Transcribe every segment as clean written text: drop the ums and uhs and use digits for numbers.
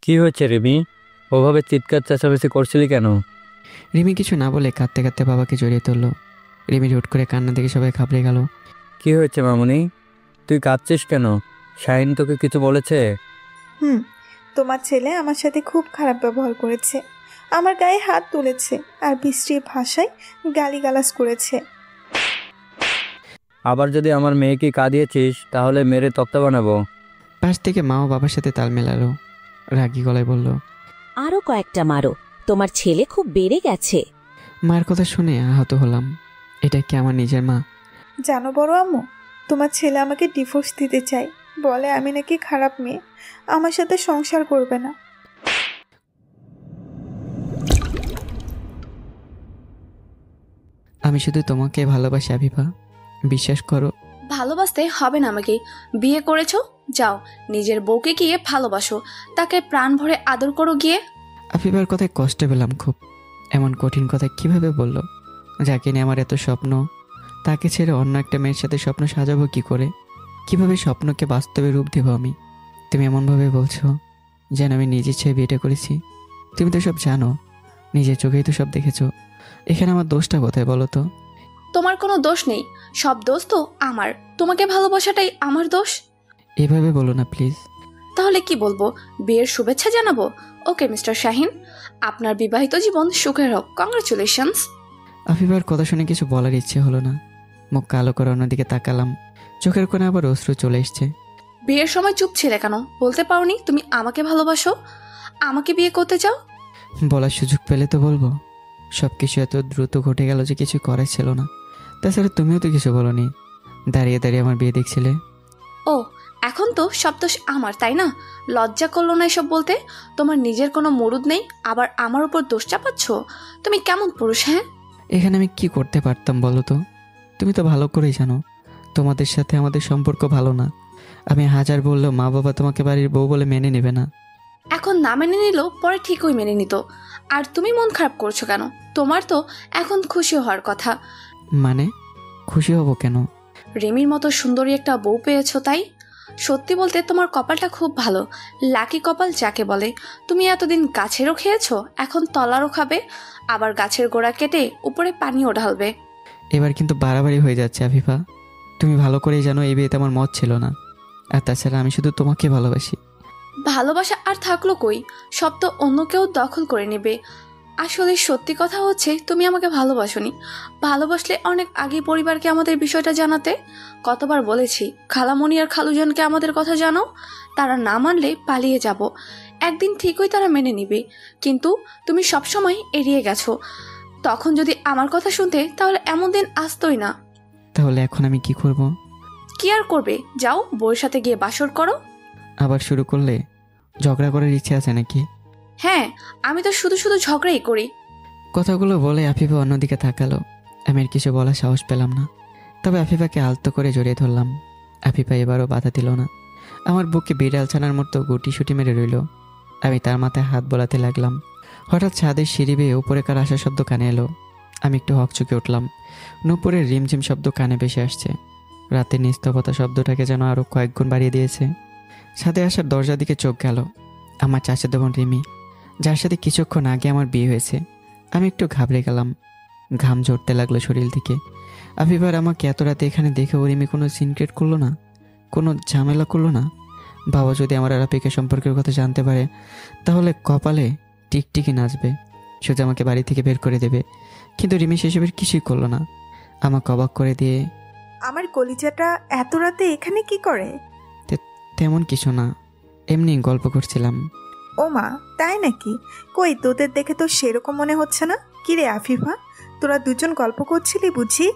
কি হয়েছে রিমি? ওভাবে চিৎকার চেঁচামেচি করছিলি কেন? রিমি কিছু না বলে কাঁদতে কাঁদতে বাবাকে জড়িয়ে ধরল। রিমির হুট করে কান্না দেখে সবাই ঘাবড়ে গেল। কি হয়েছে মামুনি? তুই কাঁদছিস কেন? শাহিন তোকে কিছু বলেছে? তোমার ছেলে আমার সাথে খুব খারাপ ব্যবহার করেছে, আমার গায়ে হাত তুলেছে আর বিশ্রী ভাষায় গালিগালাজ করেছে। আবার যদি আমার মেয়েকে কাঁদিয়েছিস তাহলে মেরে তক্তা বানাবো। পাশ থেকে মা ও বাবার সাথে তাল মেলালো। রাগী গলায় বলল, আরও কয়েকটা মারো, তোমার ছেলে খুব বেড়ে গেছে। মার কথা শুনে আহত হলাম। এটা কি আমার নিজের মা? জানো বড় আম্মু, তোমার ছেলে আমাকে ডিভোর্স দিতে চায়, বলে আমি নাকি খারাপ মেয়ে, আমার সাথে সংসার করবে না। আমি শুধু তোমাকে ভালোবাসি আবিফা, বিশ্বাস করো। ভালোবাসতে হবে না আমাকে, বিয়ে করেছো, যাও নিজের বউকে গিয়ে ভালোবাসো, তাকে প্রাণ ভরে আদর করো গিয়ে। আফিফার কথায় কষ্ট পেলাম খুব। এমন কঠিন কথা কিভাবে বলল? যাকে নিয়ে আমার এত স্বপ্ন, তাকে ছেড়ে অন্য একটা মেয়ের সাথে স্বপ্ন সাজাবো কি করে? কিভাবে স্বপ্নকে বাস্তবে রূপ দেব আমি? তুমি এমনভাবে বলছো যেন আমি নিজের ছেলে বিয়েটা করেছি। তুমি তো সব জানো, নিজের চোখেই তো সব দেখেছো। এখানে আমার দোষটা কোথায় বলো তো? তোমার কোনো দোষ নেই, সব দোষ তো আমার, তোমাকে ভালোবাসাটাই আমার দোষ। এভাবে বলো না প্লিজ। তাহলে কি বলবো? বিয়ের শুভেচ্ছা জানাবো? ওকে মিস্টার শাহিন, আপনার বিবাহিত জীবন সুখের হোক, কংগ্রেচুলেশনস। আফিফার কথা শুনে কিছু বলার ইচ্ছে হলো না। মুখ কালো করে অন্যদিকে তাকালাম। চোখের কোণে আবার অশ্রু চলে এসছে। বিয়ের সময় চুপ ছিলে কেন? বলতে পারোনি তুমি আমাকে ভালোবাসো, আমাকে বিয়ে করতে চাও? বলার সুযোগ পেলে তো বলবো। সব কিছু এত দ্রুত ঘটে গেল যে কিছু করার ছিল না। তাছাড়া তুমিও তো কিছু বলোনি, দাঁড়িয়ে দাঁড়িয়ে আমার বিয়ে দেখছিলে। ও, এখন তো সব দোষ আমার, তাই না? লজ্জা করলো না এসব বলতে? তোমার নিজের কোনো মরুদ নেই, আবার আমার উপর দোষ চাপাচ্ছ? তুমি কেমন পুরুষ? হ্যাঁ, এখানে আমি কি করতে পারতাম বলো তো? তুমি তো ভালো করেই জানো তোমাদের সাথে আমাদের সম্পর্ক ভালো না। আমি হাজার বললেও মা বাবা তোমাকে বাড়ির বউ বলে মেনে নেবে না। এখন না মেনে নিল, পরে ঠিকই মেনে নিত। আর তুমি মন খারাপ করছো কেন? তোমার তো এখন খুশি হওয়ার কথা। মানে খুশি হব কেন? রেমির মতো সুন্দরী একটা বউ পেয়েছো তাই। সত্যি বলতে তোমার কপালটা খুব ভালো, লাকি কপাল যাকে বলে। তুমি এতদিন গাছেরও খেয়েছো, এখন তলারও খাবে, আবার গাছের গোড়া কেটে উপরে পানিও ঢালবে। এবার কিন্তু বাড়াবাড়ি হয়ে যাচ্ছে আফিফা। তুমি ভালো করেই জানো এই বিয়েতে আমার মত ছিল না। আর তাছাড়া আমি শুধু তোমাকে ভালোবাসি। ভালোবাসা আর থাকলো কই, সব তো অন্য কেউ দখল করে নেবে। আসলে সত্যি কথা হচ্ছে তুমি আমাকে ভালোবাসোনি। ভালোবাসলে অনেক আগে পরিবারকে আমাদের বিষয়টা জানাতে। কতবার বলেছি খালামণি আর খালুজানকে আমাদের কথা জানো, তারা না মানলে পালিয়ে যাব, একদিন ঠিকই তারা মেনে নিবে। কিন্তু তুমি সবসময় এড়িয়ে গেছো। তখন যদি আমার কথা শুনতে তাহলে এমন দিন আসতোই না। তাহলে এখন আমি কি করব? কি আর করবে, যাও বউয়ের সাথে গিয়ে বাসর করো। আবার শুরু করলে? ঝগড়া করার ইচ্ছে আছে নাকি? হ্যাঁ, আমি তো শুধু শুধু ঝগড়াই করি। কথাগুলো বলে আফিফা অন্যদিকে তাকালো। আমি আর কিছু বলার সাহস পেলাম না। তবে আফিফাকে আলতো করে জড়িয়ে ধরলাম। আফিফা এবারও বাধা দিল না। আমার বুকে বিড়াল ছানার মতো গুটি মেরে রইল। আমি তার মাথায় হাত বোলাতে লাগলাম। হঠাৎ ছাদের সিঁড়ি বেয়ে উপরে কার আসার শব্দ কানে এলো। আমি একটু হকচকে উঠলাম। নূপুরের রিমঝিম শব্দ কানে ভেসে আসছে। রাতের নিস্তবতা শব্দটাকে যেন আরও কয়েক গুণ বাড়িয়ে দিয়েছে। ছাদে আসার দরজার দিকে চোখ গেল। আমার চাচাতো বোন রিমি, যার সাথে কিছুক্ষণ আগে আমার বিয়ে হয়েছে। আমি একটু ঘাবড়ে গেলাম। ঘাম ঝরতে লাগলো শরীর থেকে। আফিফার আমাকে এত রাতে এখানে দেখে ও রিমি কোনো সিনক্রেট করলো না, কোনো ঝামেলা করলো না? বাবা যদি আমার আর আপিকে সম্পর্কের কথা জানতে পারে তাহলে কপালে টিকটিকি নাচবে, সোজা আমাকে বাড়ি থেকে বের করে দেবে। কিন্তু রিমি সেসবের কিছুই করলো না। আমাকে অবাক করে দিয়ে, আমার কলিজাটা এত রাতে এখানে কি করে? তেমন কিছু না, এমনি গল্প করছিলাম। ও মা, তাই নাকি? কই তোদের দেখে তো সেরকম মনে হচ্ছে না। কিরে আফিফা, তোরা দুজন গল্প করছিলি বুঝি?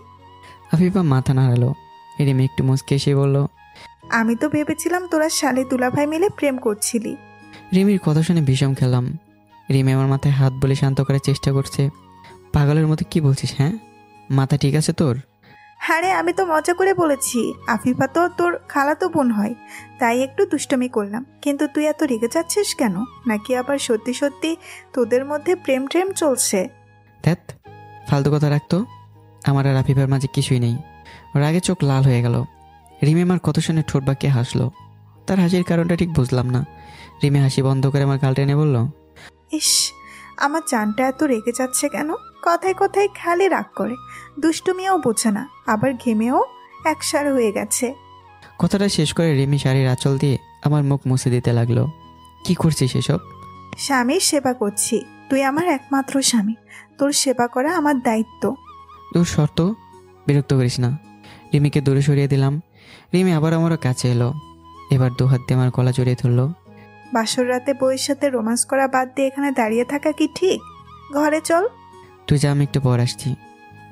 আফিফা মাথা নাড়ালো। রিমি একটু মুচকে এসে বলল, আমি তো ভেবেছিলাম তোরা শালি দুলাভাই মিলে প্রেম করছিলি। রিমির কথা শুনে বিষম খেলাম। রিমি আমার মাথায় হাত বলে শান্ত করার চেষ্টা করছে। পাগলের মতো কি বলছিস? হ্যাঁ, মাথা ঠিক আছে তোর? আরে আমি তো মজা করে বলেছি, আফিফা তো তোর খালাতো বোন হয়, তাই একটু দুষ্টমি করলাম। কিন্তু তুই এত রেগে যাচ্ছিস কেন? নাকি আবার সত্যি সত্যি তোদের মধ্যে প্রেম ট্রেম চলছে? ধ্যাত, ফালতু কথা রাখতো। আমার আর আফিফার মাঝে কিছুই নেই। রাগে চোখ লাল হয়ে গেল। রিমি আমার কথা শুনে ঠোঁট বাঁকিয়ে হাসলো। তার হাসির কারণটা ঠিক বুঝলাম না। রিমি হাসি বন্ধ করে আমার গাল টেনে বলল, ইস, আমার জানটা এত রেগে যাচ্ছে কেন? কথায় কথায় খালি রাগ করে, দুষ্টুমিও বোঝে না, আবার ঘেমেও একসার হয়ে গেছে। কথাটা শেষ করে রিমি শাড়ির আঁচল দিয়ে আমার মুখ মুছে দিতে লাগলো। কি করছিস এসব? স্বামীর সেবা করছি, তুই আমার একমাত্র স্বামী, তোর সেবা করা আমার দায়িত্ব। তোর শর্ত, বিরক্ত করিস না। রিমিকে দূরে সরিয়ে দিলাম। রিমি আবার আমার কাছে এলো। এবার দু হাত দিয়ে আমার গলা জড়িয়ে ধরলো। বাসর রাতে বউয়ের সাথে রোমান্স করা বাদ দিয়ে এখানে দাঁড়িয়ে থাকা কি ঠিক? ঘরে চল। তুই যা, আমি একটু পর আসছি।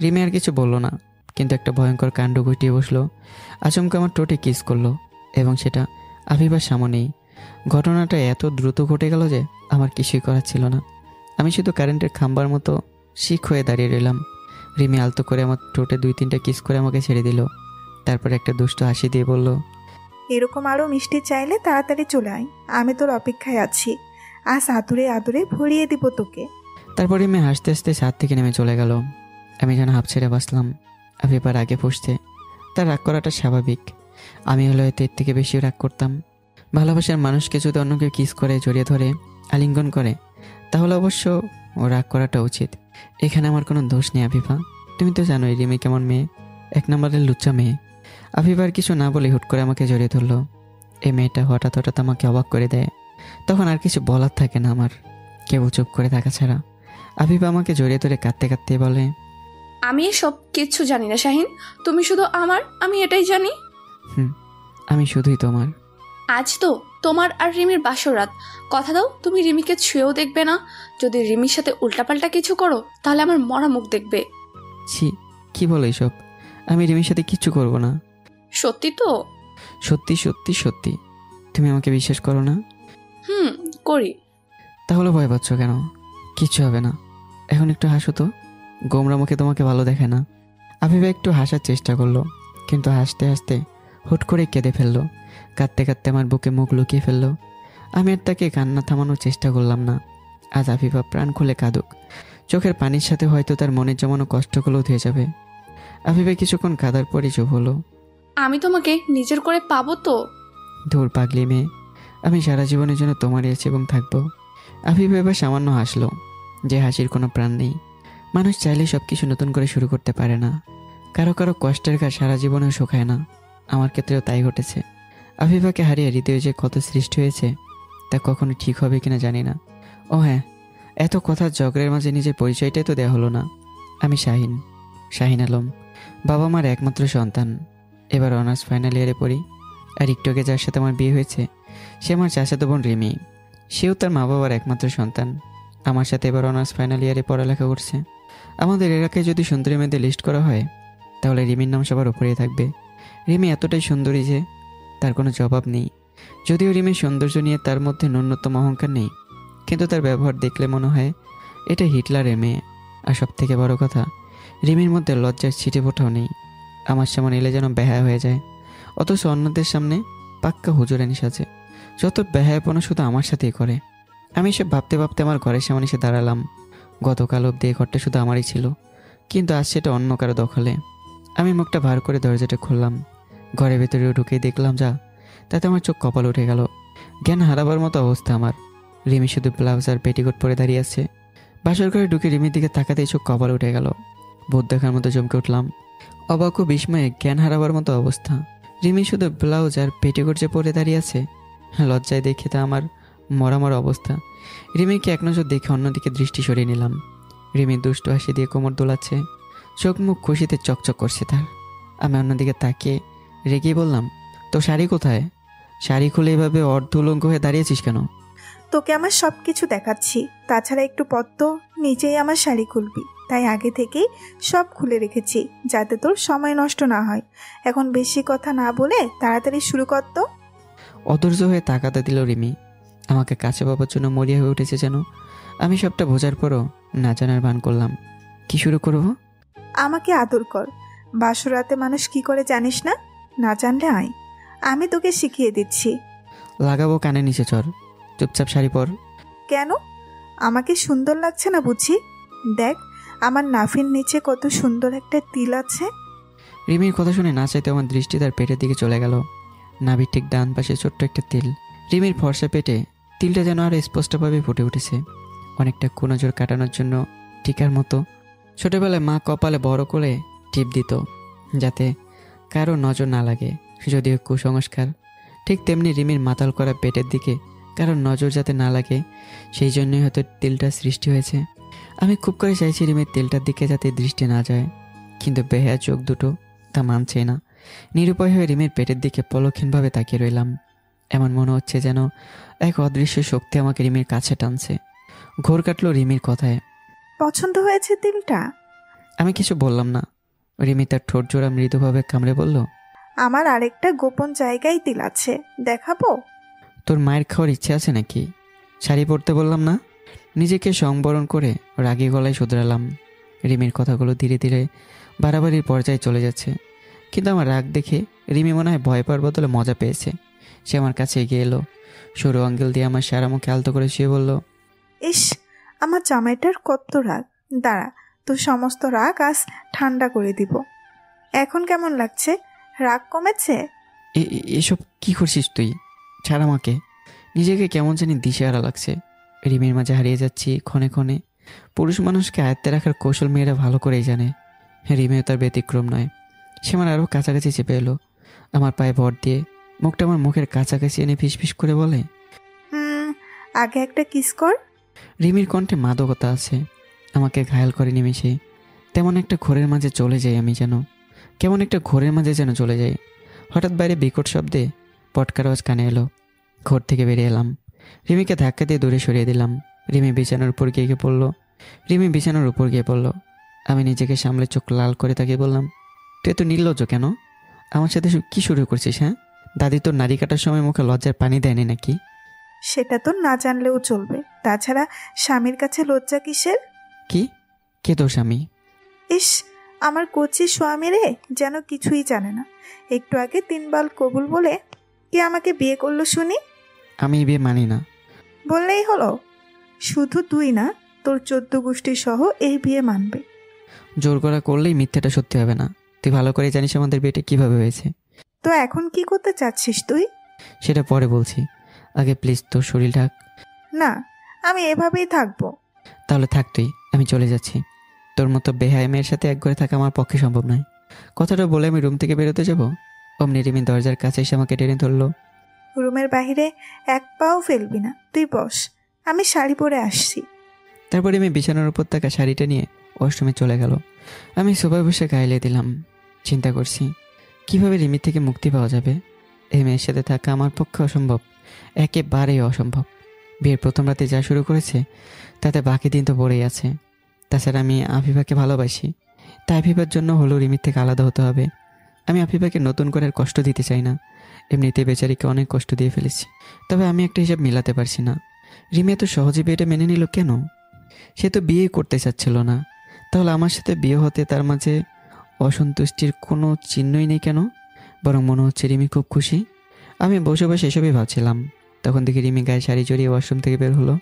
রিমি আর কিছু বললো না, কিন্তু একটা ভয়ঙ্কর কাণ্ড ঘটিয়ে বসলো। আচমকা আমার ঠোঁটে কিস করলো, এবং সেটা আফিফার সামনেই। ঘটনাটা এত দ্রুত ঘটে গেল যে আমার কিছুই করার ছিল না। আমি শুধু কারেন্টের খাম্বার মতো শিক হয়ে দাঁড়িয়ে রইলাম। রিমি আলতো করে আমার ঠোঁটে 2-3টা কিস করে আমাকে ছেড়ে দিল। তারপর একটা দুষ্ট হাসি দিয়ে বলল, এরকম আরও মিষ্টি চাইলে তাড়াতাড়ি চলে আয়, আমি তোর অপেক্ষায় আছি। আজ আদুরে আদুরে ভরিয়ে দিব তোকে। তারপর রিমি হাসতে হাসতে ছাদ থেকে নেমে চলে গেল। আমি যেন হাঁপ ছেড়ে বাঁচলাম। আফিফার আগে পুষতে, তার রাগ করাটা স্বাভাবিক। আমি হলে হয়তো এর থেকে বেশি রাগ করতাম। ভালোবাসার মানুষকে যদি অন্য কেউ কিস করে, জড়িয়ে ধরে, আলিঙ্গন করে, তাহলে অবশ্য ও রাগ করাটা উচিত। এখানে আমার কোনো দোষ নেই আফিফা। তুমি তো জানোই রিমি কেমন মেয়ে, 1 নম্বরের লুচ্চা মেয়ে। আফিফার কিছু না বলে হুট করে আমাকে জড়িয়ে ধরলো। এই মেয়েটা হঠাৎ হঠাৎ আমাকে অবাক করে দেয়। তখন আর কিছু বলার থাকে না আমার, কেউ চুপ করে থাকা ছাড়া। আফিফা আমাকে জড়িয়ে ধরে কাঁদতে কাঁদতে বলে, আমি এসব কিচ্ছু জানি না শাহিন, তুমি শুধু আমার, আমি এটাই জানি। আমি শুধুই তোমার। আজ তো তোমার আর রিমির বাসর রাত, কথা দাও তুমি রিমিকে ছুঁয়েও দেখবে না। যদি রিমির সাথে উল্টাপাল্টা কিছু করো তাহলে আমার মরা মুখ দেখবে। ছি, কি বলো এইসব? আমি রিমির সাথে কিচ্ছু করব না। সত্যি তো? সত্যি সত্যি সত্যি। তুমি আমাকে বিশ্বাস করো না? করি। তাহলে ভয় পাচ্ছ কেন? কিচ্ছু হবে না। এখন একটু হাসো তো, গোমরা মুখে তোমাকে ভালো দেখে না। আফিফা একটু হাসার চেষ্টা করলো, কিন্তু হাসতে হাসতে হুট করে কেঁদে ফেললো। কাঁদতে কাঁদতে আমার বুকে মুখ লুকিয়ে ফেললো। আমি আর তাকে কান্না থামানোর চেষ্টা করলাম না। আজ আফিফা প্রাণ খুলে কাঁদুক, চোখের পানির সাথে হয়তো তার মনের জমানো কষ্টগুলো ধুয়ে যাবে। আফিফা কিছুক্ষণ কাঁদার পরই চুপ হলো। আমি তোমাকে নিজের করে পাবো তো? ধুর পাগলি মেয়ে, আমি সারা জীবনের জন্য তোমারই আছি এবং থাকবো। আফিফা এবার সামান্য হাসলো, যে হাসির কোনো প্রাণ নেই। মানুষ চাইলে সব কিছু নতুন করে শুরু করতে পারে না। কারো কারো কষ্টের ঘা সারা জীবনেও শুকায় না। আমার ক্ষেত্রেও তাই ঘটেছে। আফিফাকে হারিয়ে হৃদয়ে যে কত সৃষ্টি হয়েছে তা কখনো ঠিক হবে কিনা জানি না। ও হ্যাঁ, এত কথার জগরের মাঝে নিজের পরিচয়টাই তো দেওয়া হলো না। আমি শাহিন আলম, বাবা মার একমাত্র সন্তান। এবার অনার্স ফাইনাল ইয়ারে পড়ি। আর একটু আগে যার সাথে আমার বিয়ে হয়েছে সে আমার চাচাতো বোন রিমি। সেও তার মা বাবার একমাত্র সন্তান। আমার সাথে এবার অনার্স ফাইনাল ইয়ারে পড়ালেখা করছে। আমাদের এলাকায় যদি সুন্দরী মেয়েদের লিস্ট করা হয় তাহলে রিমির নাম সবার উপরেই থাকবে। রিমি এতটাই সুন্দরী যে তার কোনো জবাব নেই। যদিও রিমির সৌন্দর্য নিয়ে তার মধ্যে ন্যূনতম অহংকার নেই, কিন্তু তার ব্যবহার দেখলে মনে হয় এটা হিটলারের মেয়ে। আর সব থেকে বড় কথা, রিমির মধ্যে লজ্জার ছিটে ফোটাও নেই। আমার সামনে এলে যেন বেহায়া হয়ে যায়, অথচ অন্যদের সামনে পাক্কা হুজুরানি সাজে। যত বেহায়াপনা শুধু আমার সাথেই করে। আমি এসব ভাবতে ভাবতে আমার ঘরের সামনে এসে দাঁড়ালাম। গতকাল অব্দি এই ঘরটা শুধু আমারই ছিল, কিন্তু আজ সেটা অন্য কারো দখলে। আমি মুখটা ভার করে দরজাটা খুললাম। ঘরের ভেতরেও ঢুকেই দেখলাম যা, তাতে আমার চোখ কপাল উঠে গেল। জ্ঞান হারাবার মতো অবস্থা আমার। রিমি শুধু ব্লাউজ আর পেটিকোট পরে দাঁড়িয়ে আছে। বাসর ঘরে ঢুকে রিমির দিকে তাকাতেই চোখ কপাল উঠে গেল। ভূত দেখার মতো চমকে উঠলাম। অবাক ও বিস্ময়ে জ্ঞান হারাবার মতো অবস্থা। রিমি শুধু ব্লাউজ আর পেটিকোট যে পরে দাঁড়িয়ে আছে, লজ্জায় দেখে তা আমার মরামর অবস্থা। রিমিকে এক নজর দেখে অন্যদিকে দৃষ্টি সরিয়ে নিলাম। রিমি দুষ্ট হাসি দিয়ে কোমর দোলাচ্ছে, চোখ মুখ খুশিতে চকচক করছে তার। আমি অন্যদিকে তাকিয়ে রেগে বললাম, তো শাড়ি কোথায়? শাড়ি খুলে এভাবে অর্ধউলঙ্গ হয়ে দাঁড়িয়েছিস কেন? তোকে আমার সব কিছু দেখাচ্ছি, তাছাড়া একটু পর তো নিজেই আমার শাড়ি খুলবি, তাই আগে থেকেই সব খুলে রেখেছি যাতে তোর সময় নষ্ট না হয়। এখন বেশি কথা না বলে তাড়াতাড়ি শুরু কর তো। অধৈর্য হয়ে তাকাতে দিল রিমি। আমাকে কাছে পাবার জন্য মরিয়া হয়ে উঠেছে যেন। আমি সবটা বোঝার পরও না জানার ভান করলাম। কি শুরু করব? আমাকে আদর কর। বাসরাতে মানুষ কি করে জানিস না? না জানলে আয়, আমি তোকে শিখিয়ে দিচ্ছি। লাগাবো কানে নিচে চর, চুপচাপ শাড়ি পর। কেন? আমাকে সুন্দর লাগছে না বুঝি? দেখ আমার নাভির নিচে কত সুন্দর একটা তিল আছে। রিমির কথা শুনে না চাইতে আমার দৃষ্টি তার পেটের দিকে চলে গেল। নাভির ঠিক ডান পাশে ছোট্ট একটা তিল। রিমির ফর্সা পেটে তিলটা যেন আরও স্পষ্টভাবে ফুটে উঠেছে, অনেকটা কুনজর কাটানোর জন্য টিকার মতো। ছোটবেলায় মা কপালে বড় করে টিপ দিত যাতে কারো নজর না লাগে, যদিও কুসংস্কার। ঠিক তেমনি রিমির মাতাল করা পেটের দিকে কারোর নজর যাতে না লাগে, সেই জন্যই হয়তো তিলটা সৃষ্টি হয়েছে। আমি খুব করে চাইছি রিমির তিলটার দিকে যাতে দৃষ্টি না যায়, কিন্তু বেহায়া চোখ দুটো তা মানছে না। নিরুপায় হয়ে রিমির পেটের দিকে পলক্ষীনভাবে তাকিয়ে রইলাম। এমন মনে হচ্ছে যেন এক অদৃশ্য শক্তি আমাকে রিমির কাছে টানছে। ঘোর কাটলো রিমির কথায়। পছন্দ হয়েছে তিলটা? আমি কিছু বললাম না। রিমি তার ঠোঁট জোড়া মৃদুভাবে কামড়ে বলল, আমার আরেকটা গোপন জায়গায় তিল আছে, দেখাবো? তোর মায়ের খাওয়ার ইচ্ছে আছে নাকি? শাড়ি পরতে বললাম না? নিজেকে সংবরণ করে রাগী গলায় শুধরালাম। রিমির কথাগুলো ধীরে ধীরে বাড়াবাড়ির পর্যায়ে চলে যাচ্ছে, কিন্তু আমার রাগ দেখে রিমি মনে হয় ভয় পাওয়ার বদলে মজা পেয়েছে। সে আমার কাছে এগিয়ে এলো, সরু আঙ্গুল দিয়ে আমার সারা মুখে আলতো করে শুয়ে বলল, ইস, আমার জামাইটার কত রাগ! দাঁড়া, তোর সমস্ত রাগ আজ ঠান্ডা করে দিব। এখন কেমন লাগছে? রাগ কমেছে? এসব কি করছিস তুই? ছাড় আমাকে। নিজেকে কেমন জানি দিশেহারা লাগছে। রিমির মাঝে হারিয়ে যাচ্ছি ক্ষণে ক্ষণে। পুরুষ মানুষকে আয়ত্তে রাখার কৌশল মেয়েরা ভালো করেই জানে। রিমিও তার ব্যতিক্রম নয়। সে আমার আরও কাছাকাছি চেপে এলো, আমার পায়ে ভর দিয়ে মুখটা আমার মুখের কাছাকাছি এনে ফিসফিস করে বলে, আগে একটা কিস কর। রিমির কণ্ঠে মাদকতা আছে, আমাকে ঘায়াল করে নিমেষে। তেমন একটা ঘোরের মাঝে চলে যাই আমি, যেন কেমন একটা ঘোরের মাঝে যেন চলে যাই। হঠাৎ বাইরে বিকট শব্দে পটকার আওয়াজ কানে এলো। ঘর থেকে বেরিয়ে এলাম। রিমিকে ধাক্কা দিয়ে দূরে সরিয়ে দিলাম। রিমি বিছানার উপর গিয়ে পড়ল। আমি নিজেকে সামলে চোখ লাল করে তাকিয়ে বললাম, তুই এত নির্লজ্জ কেন? আমার সাথে কি শুরু করছিস? হ্যাঁ, দাদি তোর নারী কাটার সময় মুখে লজ্জার পানি দেয়নি নাকি? সেটা তো না জানলেও চলবে। তাছাড়া স্বামীর কাছে লজ্জা কিসের? কি? কে তোর স্বামী? ইস, আমার কচি স্বামী রে, যেন কিছুই জানে না। একটু আগে 3 বার কবুল বলে কে আমাকে বিয়ে করলো শুনি? আমি বিয়ে মানি না। বললেই হলো? শুধু তুই না, তোর 14 গোষ্ঠী সহ এই বিয়ে মানবে। জোর করা করলেই মিথ্যাটা সত্যি হবে না। তুই ভালো করে জানিস আমাদের বিয়েটা কিভাবে হয়েছে। তো এখন কি করতে চাচ্ছিস তুই? সেটা পরে বলছি, আগে প্লিজ তোর শরীর ঢাক। না, আমি এভাবেই থাকবো। তাহলে থাক তুই, আমি চলে যাচ্ছি। তোর মতো বেহায় মেয়ের সাথে এক ঘরে থাকা আমার পক্ষে সম্ভব নয়। কথাটা বলে আমি রুম থেকে বেরোতে যাব, অমনি রিমি দরজার কাছে এসে আমাকে টেনে ধরলো। রুমের বাইরে এক পাও ফেলবি না, তুই বস, আমি শাড়ি পরে আসছি। তারপরে আমি বিছানার উপর থাকা শাড়িটা নিয়ে ওয়াশরুমে চলে গেল। আমি সোফায় বসে গাইলে দিলাম। চিন্তা করছি কিভাবে রিমি থেকে মুক্তি পাওয়া যাবে। এই মেয়ের সাথে থাকা আমার পক্ষে অসম্ভব, একেবারেই অসম্ভব। বিয়ের প্রথম রাতে যা শুরু করেছে তাতে বাকি দিন তো পড়েই আছে। তাছাড়া আমি আফিফাকে ভালোবাসি, তাই আফিফার জন্য হলেও রিমির থেকে আলাদা হতে হবে। আমি আফিফাকে নতুন করে আর কষ্ট দিতে চাই না। এমনিতে বেচারিকে অনেক কষ্ট দিয়ে ফেলেছি। তবে আমি একটা হিসাব মিলাতে পারছি না, রিমি এত সহজে বিয়েটা মেনে নিল কেন? সে তো বিয়ে করতে চাচ্ছিল না, তাহলে আমার সাথে বিয়ে হতে তার মাঝে অসন্তুষ্টির কোনো চিহ্নই নেই কেন? বরং মনে হচ্ছে রিমি খুব খুশি। আমি বসে বসে এসবই ভাবছিলাম, তখন দেখি রিমি গায়ে শাড়ি জড়িয়ে ওয়াশরুম থেকে বের হলো।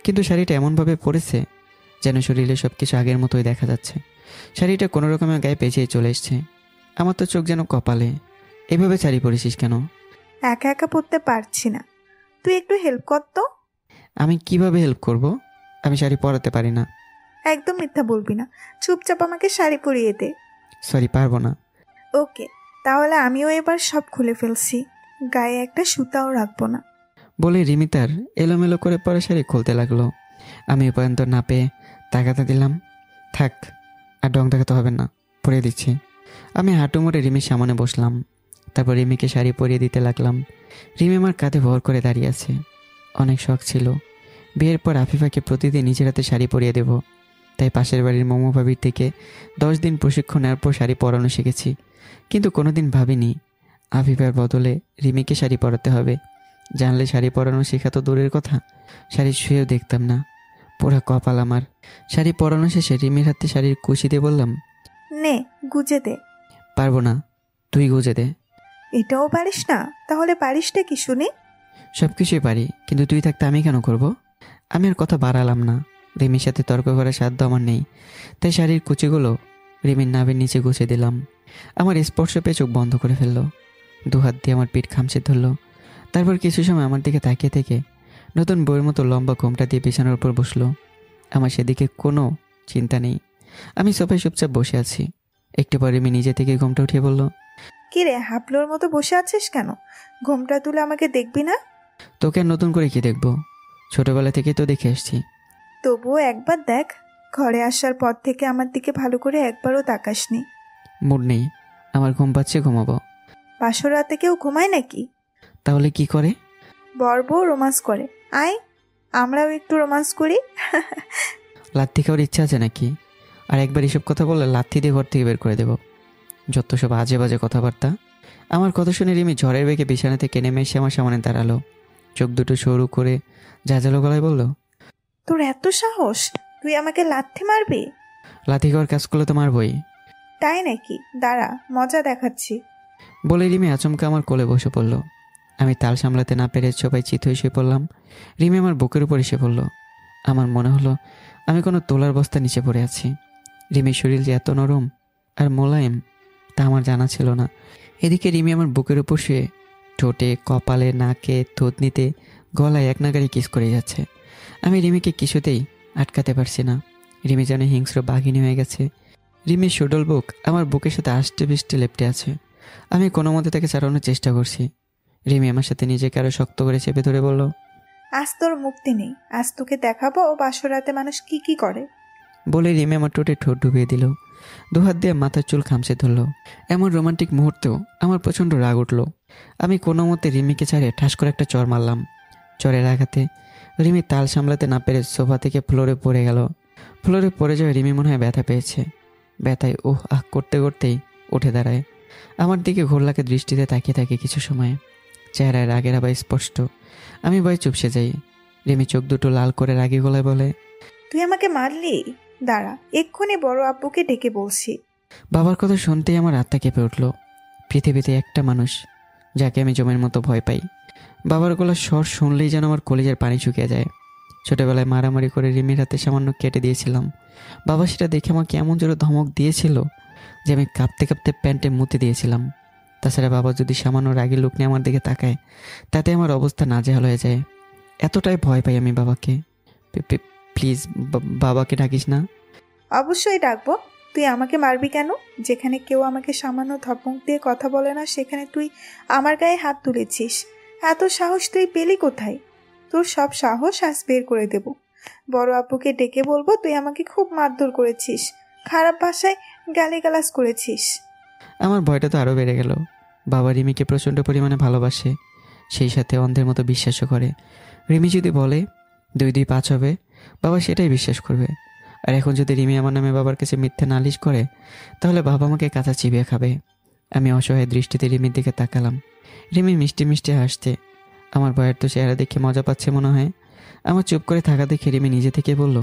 কিন্তু শাড়িটা এমনভাবে পরেছে যেন শরীরে সব কিছু আগের মতোই দেখা যাচ্ছে। শাড়িটা কোনো রকমে গায়ে পেঁচিয়ে চলে এসছে। আমার তো চোখ যেন কপালে। এভাবে শাড়ি পরেছিস কেন? একা একা পরতে পারছি না, তুই একটু হেল্প কর তো। আমি কিভাবে হেল্প করব? আমি শাড়ি পরাতে পারি না। একদম মিথ্যা বলবি না, চুপচাপ আমাকে শাড়ি পরিয়ে দে। সরি, পারবো না। ওকে, তাহলে আমিও এবার সব খুলে ফেলছি, গায়ে একটা সুতাও রাখবো না। বলে রিমি তার এলোমেলো করে পরে শাড়ি খুলতে লাগলো। আমি উপায়ন্তর না পেয়ে তাকাতে দিলাম। থাক, আর ডং দেখাতে হবে না, পরিয়ে দিচ্ছি। আমি হাঁটু মুড়ে রিমির সামনে বসলাম। তারপর রিমিকে শাড়ি পরিয়ে দিতে লাগলাম। রিমি আমার কাঁধে ভর করে দাঁড়িয়ে আছে। অনেক শখ ছিল বিয়ের পর আফিফাকে প্রতিদিন নিজের হাতে শাড়ি পরিয়ে দেব। তাই পাশের বাড়ির মোমো ভাবির থেকে 10 দিন প্রশিক্ষণ নেওয়ার পর শাড়ি পরানো শিখেছি। কিন্তু কোনোদিন ভাবিনি আফিফার বদলে রিমিকে শাড়ি পরাতে হবে। জানলে শাড়ি পরানো শেখা তো দূরের কথা, শাড়ি শুয়েও দেখতাম না। পুরা কপাল আমার। শাড়ি পরানো শেষে রিমির হাতে শাড়ির কুশি দিয়ে বললাম, নে গুজে দে। পারবো না, তুই গুজে দে। এটাও পারিস না? তাহলে পারিসটা কি শুনি? সব কিছুই পারি, কিন্তু তুই থাকতে আমি কেন করব? আমি আর কথা বাড়ালাম না। রিমির সাথে তর্ক করার সাধ্য আমার নেই, তাই শাড়ির কুচিগুলো রিমির নাভের নিচে গুছিয়ে দিলাম। আমার স্পর্শ পেয়ে চোখ বন্ধ করে ফেললো। দুহাত দিয়ে আমার পিঠ খামচে ধরলো। তারপর কিছু সময় আমার দিকে তাকিয়ে থেকে নতুন বইয়ের মতো লম্বা ঘোমটা দিয়ে বিছানার উপর বসলো। আমার সেদিকে কোনো চিন্তা নেই। আমি সোফায় চুপচাপ বসে আছি। একটু পরে রিমি নিজে থেকে ঘোমটা উঠিয়ে বলল, কি রে, হাবলোর মতো বসে আছিস কেন? ঘোমটা তুলে আমাকে দেখবি না? তোকে আর নতুন করে কি দেখবো? ছোটবেলা থেকেই তো দেখে আসছি। তবুও একবার দেখ। ঘরে আসার পর থেকে আমার দিকে ভালো করে একবারও তাকাসনি। মুড নেই, আমার ঘুম পাচ্ছে, ঘুমাবো। বাসর রাতে কেউ ঘুমায় নাকি? তাহলে কি করে? বর বউ রোমান্স করে। আয়, আমরাও একটু রোমান্স করি। লাথি খাওয়ার ইচ্ছা আছে নাকি? আর একবার এসব কথা বললে লাথি দিয়ে ঘর থেকে বের করে দেবো। যত সব আজে বাজে কথাবার্তা। আমার কথা শুনে রিমি ঝড়ের বেগে বিছানা থেকে নেমে এসে আমার সামনে দাঁড়ালো। চোখ দুটো সরু করে ঝাঁঝালো গলায় বলল, তোর এত সাহস, তুই আমাকে লাথি মারবি? লাথি খাওয়ার কাজ করলে তো মারবই। তাই নাকি? দাঁড়া, মজা দেখাচ্ছি। বলে রিমি আচমকা আমার কোলে বসে পড়ল। আমি তাল সামলাতে না পেরে সবাই চিত হয়ে শুয়ে পড়লাম। রিমি আমার বুকের উপর এসে পড়ল। আমার মনে হলো আমি কোনো তোলার বস্তা নিচে পড়ে আছি। রিমির শরীর যে এত নরম আর মোলায়েম তা আমার জানা ছিল না। এদিকে রিমি আমার বুকের উপর শুয়ে ঠোঁটে, কপালে, নাকে, থুতনিতে, গলায় এক নাগাড়ি কিস করে যাচ্ছে। আমি রিমিকে কিছুতেই আটকাতে পারছি না। রিমি যেন হিংস্র বাঘিনী হয়ে গেছে। রিমির সুডল বুক আমার বুকের সাথে আষ্টে পিষ্টে লেপটে আছে। আমি কোনো মতে তাকে ছাড়ানোর চেষ্টা করছি। রিমি আমার সাথে নিজেকে আরো শক্ত করে চেপে ধরে বলল, আজ তোর মুক্তি নেই। আজ তোকে দেখাবো বাসর রাতে মানুষ কি কি করে। বলে রিমি আমার ঠোঁটে ঠোঁট ডুবিয়ে দিল। দুহাত দিয়ে মাথার চুল খামচে ধরল। এমন রোমান্টিক মুহূর্তেও আমার প্রচণ্ড রাগ উঠল। আমি কোনো মতে রিমিকে ছাড়িয়ে ঠাস করে একটা চর মারলাম। চরের আঘাতে রিমি তাল সামলাতে না পেরে সোফা থেকে ফ্লোরে পড়ে গেল। ফ্লোরে পড়ে যাওয়া রিমি মনে হয় ব্যথা পেয়েছে। ব্যথায় ওহ আহ করতে করতেই উঠে দাঁড়ায়। আমার দিকে ঘোরলাকে দৃষ্টিতে তাকিয়ে থাকে কিছু সময়। চেহারায় রাগের আবার স্পষ্ট। আমি ভয়ে চুপসে যাই। রিমি চোখ দুটো লাল করে রাগী গলায় বলে, তুই আমাকে মারলি? দাঁড়া, এক্ষুনি বড় আব্বুকে ডেকে বলছি। বাবার কথা শুনতেই আমার আত্মা কেঁপে উঠল। পৃথিবীতে একটা মানুষ যাকে আমি জমের মতো ভয় পাই। বাবার গলার স্বর শুনলেই যেন আমার কলিজার পানি শুকিয়ে যায়। ছোটবেলায় মারামারি করে রিমির হাতে সামান্য কেটে দিয়েছিলাম। বাবা সেটা দেখে আমাকে এমন জোরে ধমক দিয়েছিল যে আমি কাঁপতে কাঁপতে প্যান্টে মুতে দিয়েছিলাম। তাছাড়া বাবা যদি সামান্য রাগী লোক নিয়ে আমার দিকে তাকায়, তাতে আমার অবস্থা নাজেহাল হয়ে যায়। এতটাই ভয় পাই আমি বাবাকে। প্লিজ বাবাকে ডাকিস না। অবশ্যই ডাকবো। তুই আমাকে মারবি কেন? যেখানে কেউ আমাকে সামান্য ধমক দিয়ে কথা বলে না, সেখানে তুই আমার গায়ে হাত তুলেছিস। এত সাহস তুই পেলি কোথায়? তোর সব সাহস আজ বের করে দেব। বড় আব্বুকে ডেকে বলবো তুই আমাকে খুব মারধর করেছিস, খারাপ ভাষায় গালিগালাজ করেছিস। আমার ভয়টা তো আরও বেড়ে গেল। বাবা রিমিকে প্রচণ্ড পরিমাণে ভালোবাসে, সেই সাথে অন্ধের মতো বিশ্বাসও করে। রিমি যদি বলে 2 2 5 হবে, বাবা সেটাই বিশ্বাস করবে। আর এখন যদি রিমি আমার নামে বাবার কাছে মিথ্যে নালিশ করে, তাহলে বাবা আমাকে কাঁচা চিবিয়ে খাবে। আমি অসহায় দৃষ্টিতে রিমির দিকে তাকালাম। রিমি মিষ্টি মিষ্টি হাসছে। আমার ভয়ের তো চেহারা দেখে মজা পাচ্ছে মনে হয়। আমার চুপ করে থাকা দেখে রিমি নিজে থেকে বলল,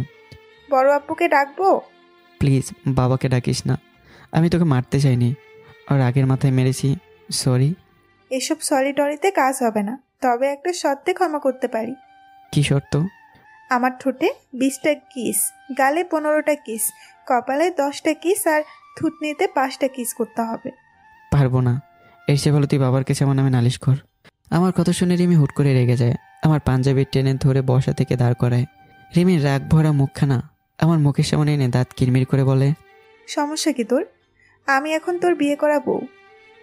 বড় আব্বুকে ডাকবো? প্লিজ বাবাকে ডাকিস না। আমি তোকে মারতে চাইনি, আর আগের মাথায় মেরেছি, সরি। এসব সরি টরিতে কাজ হবে না, তবে একটা শর্তে ক্ষমা করতে পারি। কি শর্ত? আমার ঠোঁটে 20টা কিস, গালে 15টা কিস, কপালে 10টা কিস আর থুতনিতে 5টা কিস করতে হবে। পারবো না। এর চেয়ে ভালো তুই বাবার কাছে আমার নামে নালিশ কর। আমার কথা শুনে রিমি হুট করে রেগে যায়। আমার পাঞ্জাবির টেনে ধরে বসা থেকে দাঁড় করায়। রিমির রাগ ভরা মুখখানা আমার মুখের সামনে এনে দাঁত কিরমির করে বলে, সমস্যা কি তোর? আমি এখন তোর বিয়ে করা বউ।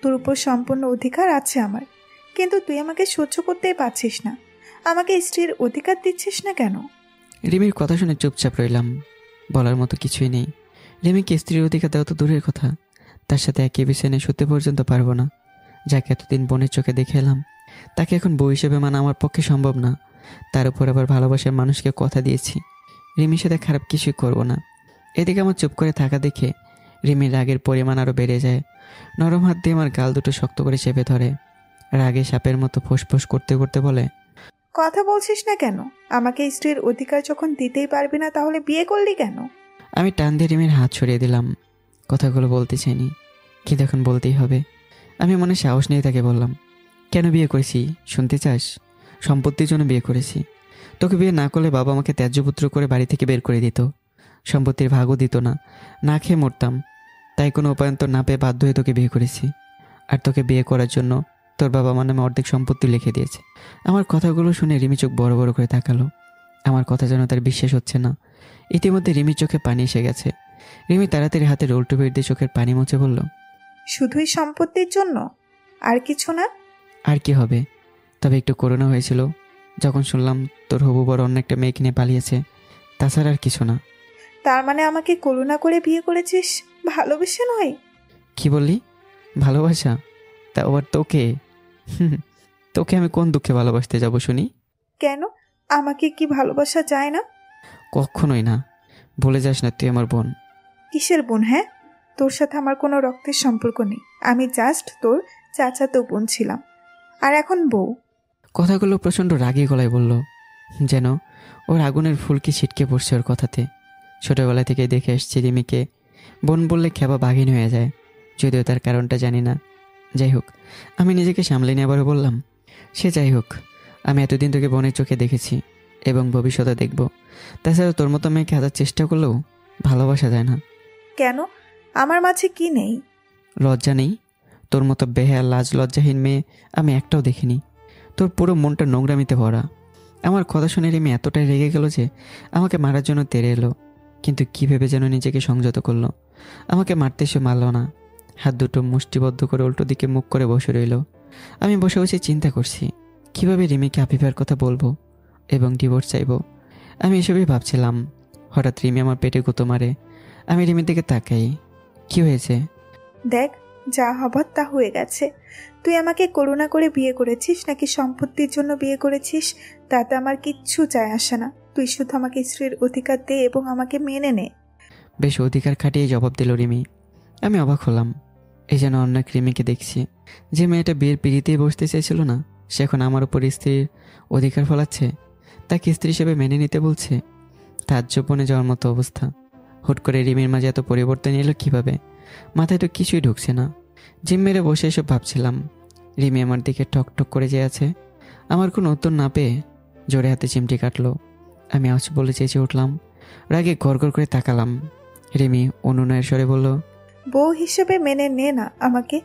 তোর উপর সম্পূর্ণ অধিকার আছে আমার, কিন্তু তুই আমাকে সহ্য করতেই পারছিস না। আমাকে স্ত্রীর অধিকার দিচ্ছিস না কেন? রিমির কথা শুনে চুপচাপ রইলাম। বলার মতো কিছুই নেই। রিমিকে স্ত্রীর অধিকার দেওয়া তো দূরের কথা, তার সাথে একই বিছানায় শুতে পর্যন্ত পারবো না। যাকে এতদিন বোনের চোখে দেখে এলাম, তাকে এখন বউ হিসেবে মানা আমার পক্ষে সম্ভব না। তার উপর আবার ভালোবাসার মানুষকে কথা দিয়েছি, রিমির সাথে খারাপ কিছুই করব না। এদিকে আমার চুপ করে থাকা দেখে রিমির রাগের পরিমাণ আরও বেড়ে যায়। নরম হাত দিয়ে আমার গাল দুটো শক্ত করে চেপে ধরে। রাগে সাপের মতো ফোঁস করতে করতে বলে, কথা বলছিস না কেন? আমাকে স্ত্রীর অধিকার যখন দিতেই পারবি না, তাহলে বিয়ে করলি কেন? আমি টান দিয়ে রিমির হাত সরিয়ে দিলাম। কথাগুলো বলতে চাইনি, কিন্তু এখন বলতেই হবে। আমি মনে সাহস নিয়ে তাকে বললাম, কেন বিয়ে করেছি শুনতে চাস? সম্পত্তির জন্য বিয়ে করেছি। তোকে বিয়ে না করলে বাবা আমাকে ত্যায্যপুত্র করে বাড়ি থেকে বের করে দিত, সম্পত্তির ভাগও দিত না, না খেয়ে মরতাম। তাই কোনো উপায়ন্তর না পেয়ে বাধ্য হয়ে তোকে বিয়ে করেছি। আর তোকে বিয়ে করার জন্য তোর বাবা আমার নামে অর্ধেক সম্পত্তি লিখে দিয়েছে। আমার কথাগুলো শুনে রিমি চোখ বড় বড় করে তাকালো। আমার কথা যেন তার বিশ্বাস হচ্ছে না। ইতিমধ্যে রিমির চোখে পানি এসে গেছে। রিমি তাড়াতাড়ি হাতে রোলটু বের দিয়ে চোখের পানি মুছে বলল, শুধুই সম্পত্তির জন্য? আর কিছু না? আর কি হবে, তবে একটু করোনা হয়েছিল যখন শুনলাম তোর হবু বড় অন্য একটা মেয়ে কিনে পালিয়েছে, তাছাড়া আর কিছু না। তার মানে আমাকে করুণা করে বিয়ে করেছিস, ভালোবেসে নয়? কি বললি? ভালোবাসা? তা আবার তোকে? তোকে আমি কোন দুঃখে ভালোবাসতে যাব শুনি? কেন, আমাকে কি ভালোবাসা যায় না? কখনোই না, ভুলে যাস না তুই আমার বোন। কিসের বোন? হ্যাঁ, তোর সাথে আমার কোনো রক্তের সম্পর্ক নেই। আমি জাস্ট তোর চাচাতো বোন ছিলাম, আর এখন বউ। কথাগুলো প্রচণ্ড রাগী গলায় বলল, যেন ওর আগুনের ফুলকি ছিটকে পড়ছে ওর কথাতে। ছোটবেলা থেকে দেখে এসছি রিমিকে বোন বললে খেপা বাঘিন হয়ে যায়, যদিও তার কারণটা জানি না। যাই হোক, আমি নিজেকে সামলে নিয়ে আবারও বললাম, সে যাই হোক, আমি এতদিন তোকে বোনের চোখে দেখেছি এবং ভবিষ্যতে দেখব। তাছাড়া তোর মতো মেয়েকে হাজার চেষ্টা করলেও ভালোবাসা যায় না। কেন, আমার মাঝে কি নেই? লজ্জা নেই? তোর মতো বেহায়া লাজ লজ্জাহীন মেয়ে আমি একটাও দেখিনি। তোর পুরো মনটা নোংরামিতে ভরা। আমার কথা শুনে রিমি এতটাই রেগে গেল যে আমাকে মারার জন্য তেড়ে এলো, কিন্তু কী ভেবে যেন নিজেকে সংযত করলো। আমাকে মারতে সে মারল না, হাত দুটো মুষ্টিবদ্ধ করে উল্টো দিকে মুখ করে বসে রইল। আমি বসে বসে চিন্তা করছি কীভাবে রিমিকে আফিফার কথা বলবো এবং ডিভোর্স চাইবো। আমি এসবই ভাবছিলাম, হঠাৎ রিমি আমার পেটে গুঁতো মারে। আমি রিমির দিকে তাকাই। কি হয়েছে? দেখ, যা হবার তা হয়ে গেছে। তুই আমাকে করুণা করে বিয়ে করেছিস নাকি সম্পত্তির জন্য বিয়ে করেছিস তাতে আমার কিচ্ছু যায় আসে না। তুই শুধু আমাকে স্ত্রীর অধিকার দে এবং আমাকে মেনে নে। বেশ অধিকার খাটিয়ে জবাব দিল রিমি। আমি অবাক হলাম, এই যেন অন্য এক রিমিকে দেখছি। যে মেয়েটা বিয়ের পিড়িতেই বসতে চাইছিল না, সে এখন আমার উপর স্ত্রীর অধিকার ফলাচ্ছে, তাকে স্ত্রী হিসেবে মেনে নিতে বলছে। তাজ্জব বনে যাওয়ার মতো অবস্থা। হুট করে রিমির মাঝে এত পরিবর্তন এলো কীভাবে? মাথায় তো কিছুই ঢুকছে না। জিম মেরে বসে এসব ভাবছিলাম। রিমি আমার দিকে ঠক ঠক করে যে আছে। আমার কোনো উত্তর না পেয়ে জোরে হাতে চিমটি কাটলো। আমি আজ বলে চেঁচে উঠলাম, রাগে ঘর ঘর করে তাকালাম। রিমি অনুনয়ের স্বরে বলল, বউ হিসেবে মেনে নে না আমাকে।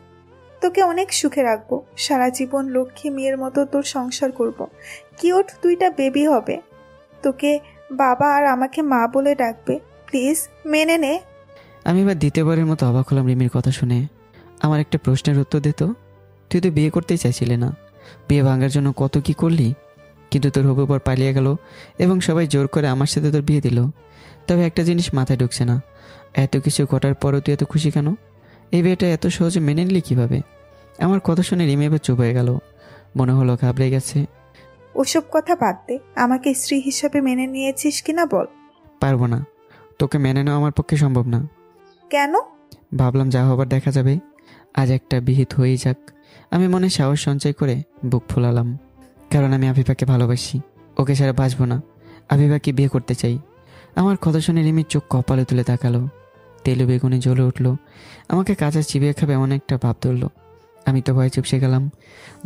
তোকে অনেক সুখে রাখবো, সারা জীবন লক্ষ্মী মেয়ের মতো তোর সংসার করব। কিউট দুইটা বেবি হবে, তোকে বাবা আর আমাকে মা বলে ডাকবে। প্লিজ মেনে নে। আমি এবার দ্বিতীয়বারের মতো অবাক হলাম রিমির কথা শুনে। আমার একটা প্রশ্নের উত্তর দিত। তুই তো বিয়ে করতেই চাইছিলে না, বিয়ে ভাঙার জন্য কত কি করলি, কিন্তু তোর হবু পর পালিয়ে গেল এবং সবাই জোর করে আমার সাথে তোর বিয়ে দিল। তবে একটা জিনিস মাথায় ঢুকছে না, এত কিছু ঘটার পরও তুই এত খুশি কেন? এই বিয়েটা এত সহজে মেনে নিলি কীভাবে? আমার কথা শুনে রিমি এবার চুপ হয়ে গেল। মনে হলো ঘাবড়ে গেছে। ওসব কথা বাদ দে, আমাকে স্ত্রী হিসেবে মেনে নিয়েছিস কিনা বল। পারবো না, তোকে মেনে নেওয়া আমার পক্ষে সম্ভব না। কেন? ভাবলাম যা হবার দেখা যাবে, আজ একটা বিহিত হয়েই যাক। আমি মনে সাহস সঞ্চয় করে বুক ফুলালাম, কারণ আমি আফিফাকে ভালোবাসি। ওকে ছাড়া বাঁচবো না। আফিফাকে বিয়ে করতে চাই। আমার কথা শুনে রিমির চোখ কপালে তুলে তাকালো। তেলে বেগুনে জ্বলে উঠলো। আমাকে কাঁচা চিবিয়ে খাবে এমন একটা ভাব ধরলো। আমি তো ভয় চুপসে গেলাম।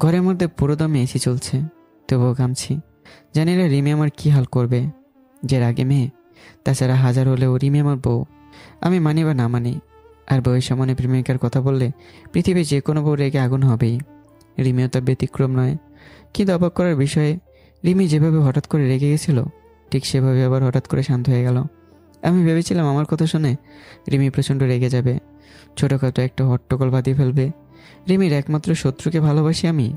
ঘরের মধ্যে পুরো দমে এসি চলছে, তবুও ঘামছি। জানি না রিমি আমার কি হাল করবে। যে রাগে মেয়ে, তাছাড়া হাজার হলেও রিমি আমার বউ। আমি মানি বা না মানি, আর বউয়ের সামনে প্রেমিকার কথা বললে পৃথিবীর যে কোনো বউ রেগে আগুন হবেই। রিমিও তার ব্যতিক্রম নয়। কিন্তু অবাক করার বিষয়ে, রিমি যেভাবে হঠাৎ করে রেগে গেছিল, ঠিক সেভাবে আবার হঠাৎ করে শান্ত হয়ে গেল। আমি ভেবেছিলাম আমার কথা শুনে রিমি প্রচণ্ড রেগে যাবে, ছোটোখাটো একটা হট্টগোল বাঁধিয়ে ফেলবে। রিমির একমাত্র শত্রুকে ভালোবাসি আমি,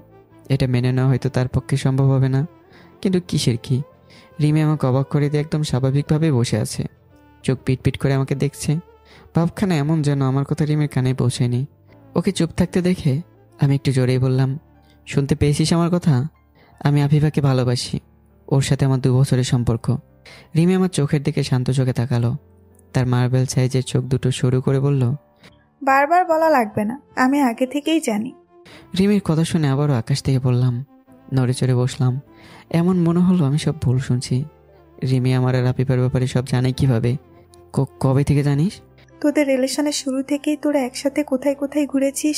এটা মেনে নেওয়া হয়তো তার পক্ষে সম্ভব হবে না। কিন্তু কিসের কি, রিমি আমাকে অবাক করে দিয়ে একদম স্বাভাবিকভাবে বসে আছে, চোখ পিট পিট করে আমাকে দেখছে। ভাবখানা এমন যেন আমার কথা রিমির কানে পৌঁছায়নি। ওকে চুপ থাকতে দেখে আমি একটু জোরেই বললাম, শুনতে পেয়েছিস আমার কথা? আমি আফিফাকে ভালোবাসি, ওর সাথে আমার 2 বছরের সম্পর্ক। রিমি আমার চোখের দিকে শান্ত চোখে তাকালো। তার মার্বেল সাইজের চোখ দুটো সরু করে বলল, বারবার বলা লাগবে না, আমি আগে থেকেই জানি। রিমির কথা শুনে আবারও আকাশ থেকে বললাম। নড়ে চড়ে বসলাম। এমন মনে হলো আমি সব ভুল শুনছি। রিমি আমার আর আফিফার ব্যাপারে সব জানে কিভাবে? কবে থেকে জানিস? তোদের রিলেশনের শুরু থেকেই তোরা একসাথে কোথায় কোথায় ঘুরেছিস,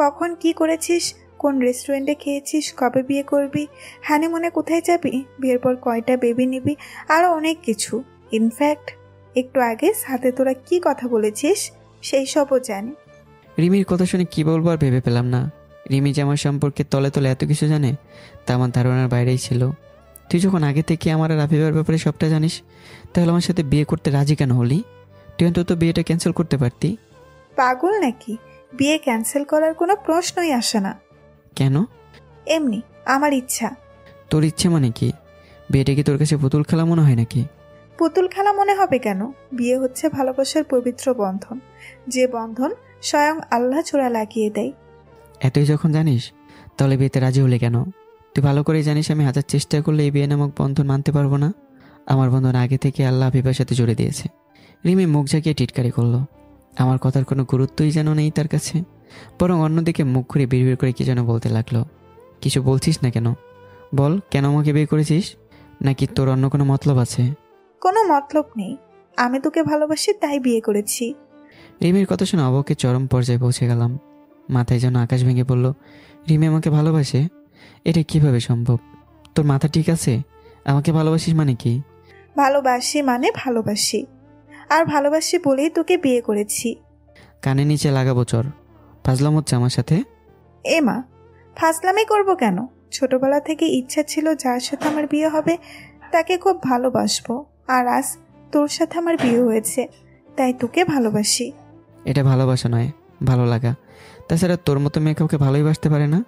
কখন কি করেছিস, কোন রেস্টুরেন্টে খেয়েছিস, কবে বিয়ে করবি, হানিমুনে কোথায় যাবি, বিয়ের পর কয়টা বেবি নিবি, আরও অনেক কিছু। ইনফ্যাক্ট একটু আগে সাথে তোরা কি কথা বলেছিস সেই সবও জানি। রিমির কথা শুনে কি বলবো আর ভেবে পেলাম না। রিমি যে আমার সম্পর্কে তলে তলে এত কিছু জানে তা আমার ধারণার বাইরেই ছিল। তুই যখন আগে থেকে আমার আর আফিফার ব্যাপারে সবটা জানিস, তাহলে আমার সাথে বিয়ে করতে রাজি কেন হলি? তুই অন্তত বিয়েটা ক্যান্সেল করতে পারতি। পাগল নাকি? বিয়ে ক্যান্সেল করার কোনো প্রশ্নই আসে না। কেন? এমনি আমার ইচ্ছা। তোর ইচ্ছে মানে কি? বিয়েটা কি তোর কাছে পুতুল খেলা মনে হয় নাকি? পুতুল খেলা মনে হবে কেন? বিয়ে হচ্ছে ভালোবাসার পবিত্র বন্ধন, যে বন্ধন স্বয়ং আল্লাহ চূড়া লাগিয়ে দেয়। এতই যখন জানিস তাহলে বিয়েতে রাজি হলে কেন? তুই ভালো করেই জানিস আমি হাজার চেষ্টা করলে এই বিয়ে নামক বন্ধন মানতে পারবো না। আমার বন্ধন আগে থেকে আল্লাহ আফিফার সাথে জুড়ে দিয়েছে। রিমি মুখ ঝাঁকিয়ে টিটকারি করলো। আমার কথার কোনো গুরুত্বই যেন নেই তার কাছে, বরং অন্যদিকে মুখ ঘুরে বিড়বিড় করে কি যেন বলতে লাগলো। কিছু বলছিস না কেন? বল, কেন আমাকে বিয়ে করেছিস? নাকি তোর অন্য কোনো মতলব আছে? কোনো মতলব নেই, আমি তোকে ভালোবাসি তাই বিয়ে করেছি। রিমির কথা শুনে অবকে চরম পর্যায়ে পৌঁছে গেলাম। মাথায় যেন আকাশ ভেঙে পড়ল। রিমি আমাকে ভালোবাসে? এটা কিভাবে সম্ভব? তোর মাথা ঠিক আছে? আমাকে ভালোবাসিস মানে কি? ভালোবাসি মানে ভালোবাসি, আর ভালোবাসি বলেই তোকে বিয়ে করেছি। কানে নিচে লাগাবো চর। ফাজলাম হচ্ছে আমার সাথে? মা, ফাজলামি করবো কেন? ছোটবেলা থেকে ইচ্ছা ছিল যার সাথে আমার বিয়ে হবে তাকে খুব ভালোবাসবো, আর আজ তোর সাথে আমার বিয়ে হয়েছে তাই তোকে ভালোবাসি। এটা ভালোবাসা নয়, ভালো লাগা। তাছাড়া তোর মতো মেয়ে কাউকে ভালোই বাসতে পারে না।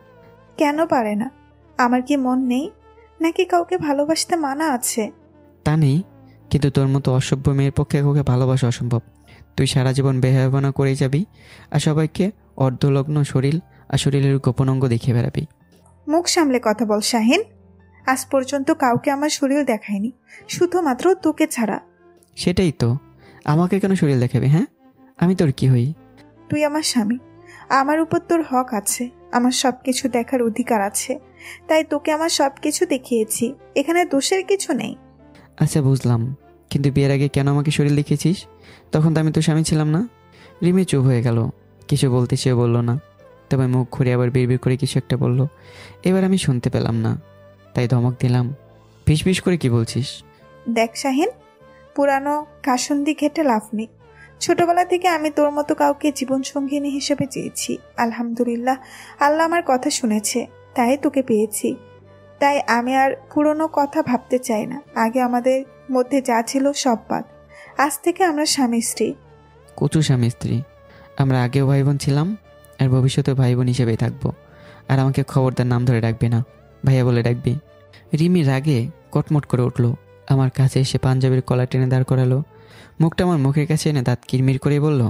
কেন পারে না? আমার কি মন নেই নাকি কাউকে ভালোবাসতে মানা আছে? তা নেই, কিন্তু তোর মতো অসভ্য মেয়ের পক্ষে কাউকে ভালোবাসা অসম্ভব। তুই সারা জীবন বেহায়াপনা করেই যাবি, আর সবাইকে অর্ধলগ্ন শরীর আর শরীরের গোপন অঙ্গ দেখিয়ে বেড়াবি। মুখ সামলে কথা বল শাহিন। আজ পর্যন্ত কাউকে আমার শরীর দেখায়নি, শুধুমাত্র তোকে ছাড়া। সেটাই তো, আমাকে কেন শরীর দেখাবে? হ্যাঁ, আমি তোর কি হই? তুই আমার স্বামী, আমার উপর তোর হক আছে, আমার সব কিছু দেখার অধিকার আছে, তাই তোকে আমার সব কিছু দেখিয়েছি, এখানে দোষের কিছু নেই। আচ্ছা বুঝলাম, কিন্তু বিয়ের আগে কেন আমাকে শরীর দেখিয়েছিস? তখন তো আমি তোর স্বামী ছিলাম না। রিমি চুপ হয়ে গেল, কিছু বলতে সেও বলল না। তবে মুখ ঘুরে আবার বিড়বিড় করে কিছু একটা বলল। এবার আমি শুনতে পেলাম না, তাই ধমক দিলাম। ফিস করে কি বলছিস? দেখ শাহিন, পুরানো কাসুন্দি ঘেটে লাভ নেই। ছোটবেলা থেকে আমি তোর মতো কাউকে জীবনসঙ্গিনী হিসেবে চেয়েছি। আলহামদুলিল্লাহ, আল্লাহ আমার কথা শুনেছে, তাই তোকে পেয়েছি। তাই আমি আর পুরনো কথা ভাবতে চাই না। আগে আমাদের মধ্যে যা ছিল সব বাদ। আজ থেকে আমরা স্বামী স্ত্রী। কচু স্বামী স্ত্রী? আমরা আগেও ভাই বোন ছিলাম, আর ভবিষ্যতে ভাই বোন হিসেবেই থাকবো। আর আমাকে খবরদার নাম ধরে ডাকবি না, ভাইয়া বলে ডাকবি। রিমি রাগে কটমট করে উঠল। আমার কাছে এসে পাঞ্জাবির কলা টেনে দাঁড় করালো। মুখটা আমার মুখের কাছে এনে দাঁত কিরমির করে বলল,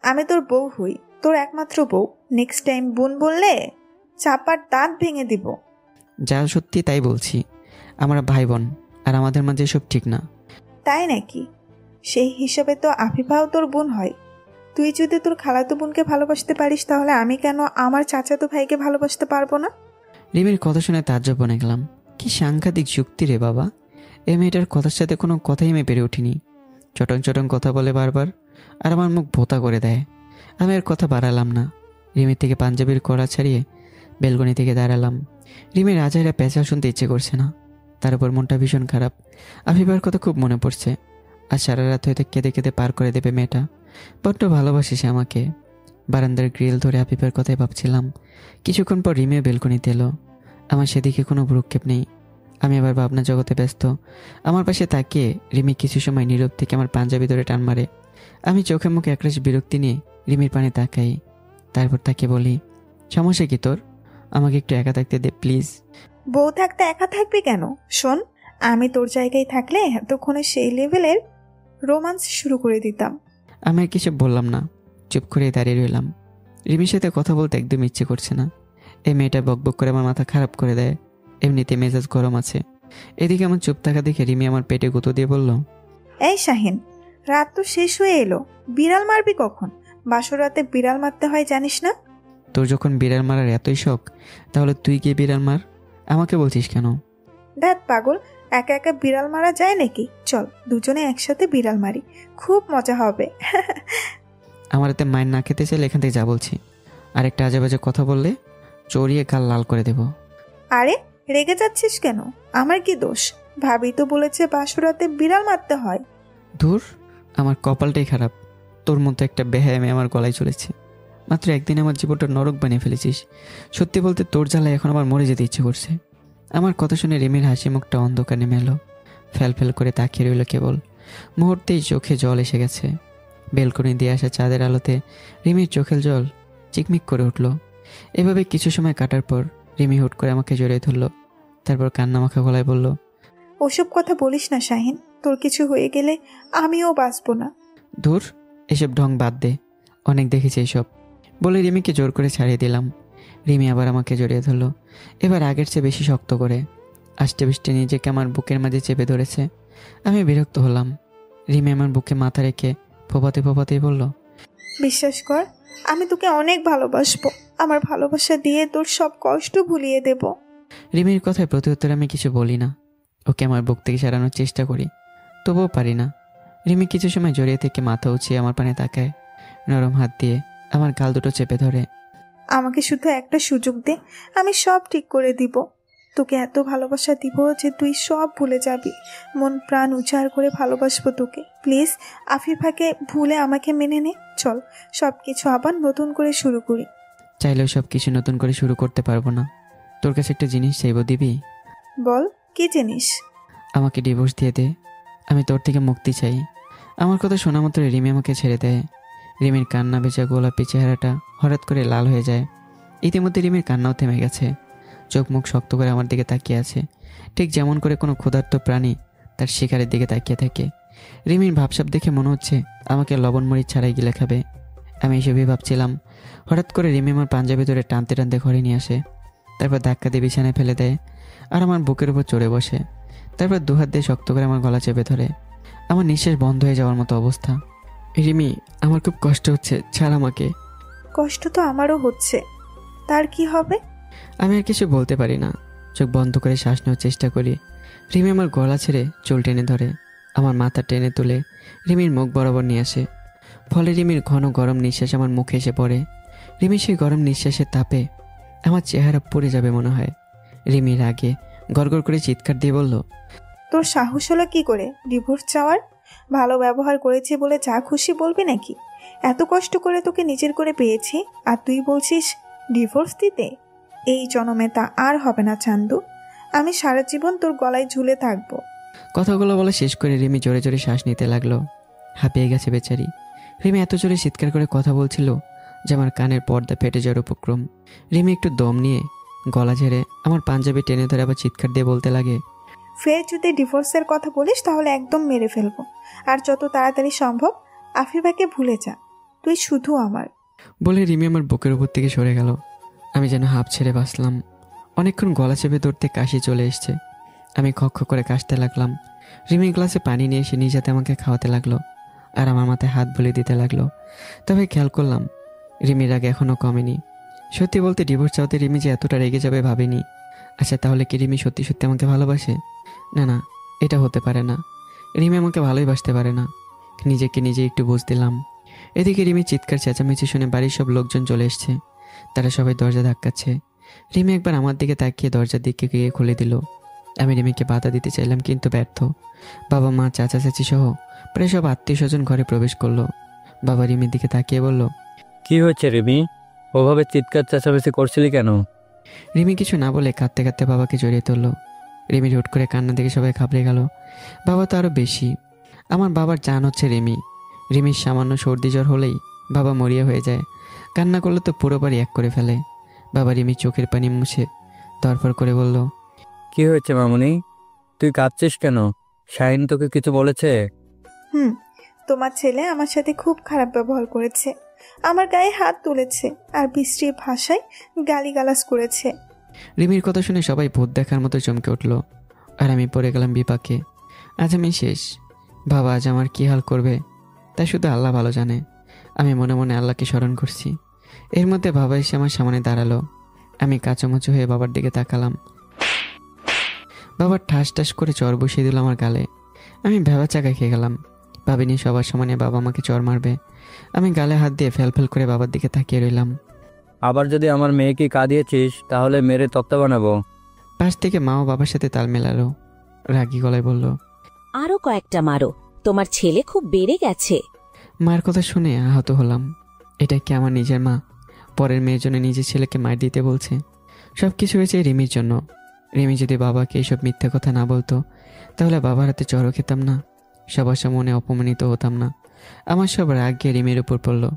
আমি তোর বউ হই, তোর একমাত্র বউ। নেক্সট টাইম বোন বললে চাপার দাঁত ভেঙে দিব। যা সত্যি তাই বলছি, আমরা ভাই বোন, আর আমাদের মাঝে এসব ঠিক না। তাই নাকি? সেই হিসাবে তো আফিফাও তোর বোন হয়। তুই যদি তোর খালাতো বোনকে ভালোবাসতে পারিস, তাহলে আমি কেন আমার চাচাতো ভাইকে ভালোবাসতে পারবো না? রিমির কথা শুনে তাজ্জব বনে গেলাম। কি সাংঘাতিক যুক্তি রে বাবা! এই মেয়েটার কথার সাথে কোনো কথাই আমি পেরে উঠিনি। চটং কথা বলে বারবার, আর আমার মুখ ভোতা করে দেয়। আমি আর কথা বাড়ালাম না। রিমির থেকে পাঞ্জাবির কড়া ছাড়িয়ে বেলকনি থেকে দাঁড়ালাম। রিমির আজাইরা পেঁচা শুনতে ইচ্ছে করছে না, তার উপর মনটা ভীষণ খারাপ। আফিফার কথা খুব মনে পড়ছে। আর সারা রাত হয়তো কেঁদে কেঁদে পার করে দেবে মেয়েটা। বড্ড ভালোবাসে সে আমাকে। বারান্দার গ্রিল ধরে আফিফার কথাই ভাবছিলাম। কিছুক্ষণ পর রিমিও বেলকনিতে এলো। আমার সেদিকে কোনো ভ্রুক্ষেপ নেই। আমি আবার ভাবনা জগতে ব্যস্ত। আমার পাশে তাকিয়ে রিমি কিছু সময় নীরব থেকে আমার পাঞ্জাবি ধরে টান মারে। আমি চোখে মুখে একরাশ বিরক্তি নিয়ে রিমির পানে তাকাই। তারপর তাকে বলি, সমস্যা কি তোর? আমাকে একটু একা থাকতে দে প্লিজ। বউ থাকতে একা থাকবি কেন? শোন, আমি তোর জায়গায় থাকলে এতক্ষণে সেই লেভেলের রোমান্স শুরু করে দিতাম। আমি আর কিছু বললাম না, চুপ করে দাঁড়িয়ে রইলাম। রিমির সাথে কথা বলতে একদম ইচ্ছে করছে না। এই মেয়েটা বকবক করে আমার মাথা খারাপ করে দেয়। এমনিতে মেজাজ গরম আছে। এদিকে আমার চুপ থাকা দেখে রিমি আমার পেটে গুঁতো দিয়ে বলল, এই শাহিন, রাত তো শেষ হয়ে এলো, বিড়াল মারবি কখন? বাসর রাতে বিড়াল মারতে হয় জানিস না? তোর যখন বিড়াল মারার এতই শখ, তাহলে তুই গিয়ে বিড়াল মার। আমাকে বলছিস কেন? দেখ পাগল, একা একা বিড়াল মারা যায় নাকি? চল দুজনে একসাথে বিড়াল মারি, খুব মজা হবে। আমার এতে মায়ের না খেতে চাইলে এখান থেকে যা বলছি। আরেকটা আজে বাজে কথা বললে চড়িয়ে গাল লাল করে দেব। আরে রেগে যাচ্ছিস কেন? আমার কি দোষ? ভাবি তো বলেছে বাসরাতে বিড়াল মারতে হয়। ধুর, আমার কপালটাই খারাপ। তোর মতো একটা বেহায়া মেয়ে আমার গলায় চলেছে। মাত্র একদিন আমার জীবনটা নরক বানিয়ে ফেলেছিস। সত্যি বলতে তোর জ্বালায় এখন আমার মরে যেতে ইচ্ছে করছে। আমার কথা শুনে রিমির হাসি মুখটা অন্ধকার নেমে এলো। ফেল ফেল করে তাকিয়ে রইল কেবল। মুহূর্তেই চোখে জল এসে গেছে। বেলকনি দিয়ে আসা চাঁদের আলোতে রিমির চোখের জল চিকমিক করে উঠল। এভাবে কিছু সময় কাটার পর রিমি হুট করে আমাকে জড়িয়ে ধরল। তারপর কান্নামাখা গলায় বলল, ওসব কথা বলিস না শাহিন, তোর কিছু হয়ে গেলে আমিও বাঁচবো না। ধুর, এসব ঢং বাদ দে, অনেক দেখেছি এইসব। বলে রিমিকে জোর করে ছাড়িয়ে দিলাম। রিমি আবার আমাকে জড়িয়ে ধরলো, এবার আগের চেয়ে বেশি শক্ত করে। আষ্টে বৃষ্টে নিজেকে আমার বুকের মাঝে চেপে ধরেছে। আমি বিরক্ত হলাম। রিমি আমার বুকে মাথা রেখে ফোপাতে ফোপাতেই বলল, বিশ্বাস কর, আমি তোকে অনেক ভালোবাসবো। আমার ভালোবাসা দিয়ে তোর সব কষ্ট ভুলিয়ে দেব। রিমির কথায় প্রত্যুত্তরে আমি কিছু বলি না। ওকে আমার বুক থেকে সারানোর চেষ্টা করি, তবুও পারি না। রিমি কিছু সময় জড়িয়ে থেকে মাথা উঁচিয়ে আমার পানে তাকায়। নরম হাত দিয়ে আমার গাল দুটো চেপে ধরে। আমাকে শুধু একটা সুযোগ দে, আমি সব ঠিক করে দিব। তোকে এত ভালোবাসা দিব যে তুই সব ভুলে যাবি। মন প্রাণ উজাড় করে ভালোবাসবো তোকে। প্লিজ আফিফাকে ভুলে আমাকে মেনে নে। চল, সব কিছু আবার নতুন করে শুরু করি। চাইলেও সব কিছু নতুন করে শুরু করতে পারবো না। তোর কাছে একটা জিনিস চাইবো, দিবি? বল, কি জিনিস? আমাকে ডিভোর্স দিয়ে দে। আমি তোর থেকে মুক্তি চাই। আমার কথা শোনা মাত্র রিমি আমাকে ছেড়ে দেয়। রিমির কান্না ভেজা গোলাপি চেহারাটা হঠাৎ করে লাল হয়ে যায়। ইতিমধ্যে রিমির কান্নাও থেমে গেছে। চোখ মুখ শক্ত করে আমার দিকে তাকিয়ে আছে, ঠিক যেমন করে কোনো ক্ষুধার্ত প্রাণী তার শিকারের দিকে তাকিয়ে থাকে। রিমির ভাবসাব দেখে মনে হচ্ছে আমাকে লবণ মরিচ ছাড়াই গিলে খাবে। আমি এসবই ভাবছিলাম। হঠাৎ করে রিমি আমার পাঞ্জাবি ধরে টানতে টানতে ঘরে নিয়ে আসে। তারপর ধাক্কা দিয়ে বিছানায় ফেলে দেয় আর আমার বুকের উপর চড়ে বসে। তারপর দুহাত দিয়ে শক্ত করে আমার গলা চেপে ধরে। আমার নিঃশ্বাস বন্ধ হয়ে যাওয়ার মতো অবস্থা। রিমি, আমার খুব কষ্ট হচ্ছে, ছাড় আমাকে। কষ্ট তো আমারও হচ্ছে, তার কি হবে? আমি আর কিছু বলতে পারি না। চোখ বন্ধ করে শ্বাস নেওয়ার চেষ্টা করি। রিমি আমার গলা ছেড়ে চুল টেনে ধরে, আমার মাথা টেনে তুলে রিমির মুখ বরাবর নিয়ে আসে। ফলে রিমির ঘন গরম নিঃশ্বাস আমার মুখে এসে পড়ে। রিমি সেই গরম নিঃশ্বাসের তাপে আমার চেহারা পুড়ে যাবে মনে হয়। রিমি রাগে গড়গড় করে চিৎকার দিয়ে বলল, তোর সাহস হলো কি করে ডিভোর্স চাওয়ার? ভালো ব্যবহার করেছি বলে যা খুশি বলবি নাকি? এত কষ্ট করে তোকে নিজের করে পেয়েছি আর তুই বলছিস ডিভোর্স দিতে? এই জনমে তা আর হবে না চান্দু। আমি সারা জীবন তোর গলায় ঝুলে থাকবো। কথাগুলো বলা শেষ করে রিমি জোরে জোরে শ্বাস নিতে লাগলো। হাঁপিয়ে গেছে বেচারি। রিমি এত জোরে চিৎকার করে কথা বলছিল যে আমার কানের পর্দা ফেটে যাওয়ার উপক্রম। রিমি একটু দম নিয়ে গলা ঝেড়ে আমার পাঞ্জাবি টেনে ধরে আবার চিৎকার দিয়ে বলতে লাগে, ফের যদি ডিভোর্সের কথা বলিস তাহলে একদম মেরে ফেলবো। আর যত তাড়াতাড়ি সম্ভব আফিফাকে ভুলে যা, তুই শুধু আমার। বলে রিমি আমার বুকের উপর থেকে সরে গেল। আমি যেন হাঁপ ছেড়ে বাঁচলাম। অনেকক্ষণ গলা চেপে ধরতে কাশি চলে এসছে। আমি খক করে কাশতে লাগলাম। রিমি গ্লাসে পানি নিয়ে এসে নিজ হাতে আমাকে খাওয়াতে লাগলো আর আমার মাথায় হাত বুলিয়ে দিতে লাগলো। তবে খেয়াল করলাম রিমির রাগ এখনও কমেনি। সত্যি বলতে ডিভোর্স চাওতে রিমি যে এতটা রেগে যাবে ভাবিনি। আচ্ছা, তাহলে কি রিমি সত্যি সত্যি আমাকে ভালোবাসে? না না, এটা হতে পারে না। রিমি আমাকে ভালোই বাসতে পারে না। নিজেকে নিজে একটু বুঝ দিলাম। এদিকে রিমির চিৎকার চেঁচামেচি শুনে বাড়ির সব লোকজন চলে এসছে। তারা সবাই দরজা ধাক্কাচ্ছে। রিমি একবার আমার দিকে তাকিয়ে দরজার দিকে গিয়ে খুলে দিল। আমি রিমিকে বাধা দিতে চাইলাম, কিন্তু ব্যর্থ। বাবা মা চাচা চাচি সহ প্রায় সব আত্মীয় স্বজন ঘরে প্রবেশ করলো। বাবা রিমির দিকে তাকিয়ে বলল, কি হচ্ছে রিমি? ওভাবে চিৎকার চেঁচামেচি করছিলি কেন? রিমি কিছু না বলে কাঁদতে কাঁদতে বাবাকে জড়িয়ে তুললো। রিমির হুট করে কান্না দেখে সবাই ঘাবড়ে গেল। বাবা তো আরও বেশি। আমার বাবার জান হচ্ছে রিমি। রিমির সামান্য সর্দি জ্বর হলেই বাবা মরিয়া হয়ে যায়। কান্না করলে তো পুরো বাড়ি এক করে ফেলে। বাবা রিমির চোখের পানি মুছে দরপর করে বলল, কি হয়েছে মামুনি? তুই কাঁদছিস কেন? শাহিন তোকে কিছু বলেছে? তোমার ছেলে আমার সাথে খুব খারাপ ব্যবহার করেছে। আমার গায়ে হাত তুলেছে আর বিশ্রী ভাষায় গালিগালাজ করেছে। রিমির কথা শুনে সবাই ভূত দেখার মতো চমকে উঠল আর আমি পড়ে গেলাম বিপাকে। আজ আমি শেষ। বাবা আজ আমার কী হাল করবে তাই শুধু আল্লাহ ভালো জানে। আমি মনে মনে আল্লাহকে স্মরণ করছি। এর মধ্যে বাবা এসে আমার সামনে দাঁড়ালো। আমি কাঁচামুচু হয়ে বাবার দিকে তাকালাম। বাবার ঠাস ঠাস করে চর বসিয়ে দিল আমার গালে। আমি ভেবা চাকা খেয়ে গেলাম। ভাবিনি সবার সমানে বাবা আমাকে চর মারবে। আমি গালে হাত দিয়ে ফেল ফেল করে বাবার দিকে তাকিয়ে রইলাম। আবার যদি আমার মেয়েকে কাঁদিয়েছিস তাহলে মেরে তক্তা বানাবো। পাশ থেকে মাও বাবার সাথে তাল মেলালো। রাগী গলায় বলল, আরো কয়েকটা মারো, তোমার ছেলে খুব বেড়ে গেছে। মার কথা শুনে আহত হলাম। এটা কি আমার নিজের মা পরের মেয়ের জন্য নিজের ছেলেকে মার দিতে বলছে। সব কিছু হয়েছে রিমির জন্য। রিমি যদি বাবাকে এইসব মিথ্যে কথা না বলতো তাহলে বাবার হাতে চড়ও খেতাম না, সবার সামনে অপমানিত হতাম না। আমার সব রাগ গিয়ে রিমির উপর পড়লো।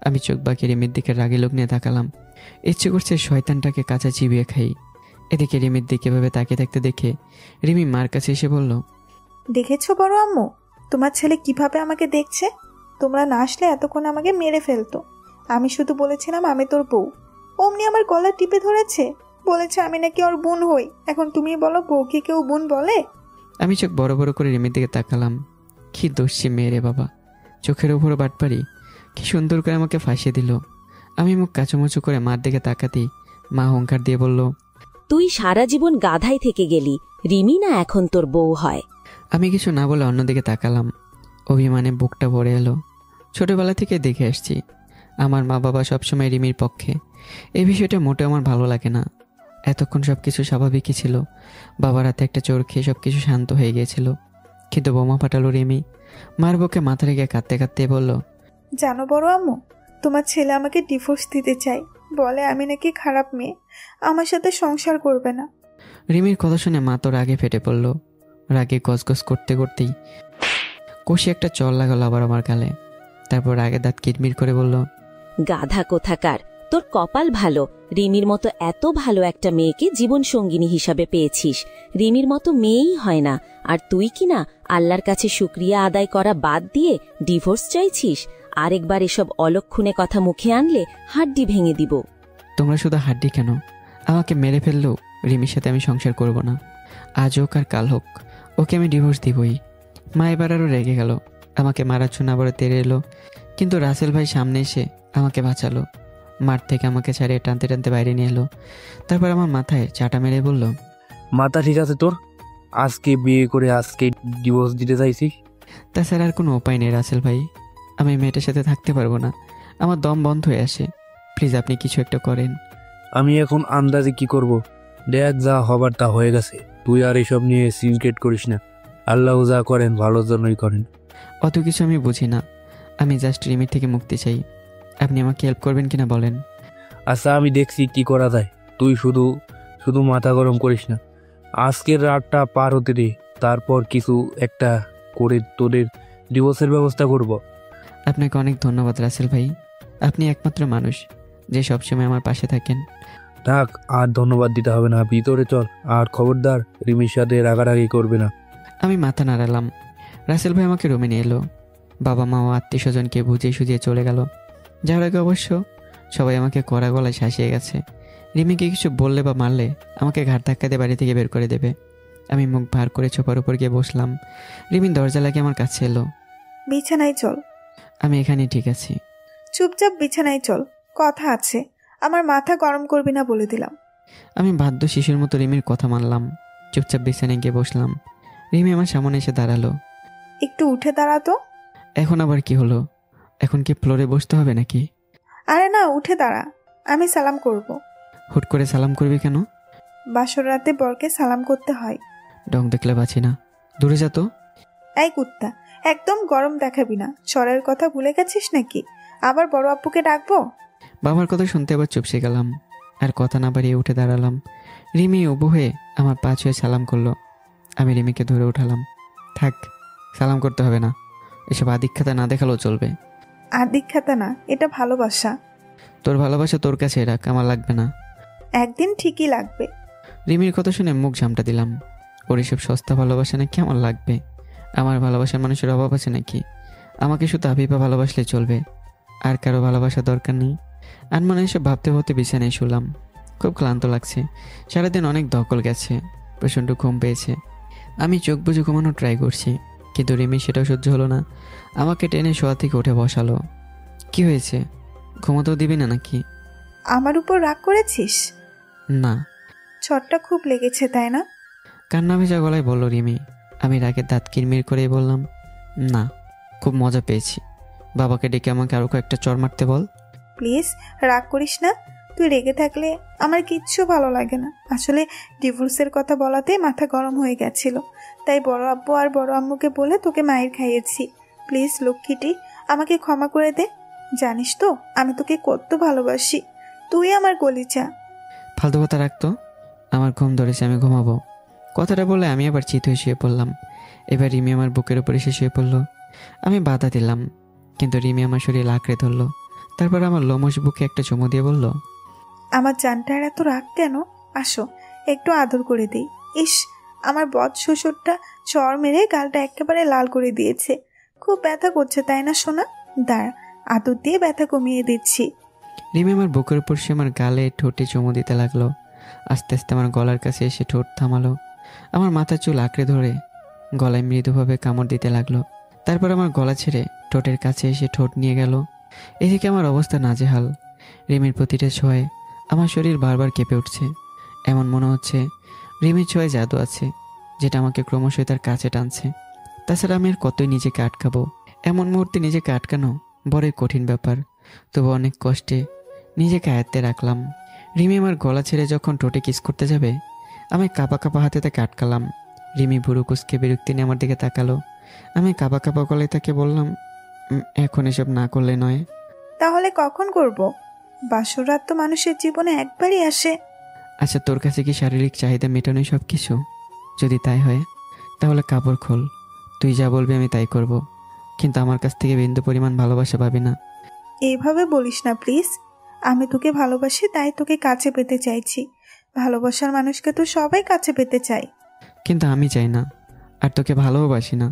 আমি চোখ বাঁকিয়ে রিমির দিকে রাগি লোক নিয়ে তাকালাম। ইচ্ছে করছে শয়তানটাকে কাঁচা চিবিয়ে খাই। এদিকে রিমির দিকে ভেবে তাকিয়ে থাকতে দেখে রিমি মার কাছে এসে বলল, দেখেছো বড় আম্মু, তোমার ছেলে কিভাবে আমাকে দেখছে? তোমরা না আসলে এতক্ষণ আমাকে মেরে ফেলতো। আমি শুধু বলেছিলাম আমি তোর বউ, অমনি আমার গলা টিপে ধরেছে, বলেছে আমি নাকি ওর বোন হই। এখন তুমি বলো, বউকে কেউ বোন বলে? আমি চোখ বড় বড় করে রিমির দিকে তাকালাম। কি দোষী মেয়ে রে বাবা, চোখের ওপর বাটপারি, কি সুন্দর করে আমাকে ফাঁসিয়ে দিল। আমি মুখ কাচুমুচু করে মার দিকে তাকাতেই মা হুঙ্কার দিয়ে বলল, তুই সারা জীবন গাধাই থেকে গেলি, রিমি না এখন তোর বউ হয়। আমি কিছু না বলে অন্যদিকে তাকালাম। অভিমানে বুকটা ভরে এলো। ছোটবেলা থেকে দেখে আসছি আমার মা বাবা সবসময় রিমির পক্ষে। এই বিষয়টা মোটেও আমার ভালো লাগে না। এতক্ষণ সব কিছু স্বাভাবিকই ছিল। বাবার হাতে একটা চোর খেয়ে সব কিছু শান্ত হয়ে গিয়েছিল, কিন্তু বোমা ফাটালো রিমি। মার বুকে মাথা রেখে কাঁদতে কাঁদতে বলল, জানো বড় আম্মু, তোমার ছেলে আমাকে ডিভোর্স দিতে চায়, বলে আমি নাকি খারাপ মেয়ে, আমার সাথে সংসার করবে না। রিমির কথা শুনে মা তো রাগে ফেটে পড়ল। রাগে গজগজ করতে করতেই কষি একটা চল লাগালো আবার আমার গালে। তারপর রাগে দাঁত কিটমিট করে বলল, গাধা কোথাকার, তোর কপাল ভালো, রিমির মতো এত ভালো একটা মেয়েকে জীবন সঙ্গিনী হিসাবে পেয়েছিস। রিমির মতো মেয়েই হয় না, আর তুই কিনা আল্লাহর কাছে শুকরিয়া আদায় করা বাদ দিয়ে ডিভোর্স চাইছিস। আরেকবার এসব অলক্ষণে কথা মুখে আনলে হাড্ডি ভেঙে দিব। তোমরা শুধু হাড্ডি কেন, আমাকে মেরে ফেললেও রিমির সাথে আমি সংসার করব না। আজ হোক আর কাল হোক, ওকে আমি ডিভোর্স দিবই। মা এবার আরও রেগে গেল, আমাকে মারার জন্য আবারও তেড়ে এলো, কিন্তু রাসেল ভাই সামনে এসে আমাকে বাঁচালো। মাঠ থেকে আমাকে ছাড়িয়ে টানতে টানতে বাইরে নিয়ে এলো। তারপর আমার মাথায় চাটা মেরে বলল, মাথা ঠিক আছে তোর? আজকে বিয়ে করে আজকে ডিভোর্স দিতে চাইছিস? তাছাড়া আর কোনো উপায় নেই রাসেল ভাই, আমি মেয়েটার সাথে থাকতে পারবো না। আমার দম বন্ধ হয়ে আসে। প্লিজ আপনি কিছু একটা করেন। আমি এখন আন্দাজে কি করব? দেখ, যা হবার তা হয়ে গেছে। তুই আর এসব নিয়ে সিনক্রেট করিস না। আল্লাহ যা করেন ভালোর জন্যই করেন। অত কিছু আমি বুঝি না, আমি জাস্ট রিমির থেকে মুক্তি চাই। আপনি আমাকে হেল্প করবেন কিনা বলেন। আচ্ছা, আমি দেখছি কি করা যায়। তুই শুধু শুধু মাথা গরম করিস না। আজকের রাতটা পার হতে দে, তারপর কিছু একটা করে তোদের ডিভোর্সের ব্যবস্থা করব। আপনাকে অনেক ধন্যবাদ রাসেল ভাই, আপনি একমাত্র মানুষ যে সবসময় আমার পাশে থাকেন। থাক, আর ধন্যবাদ দিতে হবে না, ভিতরে চল। আর খবরদার রিমির সাথে রাগারাগি করবে না। আমি মাথা নাড়ালাম। রাসেল ভাই আমাকে রুমে নিয়ে এলো। বাবা মা ও আত্মীয় স্বজনকে বুঝিয়ে সুঝিয়ে চলে গেল। যাওয়ার আগে অবশ্য সবাই আমাকে কড়া গলায় শাসিয়ে গেছে। রিমিকে কিছু বললে বা মারলে আমাকে ঘাট ধাক্কা দিয়ে বাড়ি থেকে বের করে দেবে। আমি মুখ ভার করে ছোপার উপর গিয়ে বসলাম। রিমি দরজা লাগিয়ে আমার কাছে এলো। বিছানায় চল। আমি এখানেই ঠিক আছি। চুপচাপ বিছানায় চল, কথা আছে। আমার মাথা গরম করবি না বলে দিলাম। আমি বাধ্য শিশুর মতো রিমির কথা মানলাম। চুপচাপ বিছানায় গিয়ে বসলাম। রিমি আমার সামনে এসে দাঁড়ালো। একটু উঠে দাঁড়াতো। এখন আবার কি হলো? এখন কি ফ্লোরে বসতে হবে নাকি? আরে না, উঠে দাঁড়া, আমি সালাম করব। হুট করে সালাম করবি কেন? বাসর রাতে বরকে সালাম করতে হয়। ডং দেখলে বাঁচি না, দূরে যা তো। এই কুত্তা, একদম গরম দেখাবি না। স্বরের কথা ভুলে গেছিস নাকি? আবার বড় আব্বুকে ডাকবো? বাবার কথা শুনতে আবার চুপসে গেলাম। আর কথা না বাড়িয়ে উঠে দাঁড়ালাম। রিমি উবু হয়ে আমার পা ছুঁয়ে সালাম করলো। আমি রিমিকে ধরে উঠালাম। থাক, সালাম করতে হবে না, এসব আদিক্ষাতা না দেখালেও চলবে। আদিক্ষাতা না, এটা ভালোবাসা। তোর ভালোবাসা তোর কাছে রাখ, আমার লাগবে না। একদিন ঠিকই লাগবে। রিমির কথা শুনে মুখ ঝামটা দিলাম। ওর এসব সস্তা ভালোবাসা নাকি আমার লাগবে? আমার ভালোবাসার মানুষের অভাব আছে নাকি? আমাকে শুধু আবিবা ভালোবাসলে চলবে, আর কারো ভালোবাসা দরকার নেই। আনমনে এসব ভাবতে ভাবতে বিছানায় শুলাম। খুব ক্লান্ত লাগছে, সারাদিন অনেক ধকল গেছে, প্রচণ্ড ঘুম পেয়েছে। আমি চোখ বুজে ঘুমানো ট্রাই করছি, কিন্তু রিমি সেটাও সহ্য হলো না। আমাকে টেনে শোয়া থেকে উঠে বসালো। কি হয়েছে, ঘুমাতেও দিবি না নাকি? আমার উপর রাগ করেছিস? না। চটটা খুব লেগেছে তাই না? কান্না ভেজা গলায় বলল রিমি। আমি রাগের দাঁত কিরমির করেই বললাম, না, খুব মজা পেয়েছি। বাবাকে ডেকে আমাকে আরও কয়েকটা চড় মারতে বল। প্লিজ রাগ করিস না। তুই রেগে থাকলে আমার কিচ্ছু ভালো লাগে না। আসলে ডিভোর্সের কথা বলাতেই মাথা গরম হয়ে গেছিল, তাই বড় আব্বু আর বড় আম্মুকে বলে তোকে মায়ের খাইয়েছি। প্লিজ লক্ষ্মীটি, আমাকে ক্ষমা করে দে। জানিস তো আমি তোকে কত ভালোবাসি। তুই আমার কলিজা। ফালতু কথা রাখতো, আমার ঘুম ধরেছে, আমি ঘুমাবো। কথাটা বলে আমি আবার চিত হয়ে শুয়ে পড়লাম। এবার রিমি আমার বুকের উপর এসে শুয়ে পড়লো। আমি বাধা দিলাম, কিন্তু রিমি আমার শরীর আঁকড়ে ধরলো। তারপর আমার লোমশ বুকে একটা চুমু দিয়ে বলল, আমার জানটার এত রাগ কেন? আসো একটু আদর করে দিই। ইস, আমার বদ শ্বশুরটা চর মেরে গালটা একেবারে লাল করে দিয়েছে। খুব ব্যথা করছে তাই না সোনা? দাঁড়া, আদর দিয়ে ব্যথা কমিয়ে দিচ্ছি। রিমি আমার বুকের উপর সে আমার গালে ঠোঁটে চুমু দিতে লাগলো। আস্তে আস্তে আমার গলার কাছে এসে ঠোঁট থামালো। আমার মাথার চুল আঁকড়ে ধরে গলায় মৃদুভাবে কামড় দিতে লাগলো। তারপর আমার গলা ছেড়ে ঠোঁটের কাছে এসে ঠোঁট নিয়ে গেল। এদিকে আমার অবস্থা নাজেহাল। রিমির প্রতিটা ছোঁয়ায় আমার শরীর বারবার কেঁপে উঠছে। এমন মনে হচ্ছে রিমির ছোঁয়ায় জাদু আছে, যেটা আমাকে ক্রমশই তার কাছে টানছে। তাছাড়া আমি আর কতই নিজেকে আটকাবো? এমন মুহূর্তে নিজেকে আটকানো বড়ই কঠিন ব্যাপার। তবু অনেক কষ্টে নিজেকে আয়ত্তে রাখলাম। রিমি আমার গলা ছেড়ে যখন ঠোঁটে কিস করতে যাবে, আমি কাঁপা কাঁপা হাতে তাকে আটকালাম। রিমি ভুরু কুচকে বিরক্তি নিয়ে আমার দিকে তাকালো। আমি কাঁপা কাঁপা গলায় তাকে বললাম, এখন এসব না করলে নয়। তাহলে কখন করব? বাসরাত তো মানুষের জীবনে একবারই আসে। আচ্ছা, তোর কাছে কি শারীরিক চাহিদা মেটানোই সব কিছু? যদি তাই হয় তাহলে কাপড় খোল, তুই যা বলবি আমি তাই করব। কিন্তু আমার কাছ থেকে বিন্দু পরিমাণ ভালোবাসা পাবি না। এইভাবে বলিস না প্লিজ। আমি তোকে ভালোবাসি, তাই তোকে কাছে পেতে চাইছি। ভালোবাসার মানুষকে তো সবাই কাছে পেতে চায়। কিন্তু আমি চাই না, আর তোকে ভালোবাসি না।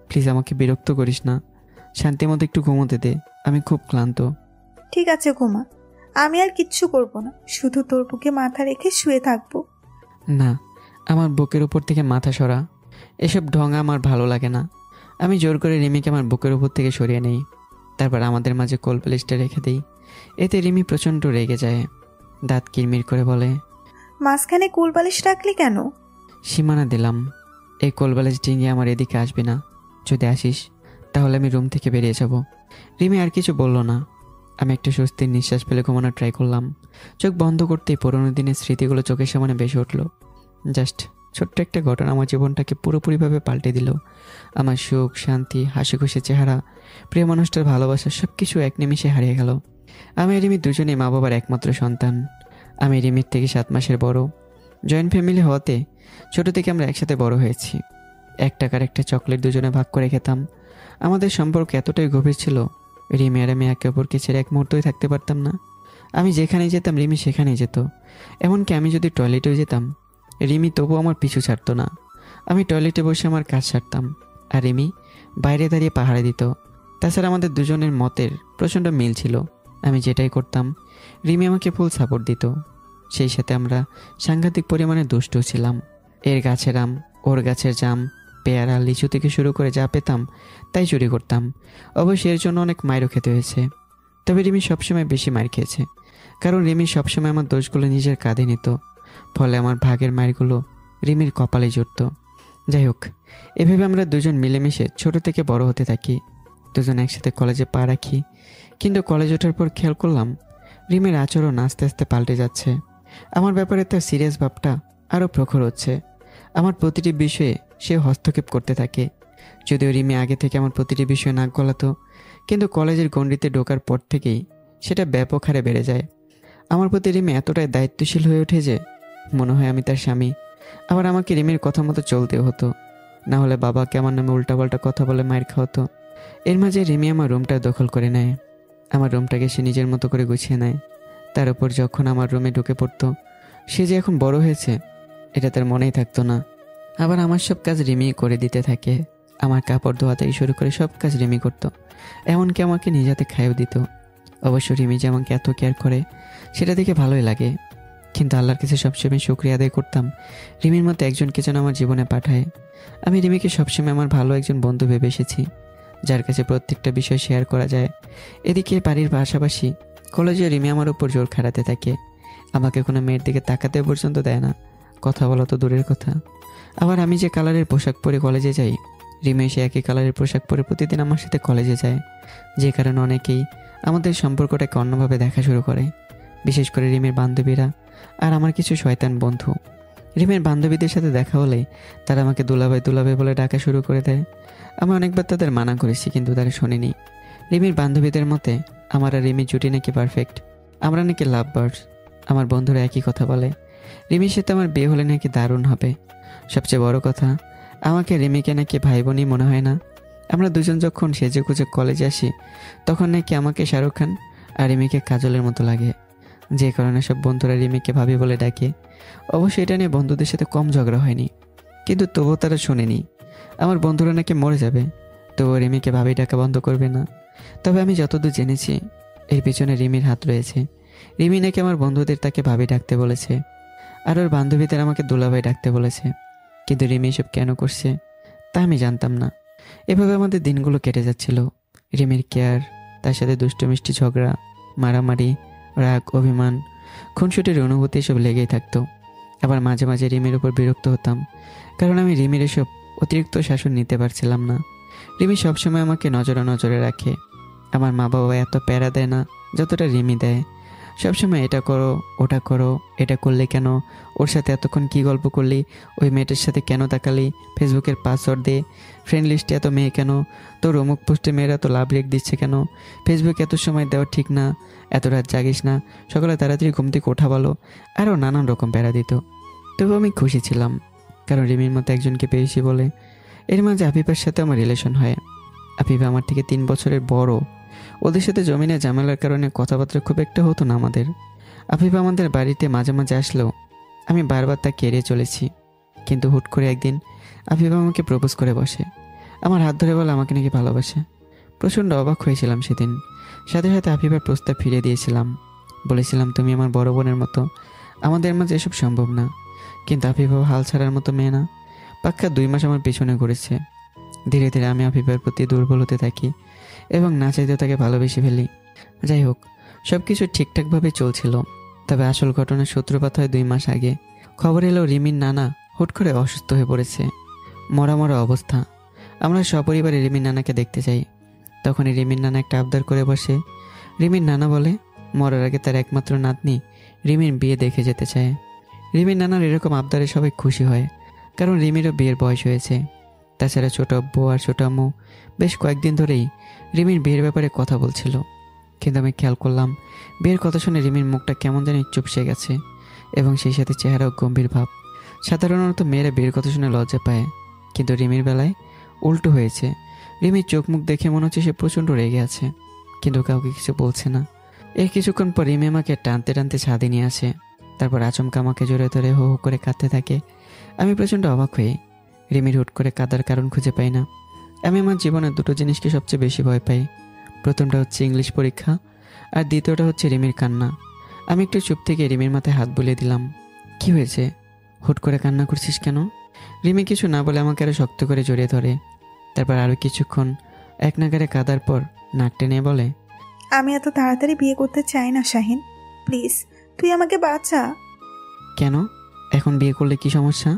প্লিজ আমাকে বিরক্ত করিস না, শান্তি মতো একটু ঘুমোতে দে, আমি খুব ক্লান্ত। ঠিক আছে ঘুমা, আমি আর কিচ্ছু করব না, শুধু তোর বুকে মাথা রেখে শুয়ে থাকবো। না, আমার বুকের উপর থেকে মাথা সরা, এসব ঢঙা আমার ভালো লাগে না। আমি জোর করে রিমিকে আমার বুকের উপর থেকে সরিয়ে নেই। তারপর আমাদের মাঝে কোল প্লেসটা রেখে দিই। এতে রিমি প্রচণ্ড রেগে যায়, দাঁত কিরমির করে বলে, মাঝখানে কুল বালিশ রাখলি কেন? সীমানা দিলাম, এই কোলবালিশ ডিঙিয়ে আমার এদিকে আসবি না। যদি আসিস তাহলে আমি রুম থেকে বেরিয়ে যাব। রিমি আর কিছু বলল না। আমি একটা স্বস্তির নিঃশ্বাস ফেলে ঘুমানোর ট্রাই করলাম। চোখ বন্ধ করতেই পুরোনো দিনের স্মৃতিগুলো চোখের সামনে ভেসে উঠল। জাস্ট ছোট্ট একটা ঘটনা আমার জীবনটাকে পুরোপুরিভাবে পাল্টে দিল। আমার সুখ, শান্তি, হাসি খুশি চেহারা, প্রিয় মানুষটার ভালোবাসা সব কিছু এক নিমিষে হারিয়ে গেল। আমি আর রিমি দুজনেই মা বাবার একমাত্র সন্তান। আমি রিমির থেকে 7 মাসের বড়। জয়েন্ট ফ্যামিলি হওয়াতে ছোটো থেকে আমরা একসাথে বড় হয়েছি। 1 টাকার একটা চকলেট দুজনে ভাগ করে খেতাম। আমাদের সম্পর্ক এতটাই গভীর ছিল, রিমি আর আমি একে অপরকে ছেড়ে এক মুহূর্তই থাকতে পারতাম না। আমি যেখানেই যেতাম রিমি সেখানেই যেত। এমনকি আমি যদি টয়লেটেও যেতাম, রিমি তবু আমার পিছু ছাড়তো না। আমি টয়লেটে বসে আমার কাজ সারতাম, আর রিমি বাইরে দাঁড়িয়ে পাহারা দিত। তাছাড়া আমাদের দুজনের মতের প্রচণ্ড মিল ছিল। আমি যেটাই করতাম রিমি আমাকে ফুল সাপোর্ট দিত। সেই সাথে আমরা সাংঘাতিক পরিমাণে দুষ্টও ছিলাম। এর গাছের আম, ওর গাছের জাম, পেয়ারা, লিচু থেকে শুরু করে যা পেতাম তাই চুরি করতাম। অবশ্যই এর জন্য অনেক মাইরও খেতে হয়েছে। তবে রিমি সবসময় বেশি মার খেয়েছে, কারণ রিমি সবসময় আমার দোষগুলো নিজের কাঁধে নিত। ফলে আমার ভাগের মারগুলো রিমির কপালে জুটত। যাই হোক, এভাবে আমরা দুজন মিলেমিশে ছোট থেকে বড় হতে থাকি। দুজন একসাথে কলেজে পা রাখি। কিন্তু কলেজ ওঠার পর খেয়াল করলাম রিমির আচরণ আস্তে আস্তে পাল্টে যাচ্ছে। আমার ব্যাপারে তার সিরিয়াস ভাবটা আরও প্রখর হচ্ছে। আমার প্রতিটি বিষয়ে সে হস্তক্ষেপ করতে থাকে। যদিও রিমি আগে থেকে আমার প্রতিটি বিষয়ে নাক গলাতো, কিন্তু কলেজের গণ্ডিতে ঢোকার পর থেকেই সেটা ব্যাপক হারে বেড়ে যায়। আমার প্রতি রিমি এতটাই দায়িত্বশীল হয়ে ওঠে যে মনে হয় আমি তার স্বামী। আবার আমাকে রিমির কথা মতো চলতেও হতো, না হলে বাবাকে আমার নামে উল্টাপাল্টা কথা বলে মায়ের খাওয়াতো। এর মাঝে রিমি আমার রুমটা দখল করে নেয়। আমার রুমটাকে সে নিজের মতো করে গুছিয়ে নেয়। তার উপর যখন আমার রুমে ঢুকে পড়তো, সে যে এখন বড় হয়েছে এটা তার মনেই থাকতো না। আবার আমার সব কাজ রিমি করে দিতে থাকে। আমার কাপড় ধোয়া থেকে শুরু করে সব কাজ রিমি করতো। এমনকি আমাকে নিজ হাতে খাইয়েও দিত। অবশ্য রিমি যে আমাকে এত কেয়ার করে সেটা দেখে ভালোই লাগে। কিন্তু আল্লাহর কাছে সবসময় শুকরিয়া আদায় করতাম রিমির মতো একজনকে যেন আমার জীবনে পাঠায়। আমি রিমিকে সবসময় আমার ভালো একজন বন্ধু ভেবে এসেছি, যার কাছে প্রত্যেকটা বিষয় শেয়ার করা যায়। এদিকে বাড়ির পাশাপাশি কলেজে রিমি আমার উপর জোর খাটাতে থাকে। আমাকে কোনো মেয়ের দিকে তাকাতে পর্যন্ত দেয় না, কথা বলা তো দূরের কথা। আবার আমি যে কালারের পোশাক পরে কলেজে যাই, রিমি সে একই কালারের পোশাক পরে প্রতিদিন আমার সাথে কলেজে যায়। যে কারণে অনেকেই আমাদের সম্পর্কটাকে অন্যভাবে দেখা শুরু করে, বিশেষ করে রিমির বান্ধবীরা আর আমার কিছু শয়তান বন্ধু। রিমির বান্ধবীদের সাথে দেখা হলে তারা আমাকে দুলাভাই দুলাভাই বলে ডাকা শুরু করে দেয়। আমি অনেকবার তাদের মানা করেছি, কিন্তু তারা শোনেনি। রিমির বান্ধবীদের মতে আমার আর রিমির জুটি নাকি পারফেক্ট। আমরা নাকি লাভ বার্ডস। আমার বন্ধুরা একই কথা বলে। রিমির সাথে আমার বিয়ে হলে নাকি দারুণ হবে। সবচেয়ে বড় কথা, আমাকে রিমিকে নাকি ভাই বোনই মনে হয় না। আমরা দুজন যখন সেজে গুজে কলেজে আসি তখন নাকি আমাকে শাহরুখ খান আর রিমিকে কাজলের মতো লাগে, যে কারণে সব বন্ধুরা রিমিকে ভাবি বলে ডাকে। অবশ্যই এটা নিয়ে বন্ধুদের সাথে কম ঝগড়া হয়নি, কিন্তু তবুও তারা শোনেনি। আমার বন্ধুরা নাকি মরে যাবে, তবুও রিমিকে ভাবি ডাকা বন্ধ করবে না। তবে আমি যতদূর জেনেছি এর পিছনে রিমির হাত রয়েছে। রিমি নাকি আমার বন্ধুদের তাকে ভাবি ডাকতে বলেছে, আর ওর বান্ধবীদের আমাকে দুলাভাই ডাকতে বলেছে। কিন্তু রিমি এসব কেন করছে তা আমি জানতাম না। এভাবে আমাদের দিনগুলো কেটে যাচ্ছিল। রিমির কেয়ার, তার সাথে দুষ্ট মিষ্টি ঝগড়া, মারামারি, রাগ, অভিমান, খুনসুটির অনুভূতি এসব লেগেই থাকতো। আবার মাঝে মাঝে রিমির উপর বিরক্ত হতাম, কারণ আমি রিমির এসব অতিরিক্ত শাসন নিতে পারছিলাম না। রিমি সবসময় আমাকে নজরে নজরে রাখে। আমার মা বাবা এত প্যারা দেয় না যতটা রিমি দেয়। সবসময় এটা করো, ওটা করো, এটা করলে কেন, ওর সাথে এতক্ষণ কী গল্প করলি, ওই মেয়েটার সাথে কেন তাকালি, ফেসবুকের পাসওয়ার্ড দে, ফ্রেন্ড লিস্টে এত মেয়ে কেন, তোর অমুক পোস্টে মেয়েরা তো লাভ রেখ দিচ্ছে কেন, ফেসবুকে এত সময় দেওয়া ঠিক না, এত রাত জাগিস না, সকালে তাড়াতাড়ি ঘুম থেকে ওঠা ভালো, আরও নানান রকম প্যারা দিত। তবু আমি খুশি ছিলাম, কারণ রিমির মতো একজনকে পেয়েছি বলে। এর মাঝে আফিফার সাথে আমার রিলেশন হয়। আফিফা আমার থেকে 3 বছরের বড়। ওদের সাথে জমিনে ঝামেলার কারণে কথাবার্তা খুব একটা হতো না আমাদের। আফিফা আমাদের বাড়িতে মাঝে মাঝে আসলেও আমি বারবার তাকে এড়িয়ে চলেছি। কিন্তু হুট করে একদিন আফিফা আমাকে প্রপোজ করে বসে। আমার হাত ধরে বলে আমাকে নাকি ভালোবাসে। প্রচণ্ড অবাক হয়েছিলাম সেদিন। সাথে সাথে আফিফার প্রস্তাব ফিরিয়ে দিয়েছিলাম। বলেছিলাম, তুমি আমার বড় বোনের মতো, আমাদের মাঝে এসব সম্ভব না। কিন্তু আফিফা হাল ছাড়ার মতো মেয়ে না। পাক্কা 2 মাস আমার পেছনে ঘুরেছে। ধীরে ধীরে আমি আফিফার প্রতি দুর্বল হতে থাকি এবং না চাইতেও তাকে ভালোবেসে ফেলি। যাই হোক, সব কিছু ঠিকঠাকভাবে চলছিল। তবে আসল ঘটনার সূত্রপাত হয় 2 মাস আগে। খবর এলো রিমির নানা হুট করে অসুস্থ হয়ে পড়েছে, মরা মরা অবস্থা। আমরা সপরিবারে রিমির নানাকে দেখতে যাই। তখনই রিমির নানা একটা আবদার করে বসে। রিমির নানা বলে মরার আগে তার একমাত্র নাতনি রিমির বিয়ে দেখে যেতে চায়। রিমির নানার এরকম আবদারে সবাই খুশি হয়, কারণ রিমিরও বিয়ের বয়স হয়েছে। তাছাড়া ছোট আব্বু আর ছোট আম্মু বেশ কয়েকদিন ধরেই রিমির বিয়ের ব্যাপারে কথা বলছিল। কিন্তু আমি খেয়াল করলাম বিয়ের কথা শুনে রিমির মুখটা কেমন জানি চুপসে গেছে এবং সেই সাথে চেহারাও গম্ভীর ভাব। সাধারণত মেয়েরা বিয়ের কথা শুনে লজ্জা পায়, কিন্তু রিমির বেলায় উল্টো হয়েছে। রিমির চোখ মুখ দেখে মনে হচ্ছে সে প্রচণ্ড রেগে আছে, কিন্তু কাউকে কিছু বলছে না। এর কিছুক্ষণ পর রিমি আমাকে টানতে টানতে ছাদে নিয়ে আসে। তারপর আচমকা আমাকে জোরে ধরে হো হো করে কাঁদতে থাকে। আমি প্রচণ্ড অবাক হই। রিমির হুট করে কাঁদার কারণ খুঁজে পাই না। আমি আমার জীবনে 2টো জিনিসকে সবচেয়ে বেশি ভয় পাই। প্রথমটা হচ্ছে ইংলিশ পরীক্ষা, আর দ্বিতীয়টা হচ্ছে রিমির কান্না। আমি একটু চুপ থেকে রিমির মাথায় হাত বুলিয়ে দিলাম। কি হয়েছে, হুট করে কান্না করছিস কেন? রিমি কিছু না বলে আমাকে আরো শক্ত করে জড়িয়ে ধরে। তারপর আরও কিছুক্ষণ এক নাগারে কাঁদার পর নাক টেনে বলে, আমি এত তাড়াতাড়ি বিয়ে করতে চাই না শাহিন, প্লিজ তুই আমাকে বাঁচা। কেন? এখন বিয়ে করলে কি সমস্যা?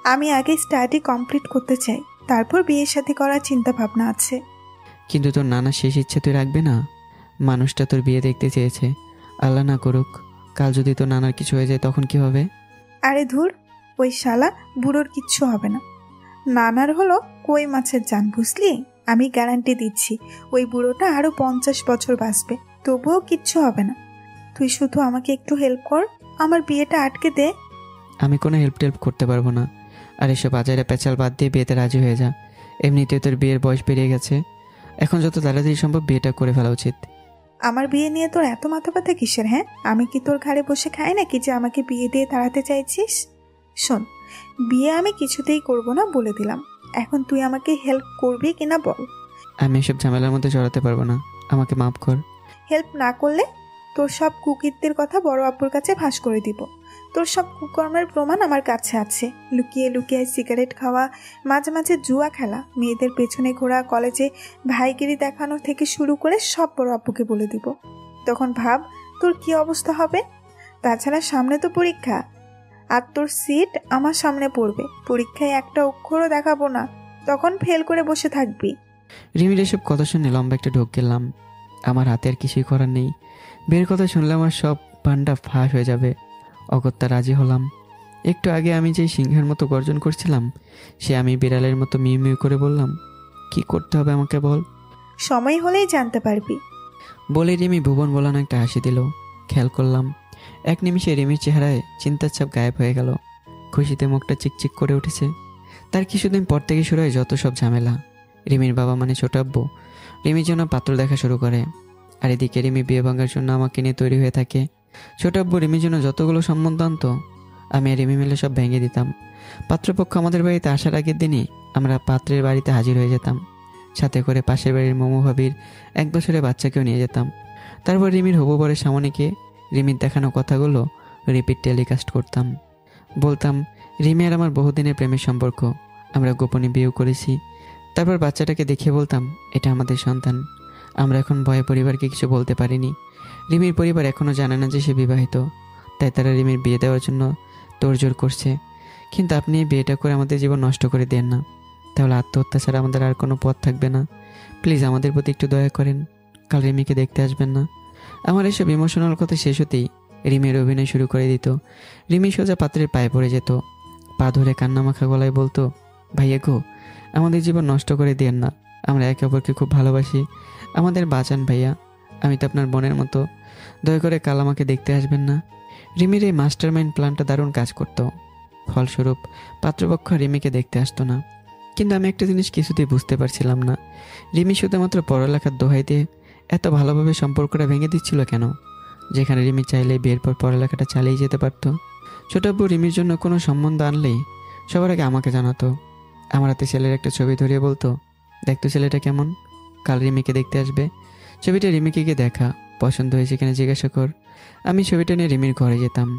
আমি আগে স্টাডি কমপ্লিট করতে চাই, তারপর বিয়ের সাথে করার চিন্তা ভাবনা আছে। কিন্তু তোর নানা শেষ ইচ্ছে তুই রাখবে না? মানুষটা তোর বিয়ে দেখতে চেয়েছে, আল্লাহ না করুক কাল যদি তোর নানার কিছু হয়ে যায় তখন কি হবে? আরে ধুর, ওই শালা বুড়োর কিচ্ছু হবে না। নানার হলো কই মাছের জান, বুঝলি? আমি গ্যারান্টি দিচ্ছি ওই বুড়োটা আরো 50 বছর বাঁচবে, তবুও কিচ্ছু হবে না। তুই শুধু আমাকে একটু হেল্প কর, আমার বিয়েটা আটকে দে। আমি কোনো হেল্প টেল্প করতে পারবো না। আর এসব বাজারে পেঁচাল বাদ দিয়ে বিয়েতে রাজি হয়ে যা। এমনিতেও তোর বিয়ের বয়স পেরিয়ে গেছে, এখন যত তাড়াতাড়ি সম্ভব বিয়েটা করে ফেলা উচিত। আমার বিয়ে নিয়ে তোর এত মাথা ব্যথা কিসের? হ্যাঁ, আমি কি তোর ঘাড়ে বসে খাই নাকি যে আমাকে বিয়ে দিয়ে তাড়াতে চাইছিস? শোন, বিয়ে আমি কিছুতেই করব না বলে দিলাম। এখন তুই আমাকে হেল্প করবি কিনা বল। আমি এসব ঝামেলার মধ্যে জড়াতে পারবো না, আমাকে মাফ কর। হেল্প না করলে তোর সব কুকীর্তির কথা বড় আব্বুর কাছে ফাঁস করে দিব। তোর সব কুকর্মের প্রমাণ আমার কাছে আছে। লুকিয়ে লুকিয়ে সিগারেট খাওয়া, মাঝে মাঝে জুয়া খেলা, মেয়েদের পেছনে ঘোরা, কলেজে ভাইগিরি দেখানো থেকে শুরু করে সব বড় আব্বুকে বলে দিব। তখন ভাব তোর কি অবস্থা হবে। তাছাড়া সামনে তো পরীক্ষা, আর তোর সিট আমার সামনে পড়বে। পরীক্ষায় একটা অক্ষরও দেখাবো না, তখন ফেল করে বসে থাকবি। রিমির এসব কথা শুনে লম্বা একটা ঢোক গেলাম। আমার হাতে আর কিছুই করার নেই। বিয়ের কথা শুনলে আমার সব পান্ডা ফাঁস হয়ে যাবে। অগত্যা রাজি হলাম। একটু আগে আমি যেই সিংহের মতো গর্জন করছিলাম, সে আমি বিড়ালের মতো মিউ মিউ করে বললাম, কি করতে হবে আমাকে বল। সময় হলেই জানতে পারবি। বলে রিমি ভুবন বলানো একটা হাসি দিল, খেয়াল করলাম এক নিমিষে রিমির চেহারায় চিন্তার ছাপ গায়েব হয়ে গেল। খুশিতে মুখটা চিকচিক করে উঠেছে। তার কিছুদিন পর থেকে শুরু হয় যত সব ঝামেলা। রিমির বাবা মানে ছোট আব্বু রিমির জন্য পাত্র দেখা শুরু করে, আর এদিকে রিমি বিয়ে ভাঙার জন্য আমাকে নিয়ে তৈরি হয়ে থাকে। ছোট আব্বু রিমির জন্য যতগুলো সম্বন্ধ আনতো আমি আর রিমি মিলে সব ভেঙে দিতাম। পাত্রপক্ষ আমাদের বাড়িতে আসার আগের দিনই আমরা পাত্রের বাড়িতে হাজির হয়ে যেতাম। সাথে করে পাশের বাড়ির মোমো ভাবির 1 বছরের বাচ্চাকেও নিয়ে যেতাম। তারপর রিমির হবু বরের সামনে গিয়ে রিমির দেখানো কথাগুলো রিপিট টেলিকাস্ট করতাম। বলতাম রিমি আর আমার বহুদিনের প্রেমের সম্পর্ক, আমরা গোপনে বিয়েও করেছি। তারপর বাচ্চাটাকে দেখিয়ে বলতাম এটা আমাদের সন্তান। আমরা এখন ভয়ে পরিবারকে কিছু বলতে পারিনি। রিমির পরিবার এখনও জানে না যে সে বিবাহিত, তাই তারা রিমির বিয়ে দেওয়ার জন্য তোড়জোড় করছে। কিন্তু আপনি এই বিয়েটা করে আমাদের জীবন নষ্ট করে দেন না, তাহলে আত্মহত্যা ছাড়া আমাদের আর কোনো পথ থাকবে না। প্লিজ আমাদের প্রতি একটু দয়া করেন, কাল রিমিকে দেখতে আসবেন না। আমার এসব ইমোশনাল কথা শেষ হতেই রিমির অভিনয় শুরু করে দিত। রিমি সোজা পাত্রের পায়ে পড়ে যেত, পা ধরে কান্নামাখা গলায় বলতো, ভাইয়া গো, আমাদের জীবন নষ্ট করে দেন না, আমরা একে অপরকে খুব ভালোবাসি, আমাদের বাঁচান ভাইয়া, আমি তো আপনার বোনের মতো, দয়া করে কাল আমাকে দেখতে আসবেন না। রিমির এই মাস্টার মাইন্ড প্ল্যানটা দারুণ কাজ করত। ফলস্বরূপ পাত্রপক্ষ রিমিকে দেখতে আসতো না। কিন্তু আমি একটা জিনিস কিছুতেই বুঝতে পারছিলাম না, রিমি শুধুমাত্র পড়ালেখার দোহাই দিয়ে এত ভালোভাবে সম্পর্কটা ভেঙে দিচ্ছিল কেন, যেখানে রিমি চাইলে বিয়ের পর পড়ালেখাটা চালিয়ে যেতে পারতো। ছোট আব্বু রিমির জন্য কোনো সম্বন্ধ আনলেই সবার আগে আমাকে জানাতো। আমার হাতে ছেলের একটা ছবি ধরিয়ে বলতো, দেখতো ছেলেটা কেমন, কাল রিমিকে দেখতে আসবে, ছবিটা রিমিকে গিয়ে দেখা, পছন্দ হয়েছে কিনা জিজ্ঞাসা কর। আমি ছবিটা নিয়ে রিমির ঘরে যেতাম,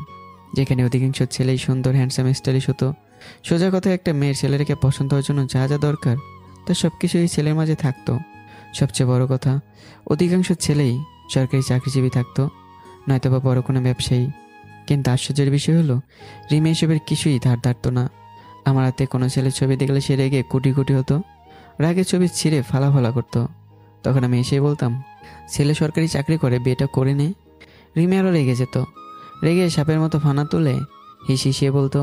যেখানে অধিকাংশ ছেলেই সুন্দর হ্যান্ডসাম স্টাইলিশ হতো। সোজা কথায় একটা মেয়ের ছেলেটাকে পছন্দ হওয়ার জন্য যা যা দরকার তা সব কিছু এই ছেলের মাঝে থাকতো। সবচেয়ে বড় কথা, অধিকাংশ ছেলেই সরকারি চাকরিজীবী থাকতো, নয়তো বা বড় কোনো ব্যবসায়ী। কিন্তু আশ্চর্যের বিষয় হলো রিমি এসবের কিছুই ধার ধারতো না। আমার হাতে কোনো ছেলের ছবি দেখলে সে রেগে কুটি কুটি হতো, রাগে ছবি ছিঁড়ে ফালা করতো। তখন আমি এসে বলতাম, ছেলে সরকারি চাকরি করে, বিয়েটা করে নে। রিমি আরও রেগে যেত, রেগে সাপের মতো ফানা তুলে হিসিয়ে বলতো,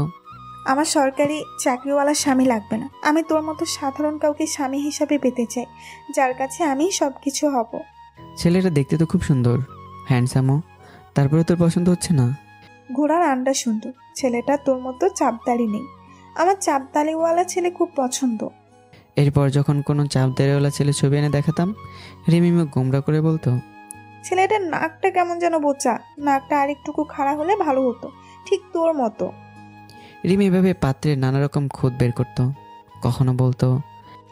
আমার সরকারি চাকরিওয়ালা স্বামী লাগবে না, আমি তোর মতো সাধারণ কাউকে স্বামী হিসাবে পেতে চাই, যার কাছে আমি সব কিছু হব। ছেলেটা দেখতে তো খুব সুন্দর, হ্যান্ডসামও, তারপরে তোর পছন্দ হচ্ছে না? ঘোড়ার আন্ডা সুন্দর, ছেলেটা তোর মতো চাপদাড়ি নেই, আমার চাপদাড়িওয়ালা ছেলে খুব পছন্দ। এরপর যখন কোনো চাপদাড়িওয়ালা ছেলে ছবি এনে দেখাতাম, রিমি মুখ গোমড়া করে বলতো, ছেলেটার নাকটা কেমন যেন বোচা, নাকটা আরেকটুকু খাড়া হলে ভালো হতো, ঠিক তোর মতো। রিমি এভাবে পাত্রের নানা রকম খুঁত বের করতো। কখনো বলতো,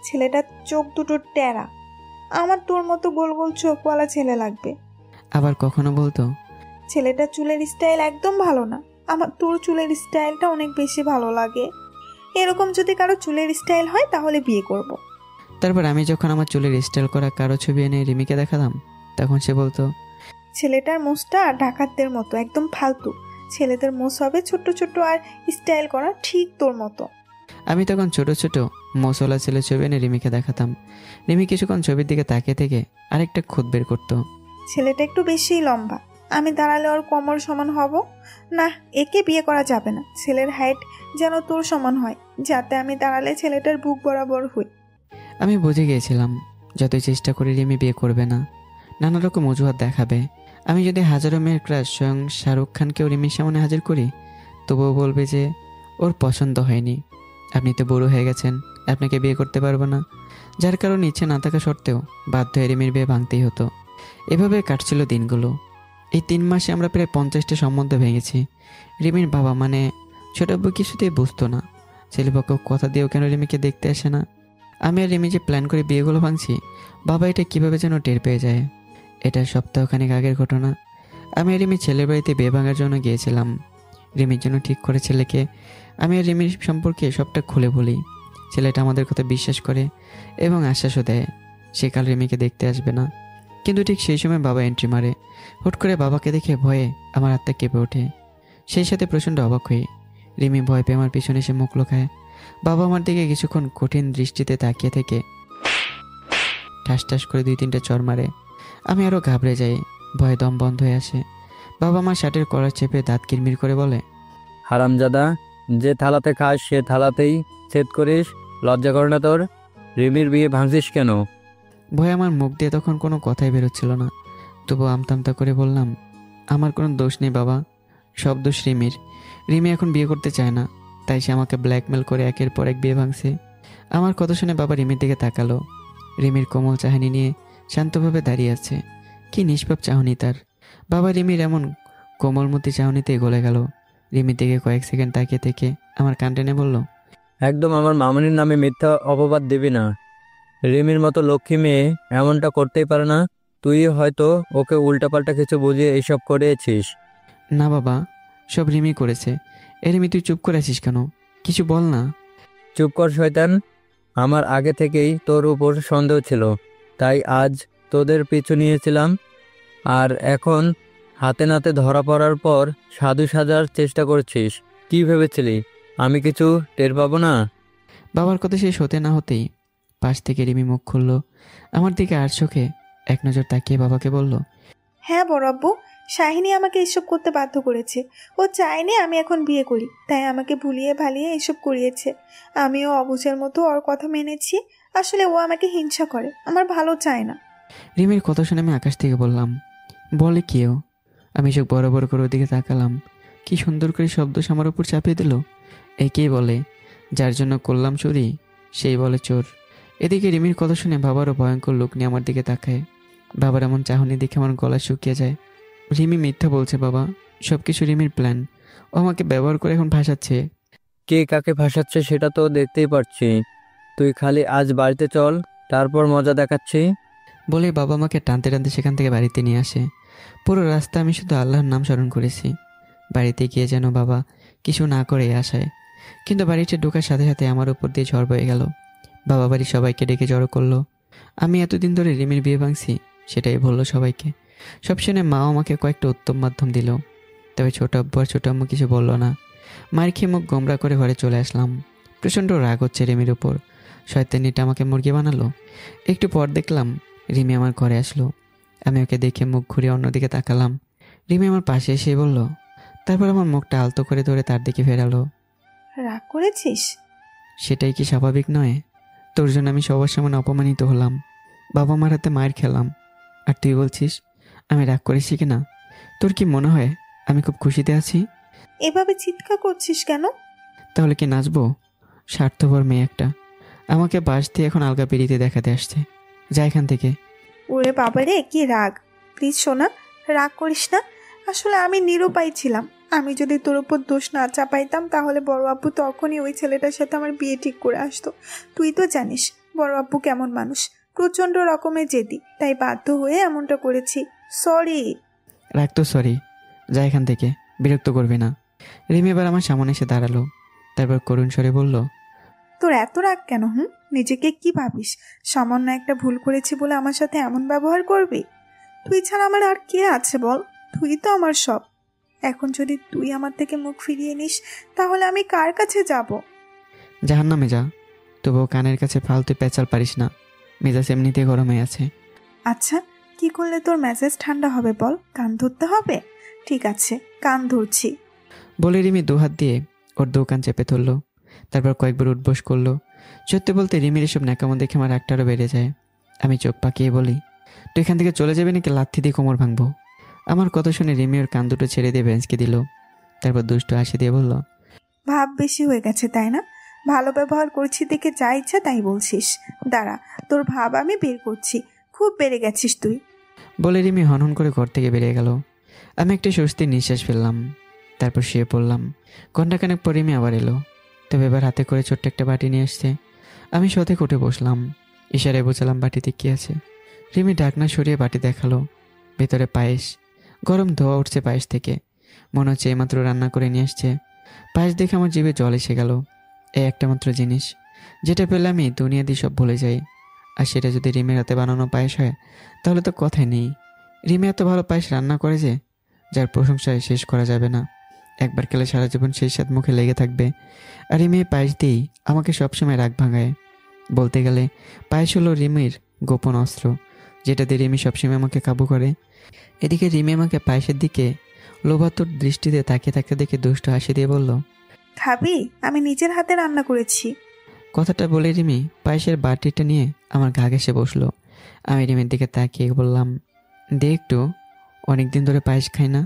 ছেলেটার চোখ দুটো টেরা, আমার তোর মতো গোল গোল চোখওয়ালা ছেলে লাগবে। আবার কখনো বলতো, ছেলেটার চুলের স্টাইল একদম ভালো না, আমার তোর চুলের স্টাইলটা অনেক বেশি ভালো লাগে, এরকম যদি কারো চুলের স্টাইল হয় তাহলে বিয়ে করব। তারপর আমি যখন আমার চুলের স্টাইল করা কারো ছবি এনে রিমিকে দেখাতাম, তখন সে বলতো, ছেলেটার মোষটা ডাকাতদের মতো, একদম ফালতু, ছেলেদের মোষ হবে ছোট্ট ছোট্ট আর স্টাইল করা ঠিক তোর মতো। আমি তখন ছোট ছোট মশলা ছেলে ছবি এনে রিমিকে দেখাতাম। রিমি কিছুক্ষণ ছবির দিকে তাকিয়ে থেকে আরেকটা খুঁত বের করতো। ছেলেটা একটু বেশিই লম্বা, আমি দাঁড়ালে ওর কোমর সমান হব না, একে বিয়ে করা যাবে না, ছেলের হাইট যেন তোর সমান হয়, যাতে আমি দাঁড়ালে ছেলেটার বুক বরাবর হই। আমি বুঝে গিয়েছিলাম যতই চেষ্টা করি রিমি বিয়ে করবে না, নানা রকম অজুহাত দেখাবে। আমি যদি হাজারো মেয়ের ক্রাশ স্বয়ং শাহরুখ খানকেও রিমির সামনে হাজির করি, তবুও বলবে যে ওর পছন্দ হয়নি, আপনি তো বড় হয়ে গেছেন, আপনাকে বিয়ে করতে পারবো না। যার কারণে ইচ্ছে না থাকা সত্ত্বেও বাধ্য হয়ে রিমির বিয়ে ভাঙতেই হতো। এভাবে কাটছিল দিনগুলো। এই 3 মাসে আমরা প্রায় 50টা সম্বন্ধ ভেঙেছি। রিমির বাবা মানে ছোট আব্বু কিছুতেই বুঝতো না, ছেলেপক্ষ কথা দিয়েও কেন রিমিকে দেখতে আসে না। আমি আর রিমি যে প্ল্যান করে বিয়েগুলো ভাঙছি, বাবা এটা কীভাবে যেন টের পেয়ে যায়। এটা সপ্তাহখানেক আগের ঘটনা। আমি আর রিমি ছেলের বাড়িতে বিয়ে ভাঙার জন্য গিয়েছিলাম। রিমির জন্য ঠিক করে ছেলেকে আমি আর রিমির সম্পর্কে সবটা খুলে বলি। ছেলেটা আমাদের কথা বিশ্বাস করে এবং আশ্বাসও দেয় সে কাল রিমিকে দেখতে আসবে না। কিন্তু ঠিক সেই সময় বাবা এন্ট্রি মারে। হুট করে বাবাকে দেখে ভয়ে আমার হাতটা কেঁপে ওঠে, সেই সাথে প্রচণ্ড অবাক হই। রিমি ভয় পেয়ে আমার পিছনে এসে মুখ লুকায়। বাবা আমার দিকে কিছুক্ষণ কঠিন দৃষ্টিতে তাকিয়ে থেকে ঠাস ঠাস করে 2-3টা চড় মারে। আমি আরও ঘাবড়ে যাই, ভয়ে দম বন্ধ হয়ে আসে। বাবা আমার শার্টের কলার চেপে দাঁত কিরমির করে বলে, হারামজাদা, যে থালাতে খাস সে থালাতেই ছেদ করিস, লজ্জা করে না তোর? রিমির বিয়ে ভাঙছিস কেন? ভয়ে আমার মুখ দিয়ে তখন কোনো কথাই বেরোচ্ছিল না, তবু আমতামতা করে বললাম, আমার কোনো দোষ নেই বাবা, সব দোষ রিমির। রিমি এখন বিয়ে করতে চায় না, তাই সে আমাকে ব্ল্যাকমেল করে একের পর এক বিয়ে ভাঙছে। আমার কথা শুনে বাবা রিমির দিকে তাকালো। রিমির কোমল চাহনি নিয়ে শান্তভাবে দাঁড়িয়ে আছে। কি নিষ্পাপ চাহনি তার। বাবা রিমির এমন কোমলমতি চাহনিতেই গলে গেল। রিমির দিকে কয়েক সেকেন্ড তাকিয়ে থেকে আমার কান টেনে বলল, একদম আমার মামনির নামে মিথ্যা অপবাদ দিবি না। রিমির মতো লক্ষ্মী মেয়ে এমনটা করতেই পারে না। তুই হয়তো ওকে উল্টাপাল্টা কিছু বুঝিয়ে এইসব করেছিস। না বাবা, সব রিমি করেছে। এ রিমি, তুই চুপ করে আছিস কেন? কিছু বল না। চুপ কর শয়তান। আমার আগে থেকেই তোর উপর সন্দেহ ছিল, তাই আজ তোদের পিছু নিয়েছিলাম। আর এখন হাতে নাতে ধরা পড়ার পর সাধু সাজার চেষ্টা করছিস। কি ভেবেছিলি আমি কিছু টের পাবো না? বাবার কথা শেষ হতে না হতেই পাশ থেকে রিমি মুখ খুলল। আমার দিকে আর চোখে এক নজর তাকিয়ে বাবাকে বলল, হ্যাঁ বড় আব্বু, শাহিনী আমাকে এসব করতে বাধ্য করেছে। ও চায়নি আমি এখন বিয়ে করি, তাই আমাকে ভুলিয়ে ভালিয়ে এসব করিয়েছে। আমিও অবুঝের মতো ওর কথা মেনেছি। আসলে ও আমাকে হিংসা করে, আমার ভালো চায় না। রিমির কথা শুনে আমি আকাশ থেকে বললাম, বলে কেউ? আমি চোখ বড় বড় করে ওদিকে তাকালাম। কি সুন্দর করে শব্দ আমার উপর চাপিয়ে দিল। একেই বলে যার জন্য করলাম চুরি, সেই বলে চোর। এদিকে রিমির কথা শুনে বাবারও ভয়ঙ্কর লোক নিয়ে আমার দিকে তাকায়। বাবার এমন চাহনি দেখে আমার গলা শুকিয়ে যায়। রিমি মিথ্যা বলছে বাবা, সব কিছু রিমির প্ল্যান। ও আমাকে ব্যবহার করে এখন ভাসাচ্ছে। কে কাকে ভাসাচ্ছে সেটা তো দেখতেই পারছি। তুই খালি আজ বাড়িতে চল, তারপর মজা দেখাচ্ছি। বলে বাবা আমাকে টানতে টানতে সেখান থেকে বাড়িতে নিয়ে আসে। পুরো রাস্তা আমি শুধু আল্লাহর নাম স্মরণ করেছি। বাড়িতে গিয়ে যেন বাবা কিছু না করে আসায়। কিন্তু বাড়িতে ঢোকার সাথে সাথে আমার উপর দিয়ে ঝড় বয়ে গেল। বাবা বাড়ির সবাইকে ডেকে জড়ো করলো। আমি এতদিন ধরে রিমির বিয়ে ভাঙছি সেটাই বললো সবাইকে। সব শুনে মাও আমাকে কয়েকটা উত্তম মাধ্যম দিল। তবে ছোট আব্বু আর ছোট আম্মু কিছু বললো না। মায়ের খেয়ে মুখ গোমরা করে ঘরে চলে আসলাম। প্রচণ্ড রাগ হচ্ছে রিমির উপর। শয়তানিটা আমাকে মুরগি বানালো। একটু পর দেখলাম রিমি আমার ঘরে আসলো। আমি ওকে দেখে মুখ ঘুরিয়ে অন্যদিকে তাকালাম। রিমি আমার পাশে এসে বলল, তারপর আমার মুখটা আলতো করে ধরে তার দিকে ফেরালো। রাগ করেছিস? সেটাই কি স্বাভাবিক নয়? তোর জন্য আমি সবার সামনে অপমানিত হলাম, বাবা মার হাতে মায়ের খেলাম, আর তুই বলছিস আমি রাগ করেছি কিনা? তোর কি মনে হয় আমি খুব খুশিতে আছি? এভাবে চিৎকার করছিস কেন? তাহলে কি নাচবো? স্বার্থপর মেয়ে একটা আমাকে বাস দিয়ে এখন আলগা পেরিতে দেখাতে আসছে। যা এখান থেকে। ওরে বাবারে, কি রাগ! প্লিজ সোনা, রাগ করিস না। আসলে আমি নিরুপায় ছিলাম। আমি যদি তোর উপর দোষ না চাপাইতাম তাহলে বড় আব্বু তখনই ওই ছেলেটার সাথে আমার বিয়ে ঠিক করে আসতো। তুই তো জানিস বড় আব্বু কেমন মানুষ, প্রচণ্ড রকমের জেদি, তাই বাধ্য হয়ে এমনটা করেছি। সরি। রাগ তো সরি, যা এখান থেকে, বিরক্ত করবি না। রিমি এবার আমার সামনে এসে দাঁড়ালো। তারপর করুণ স্বরে বলল, তোর এত রাগ কেন? নিজেকে কি ভাবিস? সামান্য একটা ভুল করেছি বলে আমার সাথে এমন ব্যবহার করবি? তুই ছাড়া আমার আর কে আছে বল? তুই তো আমার সব। এখন যদি তুই আমার থেকে মুখ ফিরিয়ে নিস তাহলে আমি কার কাছে যাব? জাহান্নামে যা। তবুও কানের কাছে ফালতু পেঁচাল পারিস না। মেজাজ এমনিতে গরম হয়ে আছে। আচ্ছা, কি করলে তোর মেজাজ ঠান্ডা হবে বল? কান ধরতে হবে? ঠিক আছে, কান ধরছি। বলে রিমি দুহাত দিয়ে ওর দোকান চেপে ধরলো। তারপর কয়েকবার উঠবোস করলো। সত্যি বলতে রিমির এসব ন্যাকামো দেখে আমার রাগটারও বেড়ে যায়। আমি চোখ পাকিয়ে বলি, তুই এখান থেকে চলে যাবি নাকি লাথি দিয়ে কোমর ভাঙবো? আমার কথা শুনে রিমি ওর কান দুটো ছেড়ে দিয়ে বেঞ্চকে দিল। তারপর দুষ্ট হাসি দিয়ে বলল, ভাব বেশি হয়ে গেছে তাই না? ভালো ব্যবহার করছি দেখে যা ইচ্ছা তাই বলছিস। দাঁড়া, তোর ভাব আমি বের করছি। খুব বেড়ে গেছিস তুই। বলে রিমি হনহন করে ঘর থেকে বেরিয়ে গেল। আমি একটা স্বস্তির নিঃশ্বাস ফেললাম। তারপর শুয়ে পড়লাম। ঘণ্টাখানেক পর রিমি আবার এলো। তবে এবার হাতে করে ছোট্ট একটা বাটি নিয়ে এসছে। আমি সতেক উঠে বসলাম। ইশারায় বোঝালাম বাটিতে কি আছে। রিমি ঢাকনা সরিয়ে বাটি দেখালো। ভেতরে পায়েস। গরম ধোয়া উঠছে পায়েস থেকে। মনে হচ্ছে এইমাত্র রান্না করে নিয়ে আসছে। পায়েস দেখে আমার জিভে জল এসে গেল। এই একটা মাত্র জিনিস যেটা পেলে আমি দুনিয়া দিয়ে সব ভুলে যাই। আর সেটা যদি রিমির হাতে বানানো পায়েস হয় তাহলে তো কথাই নেই। রিমি এত ভালো পায়েস রান্না করে যে, যার প্রশংসায় শেষ করা যাবে না। একবার খেলে সারা জীবন সেই স্বাদ মুখে লেগে থাকবে। আর রিমি পায়েস দিয়েই আমাকে সবসময় রাগ ভাঙায়। বলতে গেলে পায়েস হলো রিমির গোপন অস্ত্র, যেটা দিয়ে রিমি সবসময় আমাকে কাবু করে। এদিকে রিমি আমাকে পায়েসের দিকে লোভাতুর দৃষ্টিতে তাকিয়ে থাকতে দেখে দুষ্ট হাসি দিয়ে বলল, খাবি? আমি নিজের হাতে রান্না করেছি। কথাটা বলে রিমি পায়েসের বাটিটা নিয়ে আমার ঘা ঘেঁষে বসলো। আমি রিমির দিকে তাকিয়ে বললাম, দে একটু, অনেকদিন ধরে পায়েস খাই না।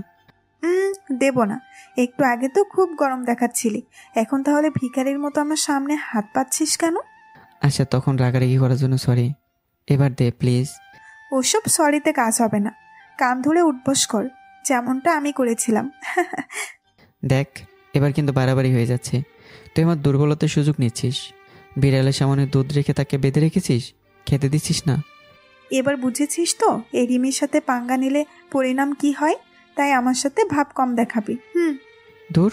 দেব না। একটু আগে তো খুব গরম দেখাচ্ছিলি, এখন তাহলে ভিখারির মতো আমার সামনে হাত পাচ্ছিস কেন? আচ্ছা, তখন রাগারাগি করার জন্য সরি। এবার দে প্লিজ। ওসব সরিতে কাজ হবে না, কান ধরে উঠবস কর, যেমনটা আমি করেছিলাম। দেখ, এবার কিন্তু বাড়াবাড়ি হয়ে যাচ্ছে। তুই আমার দুর্বলতার সুযোগ নিচ্ছিস। বিড়ালের সামনে দুধ রেখে তাকে বেঁধে রেখেছিস, খেতে দিচ্ছিস না। এবার বুঝেছিস তো এই রিমির সাথে পাঙ্গা নিলে পরিণাম কি হয়, তাই আমার সাথে ভাব কম দেখাবি। দূর,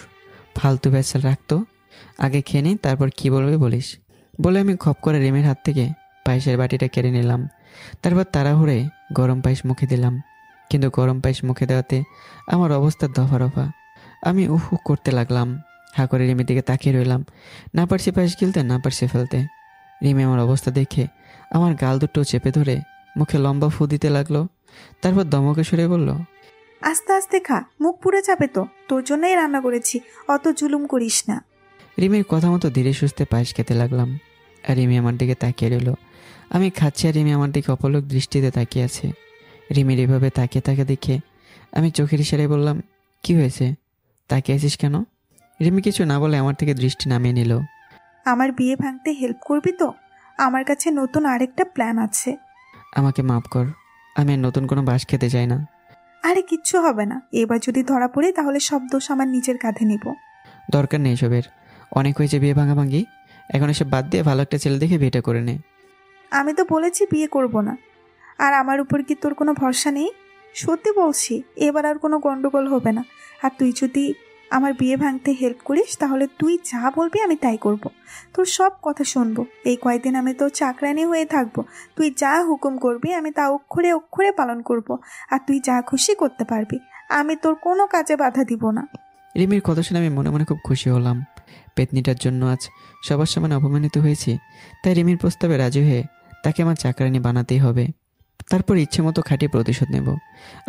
ফালতু ব্যাচাল রাখতো। আগে খেয়ে নি, তারপর কি বলবে বলিস। বলে আমি খপ করে রিমির হাত থেকে পায়েসের বাটিটা কেড়ে নিলাম। তারপর তাড়াহুড়ে গরম পায়েস মুখে দিলাম। কিন্তু গরম পায়েস মুখে দেওয়াতে আমার অবস্থা দফা রফা। আমি উহ উহ করতে লাগলাম। হা করে রিমির দিকে তাকিয়ে রইলাম। না পারছি পায়েস গিলতে, না পারছি ফেলতে। রিমি আমার অবস্থা দেখে আমার গাল দুটো চেপে ধরে মুখে লম্বা ফু দিতে লাগলো। তারপর দমকে সরে বলল, আস্তে আস্তে খা, মুখ পুড়ে যাবে তো, তোর জন্যই রান্না করেছি, অত জুলুম করিস না। রিমির কথা মতো ধীরে সুস্থে পায়েস খেতে লাগলাম। আর রিমি আমার দিকে তাকিয়ে রইল। আমি খাচ্ছি আর রিমি আমার দিকে অপলক দৃষ্টিতে তাকিয়ে আছে। রিমির এভাবে তাকিয়ে তাকে দেখে আমি চোখের ইশারায় বললাম, কি হয়েছে, তাকিয়ে আছিস কেন? রিমি কিছু না বলে আমার থেকে দৃষ্টি নামিয়ে নিল। আমার বিয়ে ভাঙতে হেল্প করবি তো? আমার কাছে নতুন আরেকটা প্ল্যান আছে। আমাকে মাফ কর, আমি আর নতুন কোনো বাস খেতে চাই না। আরে কিচ্ছু হবে না, এবার যদি ধরা পড়ি তাহলে সব দোষ আমার নিজের কাঁধে নিব। দরকার নেই এসবের, অনেক হয়েছে বিয়ে ভাঙাভাঙি। এখন এসব বাদ দিয়ে ভালো একটা ছেলে দেখে বিয়েটা করে নে। আমি তো বলেছি বিয়ে করব না। আর আমার উপর কি তোর কোনো ভরসা নেই? সত্যি বলছি, এবার আর কোনো গন্ডগোল হবে না। আর তুই যদি আমার বিয়ে ভাঙতে হেল্প করিস তাহলে তুই যা বলবি আমি তাই করব। তোর সব কথা শুনবো। এই কয়েকদিন আমি তোর চাকরানি হয়ে থাকবো। তুই যা হুকুম করবি আমি তা অক্ষরে অক্ষরে পালন করব। আর তুই যা খুশি করতে পারবি, আমি তোর কোনো কাজে বাধা দিব না। রিমির কথা শুনে আমি মনে মনে খুব খুশি হলাম। পেতনিটার জন্য আজ সবার সামনে অপমানিত হয়েছি, তাই রিমির প্রস্তাবে রাজি হয়ে তাকে আমার চাকরানি বানাতেই হবে। তারপর ইচ্ছে মতো খাটিয়ে প্রতিশোধ নেব।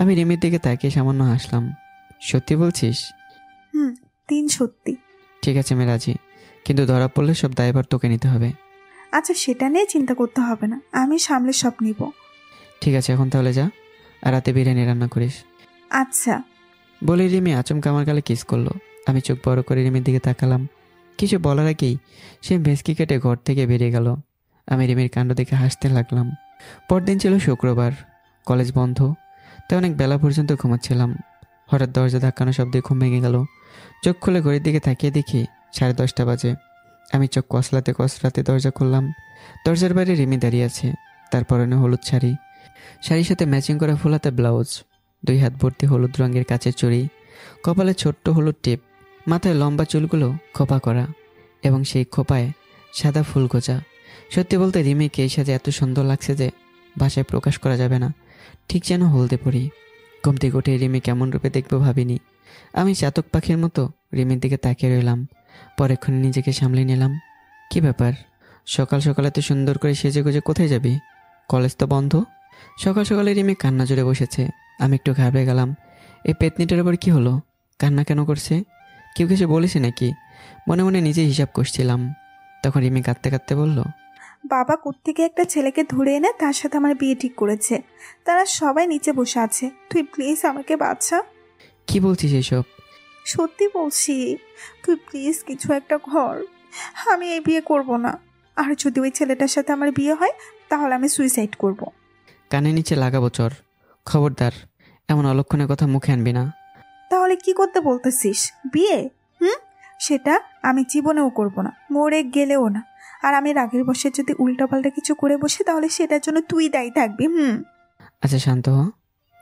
আমি রিমির দিকে তাকিয়ে সামান্য হাসলাম। সত্যি বলছিস? 3 সত্যি। ঠিক আছে, আমি রাজি, কিন্তু ধরা পড়লে সব দায়ভার তোকে নিতে হবে। আচ্ছা, সেটা নিয়ে চিন্তা করতে হবে না, আমি সামলে সব নিব। ঠিক আছে, এখন তাহলে যা, আর রাতে বিরিয়ানি রান্না করিস। আচ্ছা। বলে রিমি আচমকা আমার গালে কিস করলো। আমি চোখ বড় করে রিমির দিকে তাকালাম। কিছু বলার আগেই সে ভেস্কি কেটে ঘর থেকে বেরিয়ে গেল। আমি রিমির কাণ্ড দেখে হাসতে লাগলাম। পরদিন ছিল শুক্রবার, কলেজ বন্ধ, তাই অনেক বেলা পর্যন্ত ঘুমাচ্ছিলাম। হঠাৎ দরজা ধাক্কানো শব্দে ঘুম ভেঙে গেল। চোখ খুলে ঘড়ির দিকে তাকিয়ে দেখি 10:30 বাজে। আমি চোখ কসলাতে কসলাতে দরজা খুললাম। দরজার বাইরে রিমি দাঁড়িয়ে আছে। তার পরনে হলুদ শাড়ি, শাড়ির সাথে ম্যাচিং করা ফুলাতা ব্লাউজ, 2 হাত ভর্তি হলুদ রঙের কাচের চুড়ি, কপালে ছোট্ট হলুদ টিপ, মাথায় লম্বা চুলগুলো খোপা করা এবং সেই খোপায় সাদা ফুল গোছা। সত্যি বলতে রিমিকে এই সাজে এত সুন্দর লাগছে যে ভাষায় প্রকাশ করা যাবে না। ঠিক যেন হলদে পড়ি। ঘুম থেকে উঠে রিমি কেমন রূপে দেখবো ভাবিনি। আমি চাতক পাখির মতো রিমির দিকে তাকিয়ে রইলাম। পরেক্ষণে নিজেকে সামলে নিলাম। কি ব্যাপার, সকাল সকাল এত সুন্দর করে সেজে গুজে কোথায় যাবি? কলেজ তো বন্ধ। সকাল সকালে রিমি কান্না জুড়ে বসেছে। আমি একটু ঘাবড়ে গেলাম। এই পেতনিটার আবার কি হলো? কান্না কেন করছে? কেউ কিছু বলেছে নাকি? মনে মনে নিজে হিসাব করছিলাম। তখন রিমি কাঁদতে কাঁদতে বলল, বাবা কোত্থেকে একটা ছেলেকে ধরে এনে তার সাথে আমার বিয়ে ঠিক করেছে। তারা সবাই নিচে বসে আছে, তুই প্লিজ আমাকে বাঁচা। কি বলছিস এসব? সত্যি বলছি, তুই প্লিজ কিছু একটা কর। আমি এই বিয়ে করব না। আর যদি ওই ছেলেটার সাথে আমার বিয়ে হয় তাহলে আমি সুইসাইড করব। কানে নিচে লাগাবো চর। খবরদার, এমন অলক্ষণের কথা মুখে আনবি না। তাহলে কি করতে বলতেছিস? বিয়ে? সেটা আমি জীবনেও করব না, মরে গেলেও না। আর আমি রাগের বসে যদি উল্টাপাল্টা কিছু করে বসি তাহলে সেটার জন্য তুই দায়ী থাকবি। আচ্ছা শান্ত হ,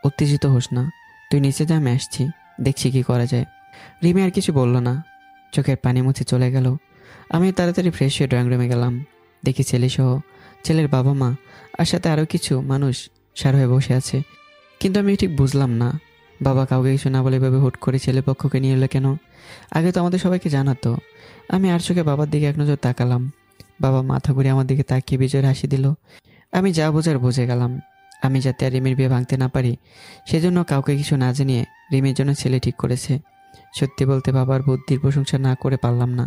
উত্তেজিত হোস না। তুই নিচে যা, আমি আসছি, দেখছি কি করা যায়। রিমি আর কিছু বলল না, চোখের পানি মুছে চলে গেল। আমি তাড়াতাড়ি ফ্রেশ হয়ে ড্রয়িং রুমে গেলাম। দেখি ছেলেসহ ছেলের বাবা মা আর সাথে আরও কিছু মানুষ সার হয়ে বসে আছে। কিন্তু আমি ঠিক বুঝলাম না, বাবা কাউকে কিছু না বলে এভাবে হুট করে ছেলে পক্ষকে নিয়ে এলো কেন? আগে তো আমাদের সবাইকে জানাতো। আমি আর চোখে বাবার দিকে এক নজর তাকালাম। বাবা মাথা ঘুরে আমার দিকে তাকিয়ে বিজয়ের হাসি দিল। আমি যা বোঝার বুঝে গেলাম। আমি যাতে আর রিমির বিয়ে ভাঙতে না পারি সেজন্য কাউকে কিছু না জানিয়ে রিমির জন্য ছেলে ঠিক করেছে। সত্যি বলতে বাবার বুদ্ধির প্রশংসা না করে পারলাম না।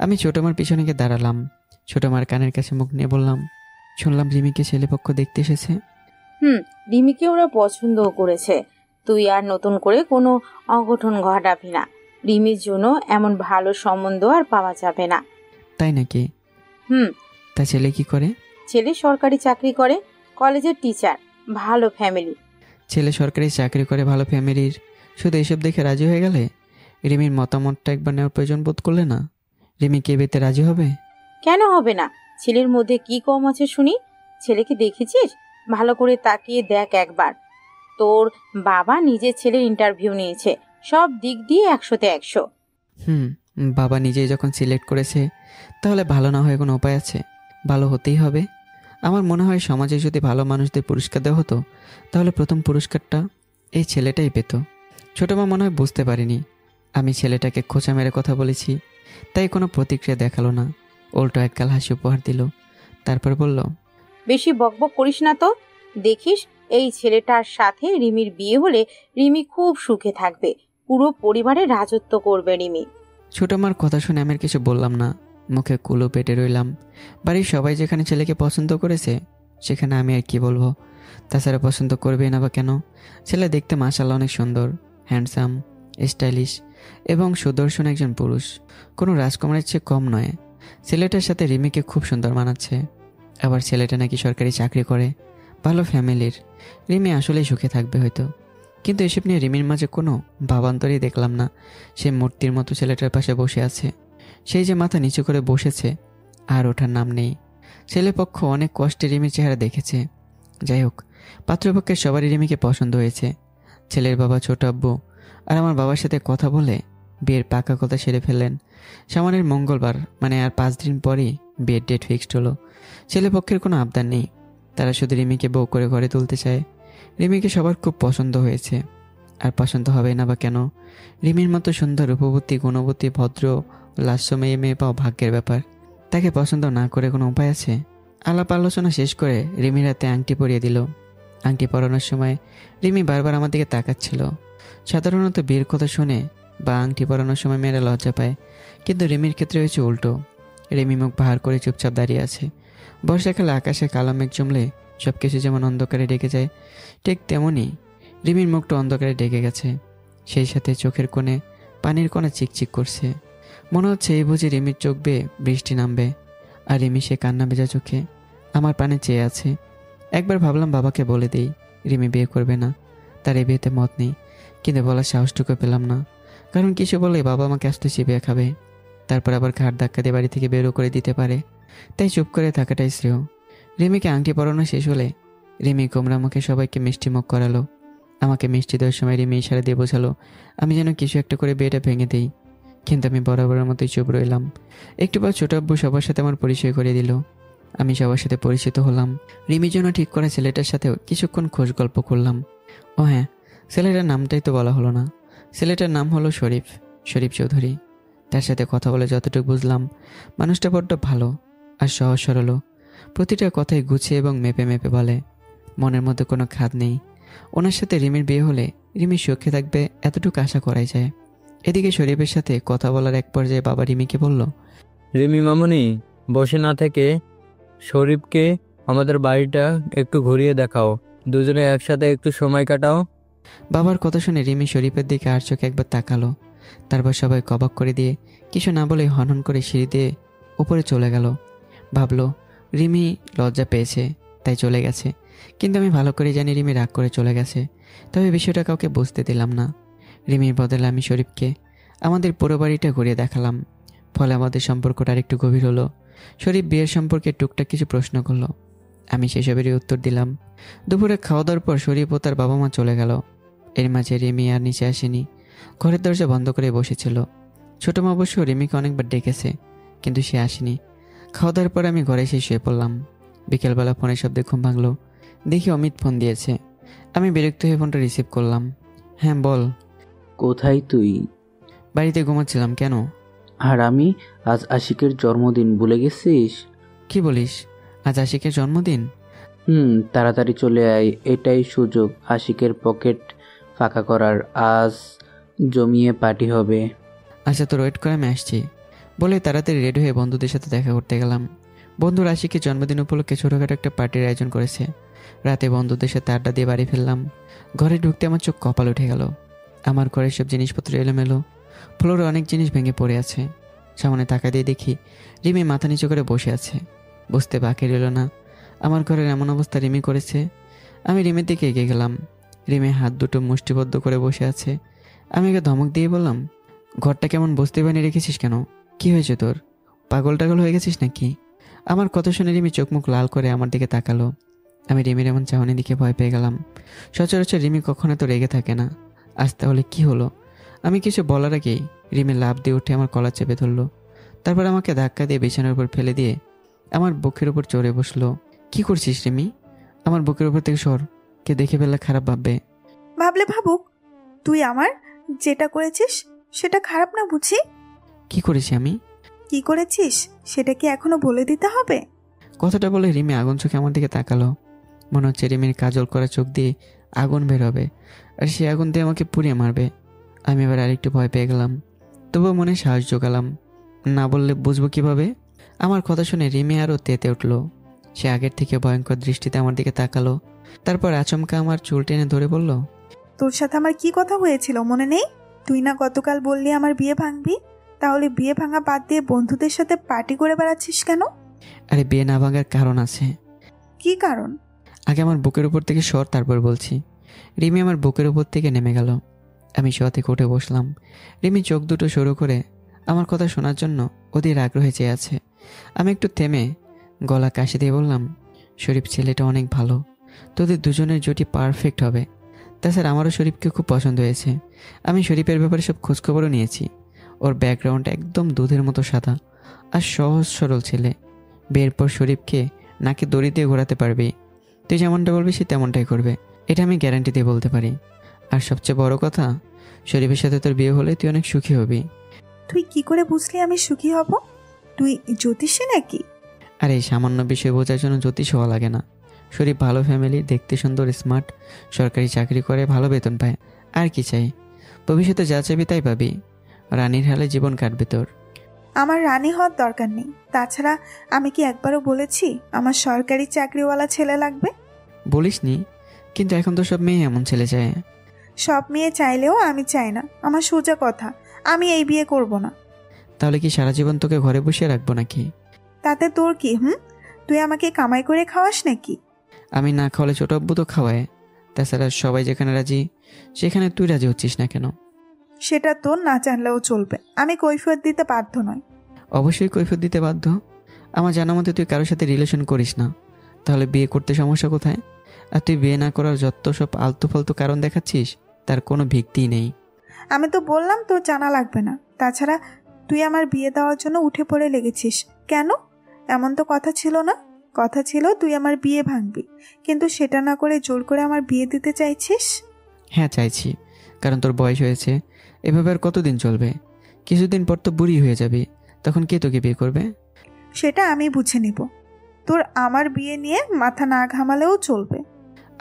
আমি ছোট মার পিছনে গিয়ে দাঁড়ালাম। ছোট মার কানের কাছে মুখ নিয়ে বললাম, শুনলাম রিমিকে ছেলেপক্ষ দেখতে এসেছে। রিমিকে ওরা পছন্দ করেছে। তুই আর নতুন করে কোনো অঘটন ঘটাবি না। রিমির জন্য এমন ভালো সম্বন্ধ আর পাওয়া যাবে না। তাই নাকি? হুম। তা ছেলে কি করে? ছেলে সরকারি চাকরি করে, কলেজের টিচার, ভালো ফ্যামিলি। ছেলে সরকারি চাকরি করে, ভালো ফ্যামিলির, শুধু এসব দেখে রাজি হয়ে গেলে? রিমির মতামতটা একবার নেওয়ার প্রয়োজন বোধ করলে না? রিমি কে বিয়েতে রাজি হবে? কেন হবে না? ছেলের মধ্যে কি কম আছে শুনি? ছেলেকে দেখেছিস? ভালো করে তাকিয়ে দেখ একবার। তোর বাবা নিজের ছেলের ইন্টারভিউ নিয়েছে, সব দিক দিয়ে 100-তে 100। বাবা নিজেই যখন সিলেক্ট করেছে, তাহলে ভালো না হয়ে কোনো উপায় আছে? ভালো হতেই হবে। আমার মনে হয় সমাজে যদি ভালো মানুষদের পুরস্কার দেওয়া হতো, তাহলে প্রথম পুরস্কারটা এই ছেলেটাই পেত। ছোটো মা মনে হয় বুঝতে পারিনি আমি ছেলেটাকে খোঁচা মেরে কথা বলেছি, তাই কোনো প্রতিক্রিয়া দেখালো না। উল্টো একগাল হাসি উপহার দিল, তারপর বলল, বেশি বকবক করিস না তো। দেখিস, এই ছেলেটার সাথে রিমির বিয়ে হলে রিমি খুব সুখে থাকবে, পুরো পরিবারের রাজত্ব করবে রিমি। ছোটো মার কথা শুনে আমি আর কিছু বললাম না, মুখে কুলো পেটে রইলাম। বাড়ির সবাই যেখানে ছেলেকে পছন্দ করেছে, সেখানে আমি আর কি বলবো? তাছাড়া পছন্দ করবেই না বা কেন? ছেলে দেখতে মাশাআল্লাহ অনেক সুন্দর, হ্যান্ডসাম, স্টাইলিশ এবং সুদর্শন একজন পুরুষ, কোনো রাজকুমারের চেয়ে কম নয়। ছেলেটার সাথে রিমিকে খুব সুন্দর মানাচ্ছে। আবার ছেলেটা নাকি সরকারি চাকরি করে, ভালো ফ্যামিলির। রিমি আসলেই সুখে থাকবে হয়তো। কিন্তু এসব নিয়ে রিমির মাঝে কোনো ভাবান্তরই দেখলাম না। সে মূর্তির মতো ছেলেটার পাশে বসে আছে। সেই যে মাথা নিচু করে বসেছে, আর ওঠার নাম নেই। ছেলেপক্ষ অনেক কষ্টে রিমির চেহারা দেখেছে। যাই হোক, পাত্রপক্ষের সবারই রিমিকে পছন্দ হয়েছে। ছেলের বাবা, ছোট আব্বু আর আমার বাবার সাথে কথা বলে বিয়ের পাকা কথা সেরে ফেললেন। সামনের মঙ্গলবার, মানে আর 5 দিন পরই বিয়ের ডেট ফিক্সড হলো। ছেলেপক্ষের কোনো আবদার নেই, তারা শুধু রিমিকে বউ করে ঘরে তুলতে চায়। রিমিকে সবার খুব পছন্দ হয়েছে, আর পছন্দ হবে না বা কেন? রিমির মতো সুন্দর, রূপবতী, গুণবতী, ভদ্র, লাস্য মেয়ে পাওয়া ভাগ্যের ব্যাপার। তাকে পছন্দ না করে কোনো উপায় আছে? আলাপ আলোচনা শেষ করে রিমির হাতে আংটি পরিয়ে দিল। আংটি পরানোর সময় রিমি বারবার আমার দিকে তাকাচ্ছিল। সাধারণত বিয়ের কথা শুনে বা আংটি পরানোর সময় মেয়েরা লজ্জা পায়, কিন্তু রিমির ক্ষেত্রে হয়েছে উল্টো। রিমি মুখ ভার করে চুপচাপ দাঁড়িয়ে আছে। বর্ষাকালে আকাশে কালো মেঘ জমলে সব কিছু যেমন অন্ধকারে ঢেকে যায়, ঠিক তেমনই রিমির মুখটা অন্ধকারে ঢেকে গেছে। সেই সাথে চোখের কোণে পানির কোণে চিকচিক করছে। মনে হচ্ছে এই বুঝি রিমির চোখ বেয়ে বৃষ্টি নামবে। আর রিমি সে কান্না ভেজা চোখে আমার পানে চেয়ে আছে। একবার ভাবলাম বাবাকে বলে দেই রিমি বিয়ে করবে না, তার এই বিয়েতে মত নেই, কিন্তু বলার সাহসটুকু পেলাম না। কারণ কিছু বললে বাবা আমাকে আস্তে চিবিয়ে খাবে, তারপর আবার ঘাট ধাক্কা দিয়ে বাড়ি থেকে বেরো করে দিতে পারে। তাই চুপ করে থাকাটাই শ্রেয়। রিমিকে আংটি পরানো শেষ হলে রিমি গোমরা মুখে সবাইকে মিষ্টি মুখ করালো। আমাকে মিষ্টি দেওয়ার সময় রিমি ইশারা দিয়ে বোঝালো আমি যেন কিছু একটা করে বিয়েটা ভেঙে দিই, কিন্তু আমি বরাবরের মতোই চুপ রইলাম। একটু পর ছোট আব্বু সবার সাথে আমার পরিচয় করে দিল। আমি সবার সাথে পরিচিত হলাম। রিমির জন্য ঠিক করা ছেলেটার সাথে কিছুক্ষণ খোঁজ গল্প করলাম। ও হ্যাঁ, ছেলেটার নামটাই তো বলা হলো না। ছেলেটার নাম হলো শরীফ চৌধুরী। তার সাথে কথা বলে যতটুকু বুঝলাম, মানুষটা বড্ড ভালো আর সহজ সরল। প্রতিটা কথাই গুছিয়ে এবং মেপে মেপে বলে, মনের মধ্যে কোনো খাদ নেই। ওনার সাথে রিমির বিয়ে হলে রিমি সুখে থাকবে, এতটুকু আশা করাই যায়। এদিকে শরীফের সাথে কথা বলার এক পর্যায়ে বাবা রিমিকে বলল, রিমি মামনি, বসে না থেকে শরীফকে আমাদের বাড়িটা একটু ঘুরিয়ে দেখাও, দুজনে একসাথে একটু সময় কাটাও। বাবার কথা শুনে রিমি শরীফের দিকে আর চোখে একবার তাকালো। তারপর সবাই কবাক করে দিয়ে কিছু না বলে হনহন করে সিঁড়ি দিয়ে উপরে চলে গেল। ভাবলো রিমি লজ্জা পেয়েছে তাই চলে গেছে, কিন্তু আমি ভালো করে জানি রিমি রাগ করে চলে গেছে। তবে বিষয়টা কাউকে বুঝতে দিলাম না। রিমির বদলে আমি শরীফকে আমাদের পুরো বাড়িটা ঘুরিয়ে দেখালাম। ফলে আমাদের সম্পর্কটা আরেকটু গভীর হলো। শরীফ বিয়ের সম্পর্কে টুকটাক কিছু প্রশ্ন করলো, আমি সেসবেরই উত্তর দিলাম। দুপুরে খাওয়া দাওয়ার পর শরীফ ও তার বাবা মা চলে গেল। এর মাঝে রিমি আর নিচে আসেনি, ঘরের দরজা বন্ধ করে বসেছিল। ছোট মা অবশ্য রিমিকে অনেকবার ডেকেছে, কিন্তু সে আসেনি। খাওয়া দাওয়ার পর আমি ঘরে এসে শুয়ে পড়লাম। বিকেলবেলা ফোনের শব্দে ঘুম ভাঙলো। দেখি অমিত ফোন দিয়েছে। আমি বিরক্ত হয়ে ফোনটা রিসিভ করলাম। হ্যাঁ বল। কোথায় তুই? বাড়িতে ঘুমাচ্ছিলাম। কেন? আর আমি, আজ আশিকের জন্মদিন, ভুলে গেছিস? কি বলিস, আজ আশিকের জন্মদিন? তাড়াতাড়ি চলে আয়, এটাই সুযোগ আশিকের পকেট ফাঁকা করার। আজ জমিয়ে পার্টি হবে। আচ্ছা, তোর ওয়েট করে আমি আসছি বলে তাড়াতাড়ি রেডি হয়ে বন্ধুদের সাথে দেখা করতে গেলাম। বন্ধুরা আশিকের জন্মদিন উপলক্ষে ছোটোখাটো একটা পার্টির আয়োজন করেছে। রাতে বন্ধুদের সাথে আড্ডা দিয়ে বাড়ি ফেললাম। ঘরে ঢুকতে আমার চোখ কপাল উঠে গেল। আমার ঘরের সব জিনিসপত্র এলোমেলো, ফ্লোরে অনেক জিনিস ভেঙে পড়ে আছে। সামনে তাকা দিয়ে দেখি রিমি মাথা নিচু করে বসে আছে। বুঝতে বাকি রইল না আমার ঘরের এমন অবস্থা রিমি করেছে। আমি রিমির দিকে এগিয়ে গেলাম। রিমি হাত দুটো মুষ্টিবদ্ধ করে বসে আছে। আমি ওকে ধমক দিয়ে বললাম, ঘরটা কেমন বসতে বানিয়ে রেখেছিস কেন? কি হয়েছে তোর? পাগল টাগল হয়ে গেছিস নাকি? আমার কথা শুনে রিমি চোখ মুখ লাল করে আমার দিকে তাকালো। আমি রিমির এমন চাহনি দিকে ভয় পেয়ে গেলাম। সচরাচর রিমি কখনো তো রেগে থাকে না, আজ তাহলে কি হলো? আমি কিছু বলার আগেই রিমি লাফ দিয়ে উঠে আমার কলার চেপে ধরলো। তারপর আমাকে ধাক্কা দিয়ে বিছানার উপর ফেলে দিয়ে আমার বুকের উপর চড়ে বসলো। কি করছিস রিমি? আমার বুকের উপর থেকে সর, কে দেখে ফেললে খারাপ ভাববে। ভাবলে ভাবুক, তুই আমার যেটা করেছিস সেটা খারাপ না বুঝি? কি করেছি আমি? কি করেছিস সেটা কি এখনো বলে দিতে হবে? কথাটা বলে রিমি আগুন চোখে আমার দিকে তাকালো। মনে হচ্ছে রিমির কাজল করা চোখ দিয়ে আগুন বের হবে, আর সে আগুন দিয়ে আমাকে পুড়িয়ে মারবে। আমি এবার আরেকটু ভয় পেয়ে গেলাম, তবুও মনে সাহস জোগালাম। না বললে বুঝবো কিভাবে? আমার কথা শুনে রিমি আরও তেতে উঠলো। সে আগের থেকে ভয়ঙ্কর দৃষ্টিতে আমার দিকে তাকালো। তারপর আচমকা আমার চুল টেনে ধরে বলল, তোর সাথে আমার কি কথা হয়েছিল মনে নেই? তুই না গতকাল বললি আমার বিয়ে ভাঙবি, তাহলে বিয়ে ভাঙা বাদ দিয়ে বন্ধুদের সাথে পার্টি করে বেড়াচ্ছিস কেন? আরে বিয়ে না ভাঙার কারণ আছে। কি কারণ? আগে আমার বুকের উপর থেকে সর, তারপর বলছি। রিমি আমার বুকের উপর থেকে নেমে গেল। আমি শোয়া থেকে উঠে বসলাম। রিমি চোখ দুটো সরু করে আমার কথা শোনার জন্য অধীর আগ্রহে চেয়ে আছে। আমি একটু থেমে গলা কাশি দিয়ে বললাম, শরীফ ছেলেটা অনেক ভালো, তোদের দুজনের জুটি পারফেক্ট হবে। তাছাড়া আমারও শরীফকে খুব পছন্দ হয়েছে। আমি শরীফের ব্যাপারে সব খোঁজখবরও নিয়েছি। ওর ব্যাকগ্রাউন্ড একদম দুধের মতো সাদা আর সহজ সরল ছেলে। বিয়ের পর শরীফকে নাকি দড়ি দিয়ে ঘোরাতে পারবি। তুই যেমনটা বলবি সে তেমনটাই করবে, এটা আমি গ্যারান্টি দিয়ে বলতে পারি। আর সবচেয়ে বড় কথা, শরীফের সাথে তোর বিয়ে হলে তুই অনেক সুখী হবি। তুই কি করে বুঝলি আমি সুখী হব? তুই জ্যোতিষী নাকি? আর এই সামান্য বিষয় বোঝার জন্য জ্যোতিষ হওয়া লাগে না। শরীফ ভালো ফ্যামিলি, দেখতে সুন্দর, স্মার্ট, সরকারি চাকরি করে, ভালো বেতন পায়। আর কি চাই? ভবিষ্যতে যা চাইবি তাই পাবি। রানীর হালে জীবন কাটবে তোর। আমার রানী হওয়ার দরকার নেই। তাছাড়া আমি কি একবারও বলেছি আমার সরকারি চাকরিওয়ালা ছেলে লাগবে? বলিসনি, কিন্তু এখন তো সব মেয়ে এমন ছেলে চায়। সব মেয়ে চাইলেও আমি চাই না। আমার সোজা কথা, আমি এই বিয়ে করব না। তাহলে কি সারা জীবন তোকে ঘরে বসিয়ে রাখবো নাকি? তাতে তোর কি? তুই আমাকে কামাই করে খাওয়াস নাকি? আমি না খাওয়ালে ছোট আব্বু তো খাওয়ায়। তাছাড়া সবাই যেখানে রাজি সেখানে তুই রাজি হচ্ছিস না কেন? সেটা তোর না জানলেও চলবে, আমি কৈফিয়ত দিতে বাধ্য নই। অবশ্যই কৈফিয়ত দিতে বাধ্য। আমার জানা মতে তুই কারোর সাথে রিলেশন করিস না, তাহলে বিয়ে করতে সমস্যা কোথায়? আর তুই বিয়ে না করার যত সব আলতু ফালতু কারণ দেখাচ্ছিস তার কোনো ভিত্তিই নেই। আমি তো বললাম তোর জানা লাগবে না। তাছাড়া তুই আমার বিয়ে দেওয়ার জন্য উঠে পড়ে লেগেছিস কেন? এমন তো কথা ছিল না। কথা ছিল তুই আমার বিয়ে ভাঙবি, কিন্তু সেটা না করে জোর করে আমার বিয়ে দিতে চাইছিস। হ্যাঁ চাইছি, কারণ তোর বয়স হয়েছে। এভাবে আর কতদিন চলবে? কিছুদিন পর তো বুড়ি হয়ে যাবি, তখন কে তোকে বিয়ে করবে? সেটা আমি বুঝে নিব। তোর আমার বিয়ে নিয়ে মাথা না ঘামালেও চলবে।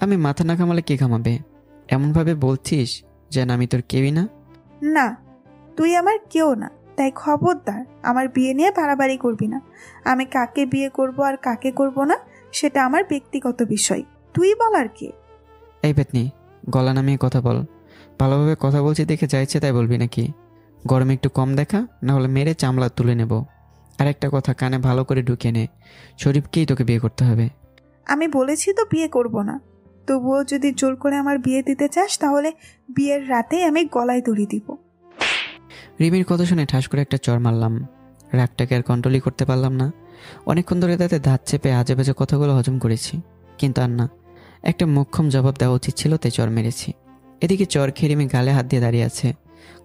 আমি মাথা না ঘামালে কে ঘামাবে? এমনভাবে বলছিস যেন আমি তোর কেউই না। না, তুই আমার কেউ না, তাই খবরদার আমার বিয়ে নিয়ে বাড়াবাড়ি করবি না। আমি কাকে বিয়ে করব আর কাকে করব না সেটা আমার ব্যক্তিগত বিষয়, তুই বলার কে? এই পেতনি, গলা নামিয়ে কথা বল। ভালোভাবে কথা বলছি দেখে চাইছে তাই বলবি নাকি? গরমে একটু কম দেখা, না হলে মেরে চামড়া তুলে নেব। আর একটা কথা কানে ভালো করে ঢুকিয়ে নে, শরীফকেই তোকে বিয়ে করতে হবে। আমি বলেছি তো বিয়ে করব না। তবুও যদি জোর করে আমার বিয়ে দিতে চাস তাহলে বিয়ের রাতেই আমি গলায় দড়ি দিব। রিমির কথা শুনে ঠাস করে একটা চর মারলাম। রাগটাকে আর কন্ট্রোলই করতে পারলাম না। অনেকক্ষণ ধরে তাতে দাঁত চেপে আজে বাজে কথাগুলো হজম করেছি, কিন্তু আর না। একটা মোক্ষম জবাব দেওয়া উচিত ছিল, তাই চর মেরেছি। এদিকে চর খেয়ে রিমি গালে হাত দিয়ে দাঁড়িয়ে আছে।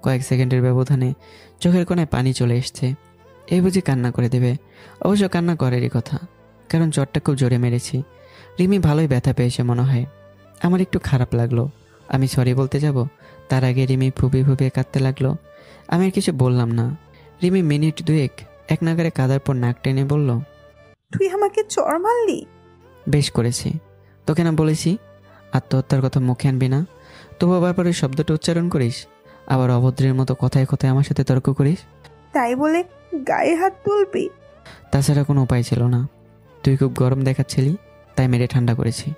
কয়েক সেকেন্ডের ব্যবধানে চোখের কোণায় পানি চলে এসছে। এই বুঝি কান্না করে দেবে। অবশ্য কান্না করেরই কথা, কারণ চরটা খুব জোরে মেরেছি। রিমি ভালোই ব্যথা পেয়েছে মনে হয়। আমার একটু খারাপ লাগলো। আমি সরি বলতে যাব, তার আগে রিমি ফুপিয়ে ফুপিয়ে কাঁদতে লাগলো। আমি আর কিছু বললাম না। রিমি মিনিট দুয়েক এক নাগারে কাদার পর নাক টেনে বলল, তুই আমাকে চর মারলি? বেশ করেছি, তোকে না বলেছি আত্মহত্যার কথা মুখে আনবি না? তবু আবার পরে শব্দটা উচ্চারণ করিস, আবার অভদ্রের মতো কথায় কথায় আমার সাথে তর্ক করিস। তাই বলে গায়ে হাত তুলবি? তাছাড়া কোনো উপায় ছিল না। তুই খুব গরম দেখাচ্ছিলি, তাই মেরে ঠান্ডা করেছি।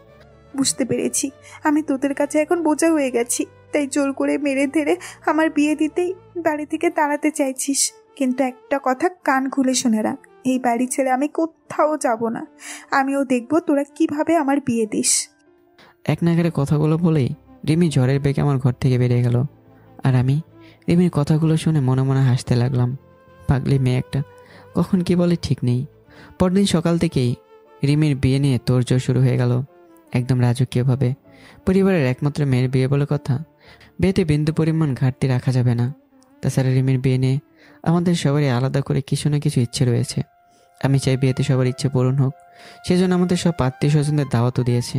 বুঝতে পেরেছি আমি তোদের কাছে এখন বোঝা হয়ে গেছি, তাই জোর করে মেরে ধরে আমার বিয়ে দিতেই বাড়ি থেকে তাড়াতে চাইছিস। কিন্তু একটা কথা কান খুলে শুনে রাখ, এই বাড়ি ছেড়ে আমি কোথাও যাব না। আমিও দেখব তোরা কিভাবে আমার বিয়ে দিস। এক নাগারে কথাগুলো বলেই রিমি ঝড়ের বেগে আমার ঘর থেকে বেরিয়ে গেল। আর আমি রিমির কথাগুলো শুনে মনে মনে হাসতে লাগলাম। পাগলি মেয়ে একটা, কখন কি বলে ঠিক নেই। পরদিন সকাল থেকেই রিমির বিয়ে নিয়ে তোড়জোড় শুরু হয়ে গেল, একদম রাজকীয়ভাবে। পরিবারের একমাত্র মেয়ের বিয়ে বলে কথা, বিয়েতে বিন্দু পরিমাণ ঘাটতি রাখা যাবে না। তাছাড়া রিমির বিয়ে নিয়ে আমাদের সবারই আলাদা করে কিছু না কিছু ইচ্ছে রয়েছে। আমি চাই বিয়েতে সবার ইচ্ছে পূরণ হোক, সেজন্য আমাদের সব আত্মীয় স্বজনদের দাওয়াতও দিয়েছে।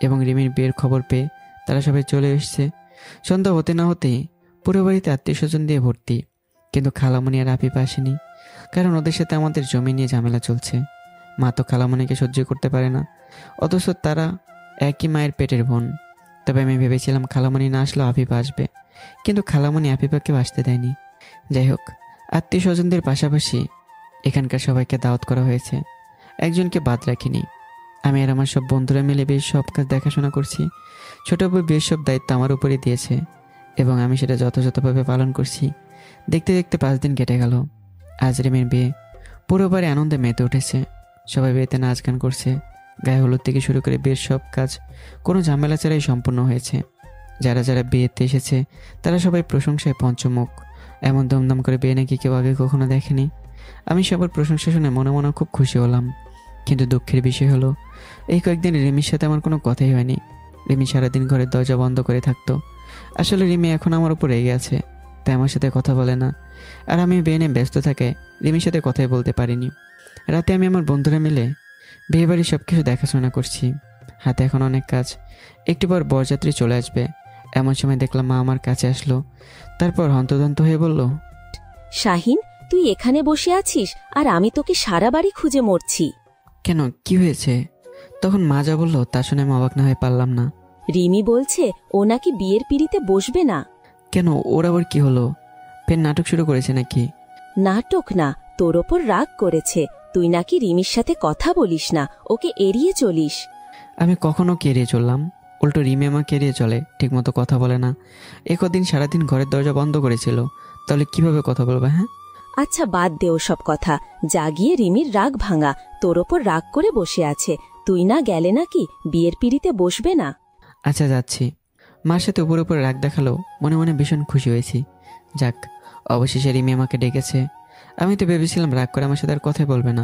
এবং রিমির বিয়ের খবর পেয়ে তারা সবাই চলে এসছে। সন্ধ্যা হতে না হতেই পুরো বাড়িতে আত্মীয় স্বজন দিয়ে ভর্তি। কিন্তু খালামণি আর আপিপা আসেনি, কারণ ওদের সাথে আমাদের জমি নিয়ে ঝামেলা চলছে। মা তো খালামণিকে সহ্য করতে পারে না, অথচ তারা একই মায়ের পেটের বোন। তবে আমি ভেবেছিলাম খালামণি না আসলেও আপিপা আসবে, কিন্তু খালামণি আপিপাকেও আসতে দেয়নি। যাই হোক, আত্মীয় স্বজনদের পাশাপাশি এখানকার সবাইকে দাওয়াত করা হয়েছে, একজনকে বাদ রাখিনি। আমি আর আমার সব বন্ধুরা মিলে বেশ সব কাজ দেখাশোনা করছি। ছোট বউ বেশ সব দায়িত্ব আমার উপরে দিয়েছে এবং আমি সেটা যথাযথভাবে পালন করছি। দেখতে দেখতে 5 দিন কেটে গেল। আজ রিমির বিয়ে, পুরো বাড়ি আনন্দে মেতে উঠেছে। সবাই বিয়েতে নাচ গান করছে, গায়ে হলুদ থেকে শুরু করে বিয়ের সব কাজ কোনো ঝামেলা ছাড়াই সম্পূর্ণ হয়েছে। যারা যারা বিয়েতে এসেছে তারা সবাই প্রশংসায় পঞ্চমুখ। এমন দমদম করে বিয়ে নাকি কেউ আগে কখনো দেখেনি। আমি সবার প্রশংসা শুনে মনে মনে খুব খুশি হলাম। কিন্তু দুঃখের বিষয় হলো, এই কয়েকদিন রিমির সাথে আমার কোনো কথাই হয়নি। রিমি সারাদিন ঘরের দরজা বন্ধ করে থাকতো। আসলে রিমি এখন আমার উপর রেগে আছে, তাই আমার সাথে কথা বলে না। আর আমি বিয়ে নিয়ে ব্যস্ত থাকে রিমির সাথে কথাই বলতে পারিনি। রাতে আমি আমার বন্ধুরা মিলে বিয়েবাড়ির সব কিছু দেখাশোনা করছি। হাতে এখন অনেক কাজ। একটু পর বরযাত্রী চলে আসবে। এমন সময় দেখলাম মা আমার কাছে আসলো। তারপর হন্তদন্ত হয়ে বলল, শাহিন, তুই এখানে বসে আছিস আর আমি তোকে সারা বাড়ি খুঁজে মরছি। কেন, কি হয়েছে? তখন মা যা বললো তা শুনে আমি অবাক না হয়ে পারলাম না। রিমি বলছে ও নাকি বিয়ের পিঁড়িতে বসবে না। কেন, ওর আবার কি হলো? ফের নাটক শুরু করেছে নাকি? নাটক না, তোর ওপর রাগ করেছে। তুই নাকি রিমির সাথে কথা বলিস না, ওকে এড়িয়ে চলিস। আমি কখনো কি এড়িয়ে চললাম? উল্টো রিমি আমাকে এড়িয়ে চলে, ঠিকমতো কথা বলে না। একদিন সারাদিন ঘরের দরজা বন্ধ করেছিল, তাহলে কিভাবে কথা বলবে? হ্যাঁ, আচ্ছা বাদ দে ওসব কথা, যা গিয়ে রিমির রাগ ভাঙা। তোর ওপর রাগ করে বসে আছে, তুই না গেলে নাকি বিয়ের পিঁড়িতে বসবে না। আচ্ছা যাচ্ছি। মার সাথে উপরে উপরে রাগ দেখালো, মনে মনে ভীষণ খুশি হয়েছি। যাক, অবশেষে রিমি আমাকে ডেকেছে। আমি তো ভেবেছিলাম রাগ করে আমার সাথে আর কথাই বলবে না।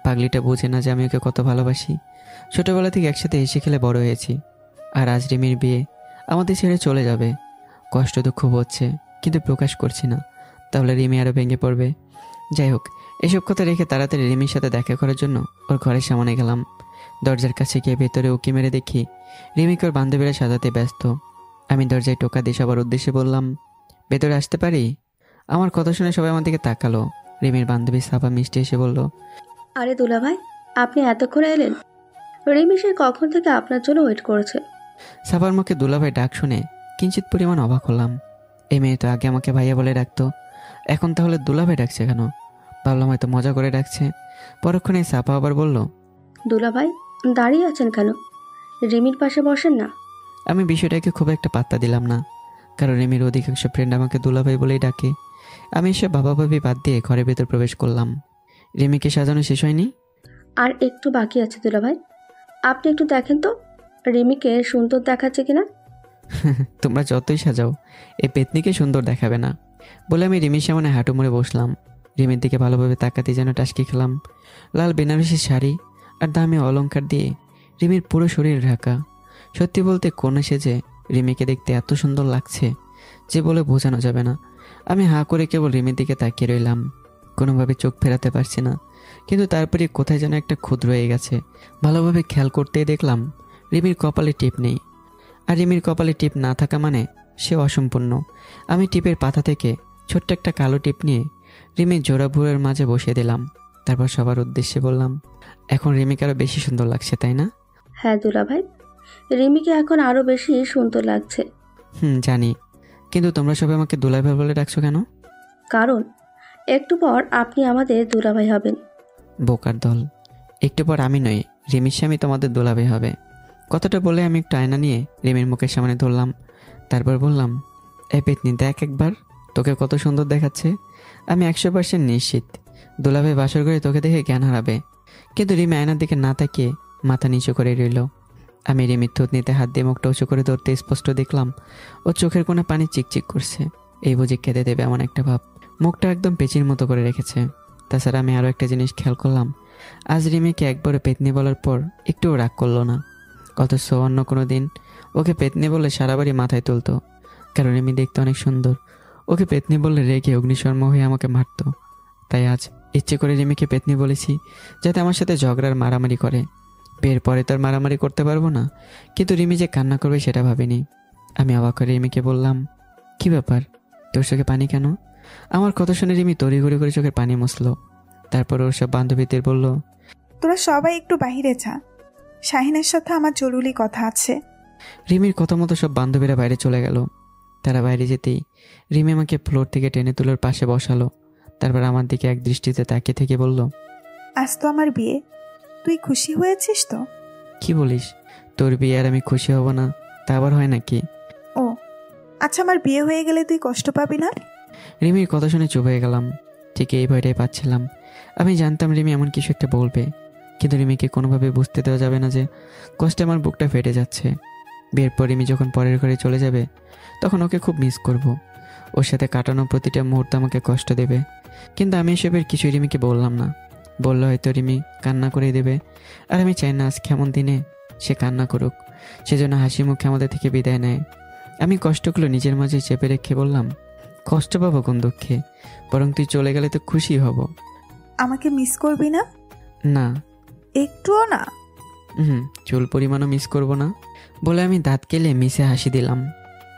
পাগলিটা বোঝে না যে আমি ওকে কত ভালোবাসি। ছোটবেলা থেকে একসাথে হেসে খেলে বড় হয়েছি। আর আজ রিমির বিয়ে, আমাদের ছেড়ে চলে যাবে। কষ্ট দুঃখ হচ্ছে, কিন্তু প্রকাশ করছি না, তাহলে রিমি আরও ভেঙে পড়বে। যাই হোক, এসব কথা রেখে তাড়াতাড়ি রিমির সাথে দেখা করার জন্য ওর ঘরের সামনে গেলাম। দরজার কাছে গিয়ে ভেতরে উকি মেরে দেখি রিমিকে ওর বান্ধবীরা সাজাতে ব্যস্ত। আমি দরজায় টোকা দিয়ে সবার উদ্দেশ্যে বললাম, ভেতরে আসতে পারি? আমার কথা শুনে সবাই আমার দিকে তাকালো। রিমির বান্ধবী সাফা মিষ্টি এসে বলল, আরে দুলাভাই, আপনি এতক্ষণে এলেন? রিমি সে কখন থেকে আপনার জন্য ওয়েট করেছে। সাফার মুখে দুলাভাই ডাক শুনে কিঞ্চিত পরিমাণ অবাক হলাম। এই মেয়ে তো আগে আমাকে ভাইয়া বলে ডাকতো, এখন তাহলে দুলাভাই ডাকছে কেন? ভাবলাম হয়তো মজা করে ডাকছে। পরক্ষণে সাফা আবার বলল, দুলাভাই, দাঁড়িয়ে আছেন কেন? রিমির পাশে বসেন না। আমি বিষয়টাকে খুব একটা পাত্তা দিলাম না, কারণ রিমির অধিকাংশ ফ্রেন্ড আমাকে দুলাভাই বলেই ডাকে। আমি এসব ভাবাভাবি বাদ দিয়ে ঘরের ভেতর প্রবেশ করলাম। রিমিকে সাজানো শেষ হয়নি? আর একটু বাকি আছে দুলাভাই, আপনি একটু দেখেন তো রিমিকে সুন্দর দেখাচ্ছে কিনা। তোমরা যতই সাজাও, এই পেতনিকে সুন্দর দেখাবে না বলে আমি রিমির সামনে হাঁটু মুড়ে বসলাম। রিমির দিকে ভালোভাবে তাকাতে যেন টাসকি খেলাম। লাল বেনারসি শাড়ি আর দামি অলংকার দিয়ে রিমির পুরো শরীর ঢাকা। সত্যি বলতে কন্যা সেজে রিমিকে দেখতে এত সুন্দর লাগছে যে বলে বোঝানো যাবে না। আমি হাঁ করে কেবল রিমির দিকে তাকিয়ে রইলাম, কোনোভাবে চোখ ফেরাতে পারছি না। কিন্তু তারপরে কোথায় যেন একটা খুদ রয়ে গেছে। ভালোভাবে খেয়াল করতেই দেখলাম রিমির কপালে টিপ নেই। আর রিমির কপালে টিপ না থাকা মানে সে অসম্পূর্ণ। আমি টিপের পাতা থেকে ছোট্ট একটা কালো টিপ নিয়ে রিমির জোড়া ভুঁড়ের মাঝে বসিয়ে দিলাম। তারপর সবার উদ্দেশ্যে বললাম, এখন রিমিকে আরও বেশি সুন্দর লাগছে, তাই না? হ্যাঁ দুলাভাই, রিমিকে এখন আরো বেশি সুন্দর লাগছে। জানি, কিন্তু তোমরা সবাই আমাকে দুলাভাই বলে ডাকছো কেন? কারণ একটু পর আপনি আমাদের দুলাভাই হবেন। বোকার দল, একটু পর আমি নই, রিমির স্বামী তোমাদের দুলাভাই হবে। কথাটা বলে আমি একটু আয়না নিয়ে রিমির মুখের সামনে ধরলাম। তারপর বললাম, এই পেতনি দেখ একবার, তোকে কত সুন্দর দেখাচ্ছে। আমি 100% নিশ্চিত দুলাভাই বাসর করে তোকে দেখে জ্ঞান হারাবে। কিন্তু রিমি আয়নার দিকে না তাকিয়ে মাথা নিচু করে রইল। আমি রিমির থুতনিতে হাত দিয়ে মুখটা উঁচু করে ধরতে স্পষ্ট দেখলাম ও চোখের কোণে পানি চিকচিক করছে। এই বুঝি খেতে দেবে এমন একটা ভাব। মুখটা একদম পেঁচির মতো করে রেখেছে। তাছাড়া আমি আরও একটা জিনিস খেয়াল করলাম, আজ রিমিকে একবারে পেতনি বলার পর একটুও রাগ করলো না। অথচ অন্য কোনো দিন ওকে পেতনি বললে সারা বাড়ি মাথায় তুলতো, কারণ রিমি দেখতে অনেক সুন্দর। ওকে পেতনি বললে রেগে অগ্নিশর্মা হয়ে আমাকে মারতো। তাই আজ ইচ্ছে করে রিমিকে পেতনি বলেছি, যাতে আমার সাথে ঝগড়ার মারামারি করে। বিয়ের পরে তো আর মারামারি করতে পারবো না, কিন্তু রিমি যে কান্না করবে সেটা ভাবিনি। আমি অবাক করে রিমিকে বললাম, কি ব্যাপার, তোর চোখে পানি কেন? আমার কথা শুনে রিমি তড়িঘড়ি করে চোখের পানি মুছলো। তারপর ওর সব বান্ধবীদের বলল, তোরা সবাই একটু বাইরে যা, শাহিনের সাথে আমার জরুরি কথা আছে। রিমির কথা মতো সব বান্ধবীরা বাইরে চলে গেল। তারা বাইরে যেতেই রিমি আমাকে ফ্লোর থেকে টেনে তুলোর পাশে বসালো। তারপর আমার দিকে এক দৃষ্টিতে তাকিয়ে থেকে বলল, আজ তো আমার বিয়ে, তুই খুশি হয়েছিস তো? কি বলিস? তোর বিয়ে আর আমি খুশি হব না তা আবার হয় নাকি? ও আচ্ছা, আমার বিয়ে হয়ে গেলে তুই কষ্ট পাবি না? রিমির কথা শুনে চুপ হয়ে গেলাম। ঠিক এই ভয়টাই পাচ্ছিলাম। আমি জানতাম রিমি এমন কিছু একটা বলবে, কিন্তু রিমিকে কোনোভাবে বুঝতে দেওয়া যাবে না যে কষ্টে আমার বুকটা ফেটে যাচ্ছে। বিয়ের পর রিমি যখন পরের ঘরে চলে যাবে, তখন ওকে খুব মিস করব। ওর সাথে কাটানো প্রতিটা মুহূর্ত আমাকে কষ্ট দেবে। কিন্তু আমি এসবের কিছুই রিমিকে বললাম না। বললে হয়তো রিমি কান্না করে দেবে, আর আমি চাই না আজ কেমন দিনে সে কান্না করুক। সেজন্য হাসি মুখে আমাদের থেকে বিদায় নেয়। আমি কষ্টগুলো নিজের মাঝে চেপে রেখে বললাম, কষ্ট পাবো কোন দুঃখে, বরং তুই চলে গেলে তো খুশি হব। আমাকে মিস করবি না? না, একটুও না? চুল পরিমাণও মিস করব না। বলে আমি দাঁত কেলে মিশে হাসি দিলাম।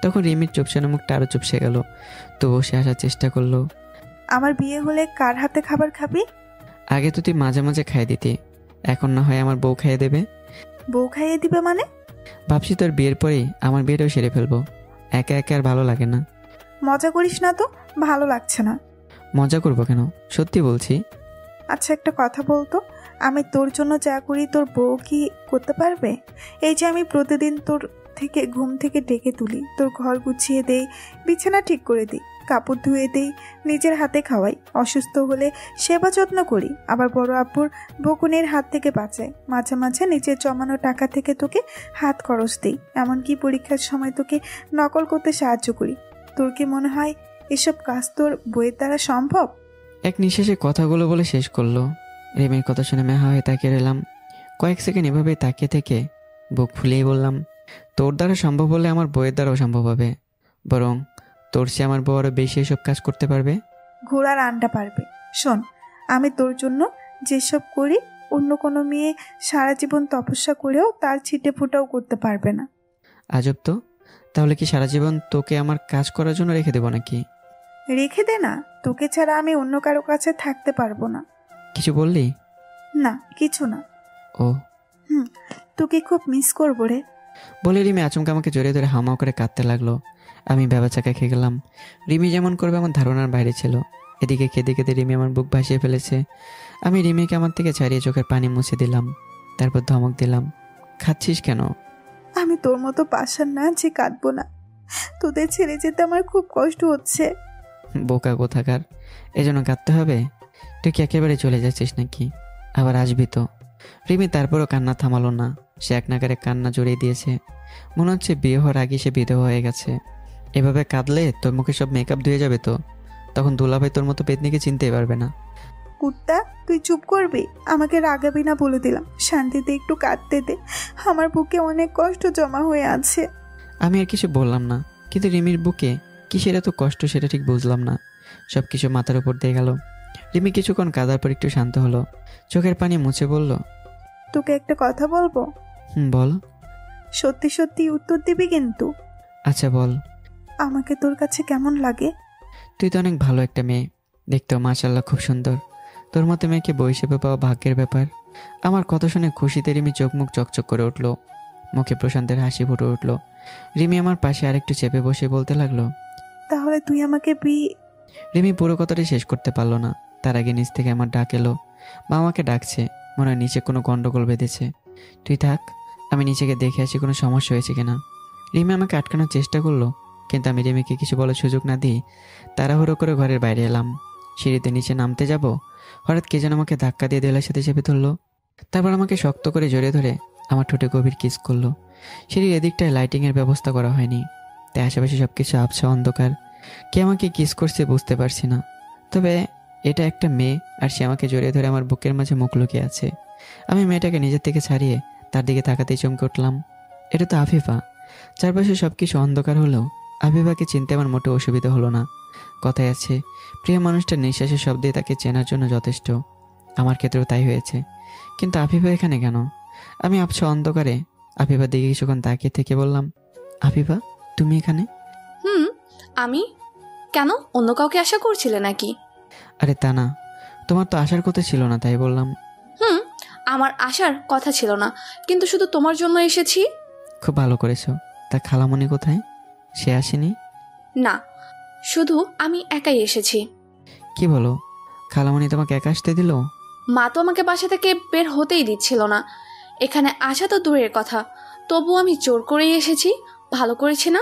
তখন রিমির চুপসানো মুখটা আরও চুপসে গেল। তবুও সে আসার চেষ্টা করলো। আমার বিয়ে হলে কার হাতে খাবার খাবি? আগে তো তুই মাঝে মাঝে খাইয়ে দিতি, এখন না হয় আমার বউ খাইয়ে দেবে। বউ খাইয়ে দিবে মানে? ভাবছি তোর বিয়ের পরেই আমার বিয়েটাও সেরে ফেলবো। একা একা আর ভালো লাগে না। মজা করিস না তো, ভালো লাগছে না। মজা করবো কেন, সত্যি বলছি। আচ্ছা একটা কথা বলতো, আমি তোর জন্য যা করি তোর বউ কি করতে পারবে? এই যে আমি প্রতিদিন তোর থেকে ঘুম থেকে ডেকে তুলি, তোর ঘর গুছিয়ে দেই, বিছানা ঠিক করে দিই, কাপড় ধুয়ে দেই, নিজের হাতে খাওয়াই, অসুস্থ হলে সেবা যত্ন করি, আবার বড় আব্বুর বকুনের হাত থেকে বাঁচাই, মাঝে মাঝে নিজের জমানো টাকা থেকে তোকে হাত খরচ দিই, এমনকি পরীক্ষার সময় তোকে নকল করতে সাহায্য করি। তোর কি মনে হয় এসব কাজ তোর বইয়ের দ্বারা সম্ভব? এক নিঃশেষে কথাগুলো বলে শেষ করলো। রিমির কথা শুনে মেহা হয়ে তাকিয়ে রইলাম। কয়েক সেকেন্ড এভাবে তাকিয়ে থেকে বুক ফুলিয়ে বললাম, তোর দ্বারা সম্ভব হলে আমার বইয়ের দ্বারাও সম্ভব হবে, বরং তোর সে আমার বউ আরও বেশি এসব কাজ করতে পারবে। ঘোড়ার আন্ডা পারবে। শোন, আমি তোর জন্য যেসব করি অন্য কোনো মেয়ে সারা জীবন তপস্যা করেও তার ছিটে ফোটাও করতে পারবে না। আজব তো, তাহলে কি সারা জীবন তোকে আমার কাজ করার জন্য রেখে দেবো নাকি? রেখে দে না, তোকে ছাড়া আমি অন্য কারো কাছে থাকতে পারবো না। কিছু বললি? না কিছু না। ও তোকে খুব মিস করবো রে। বলে রিমি আচমকা আমাকে জড়িয়ে ধরে হামাও করে কাঁদতে লাগলো। আমি ভেবাচাকা খেয়ে গেলাম। রিমি যেমন করবে আমার ধারণার বাইরে ছিল। এদিকে কেঁদে কেঁদে রিমি আমার বুক ভাসিয়ে ফেলেছে। আমি রিমিকে আমার থেকে ছাড়িয়ে চোখের পানি মুছে দিলাম। তারপর ধমক দিলাম, খাচ্ছিস কেন? আমি তোর মতো পাশার না যে কাঁদবো না, তোদের ছেড়ে যেতে আমার খুব কষ্ট হচ্ছে। বোকা কোথাকার, এজন্য কাঁদতে হবে? তুই কি একেবারে চলে যাচ্ছিস নাকি? আবার আসবি তো? রিমি তারপরও কান্না থামালো না। সে এক নাগারে কান্না জড়িয়ে দিয়েছে। মনে হচ্ছে বিয়ে হওয়ার আগে সে বিধবা হয়ে গেছে। এভাবে কাঁদলে তোর মুখে সব মেকআপ ধুয়ে যাবে তো, তখন দুলাভাই তোর মতো পেতনিকে চিনতেই পারবে না। কুত্তা, তুই চুপ করবি? আমাকে রাগাবি না বলে দিলাম, শান্তিতে একটু কাঁদতে দে, আমার বুকে অনেক কষ্ট জমা হয়ে আছে। আমি আর কিছু বললাম না, কিন্তু রিমির বুকে কিসের এত কষ্ট সেটা ঠিক বুঝলাম না। সব কিছু মাথার উপর দিয়ে গেল। রিমি কিছুক্ষণ কাঁদার পর একটু শান্ত হলো। চোখের পানি মুছে বলল, তোকে একটা কথা বলবো? বল। সত্যি সত্যি উত্তর দিবি কিন্তু। আচ্ছা বল। আমাকে তোর কাছে কেমন লাগে? তুই তো অনেক ভালো একটা মেয়ে, দেখতেও মাশাআল্লাহ খুব সুন্দর। তোর মতো মেয়েকে বউ হিসেবে পাওয়া ভাগ্যের ব্যাপার। আমার কথা শুনে খুশিতে রিমি চোখ মুখ চকচক করে উঠল। মুখে প্রশান্তের হাসি ফুটে উঠল। রিমি আমার পাশে আরেকটু চেপে বসে বলতে লাগলো, তাহলে তুই আমাকে রিমি পুরো কথাটি শেষ করতে পারলো না। তার আগে নিচ থেকে আমার ডাক এলো। মা আমাকে ডাকছে, মনে হয় নিচে কোনো গন্ডগোল বেঁধেছে। তুই থাক, আমি নিচেকে দেখে আসি কোনো সমস্যা হয়েছে কিনা। রিমি আমাকে আটকানোর চেষ্টা করলো, কিন্তু আমি রিমিকে কিছু বলার সুযোগ না দিই তাড়াহুড়ো করে ঘরের বাইরে এলাম। সিঁড়িতে নিচে নামতে যাব, হঠাৎ কে যেন আমাকে ধাক্কা দিয়ে দেওয়ালের সাথে চেপে ধরলো। তারপর আমাকে শক্ত করে জড়িয়ে ধরে আমার ঠোঁটে গভীর কিস করলো। সিঁড়ির এদিকটায় লাইটিংয়ের ব্যবস্থা করা হয়নি, তাই আশেপাশে সব কিছু আবছা অন্ধকার। কে আমাকে কিস করছে বুঝতে পারছি না, তবে এটা একটা মেয়ে আর সে আমাকে জড়িয়ে ধরে আমার বুকের মাঝে মুখ লুকিয়ে আছে। আমি মেয়েটাকে নিজের থেকে ছাড়িয়ে তার দিকে তাকাতেই চমকে উঠলাম। এটা তো আফিফা। চারপাশে সব কিছু অন্ধকার হলেও আফিফাকে চিনতে আমার মোটেও অসুবিধা হলো না। কথায় আছে, প্রিয় মানুষটার নিঃশ্বাসের শব্দে তাকে চেনার জন্য যথেষ্ট। আমার ক্ষেত্রেও তাই হয়েছে। কিন্তু আফিফা এখানে কেন? আমি আবছা অন্ধকারে আফিফার দিকে কিছুক্ষণ তাকিয়ে থেকে বললাম, আফিফা তুমি এখানে? আমি কেন? অন্য কাউকে আশা করছিলে নাকি? আরে তা না, তোমার তো আসার কথা ছিল না, তাই বললাম। আমার আসার কথা ছিল না, কিন্তু শুধু তোমার জন্য এসেছি। খুব ভালো করেছো। তা খালামণি কোথায়? সে আসেনি? না, শুধু আমি একাই এসেছি। কি বলো, খালামণি তোমাকে একা আসতে দিল? মা তো আমাকে বাসা থেকে বের হতেই দিচ্ছিল না। এখানে আসা তো দূরের কথা, তবু আমি জোর করেই এসেছি। ভালো করেছি না?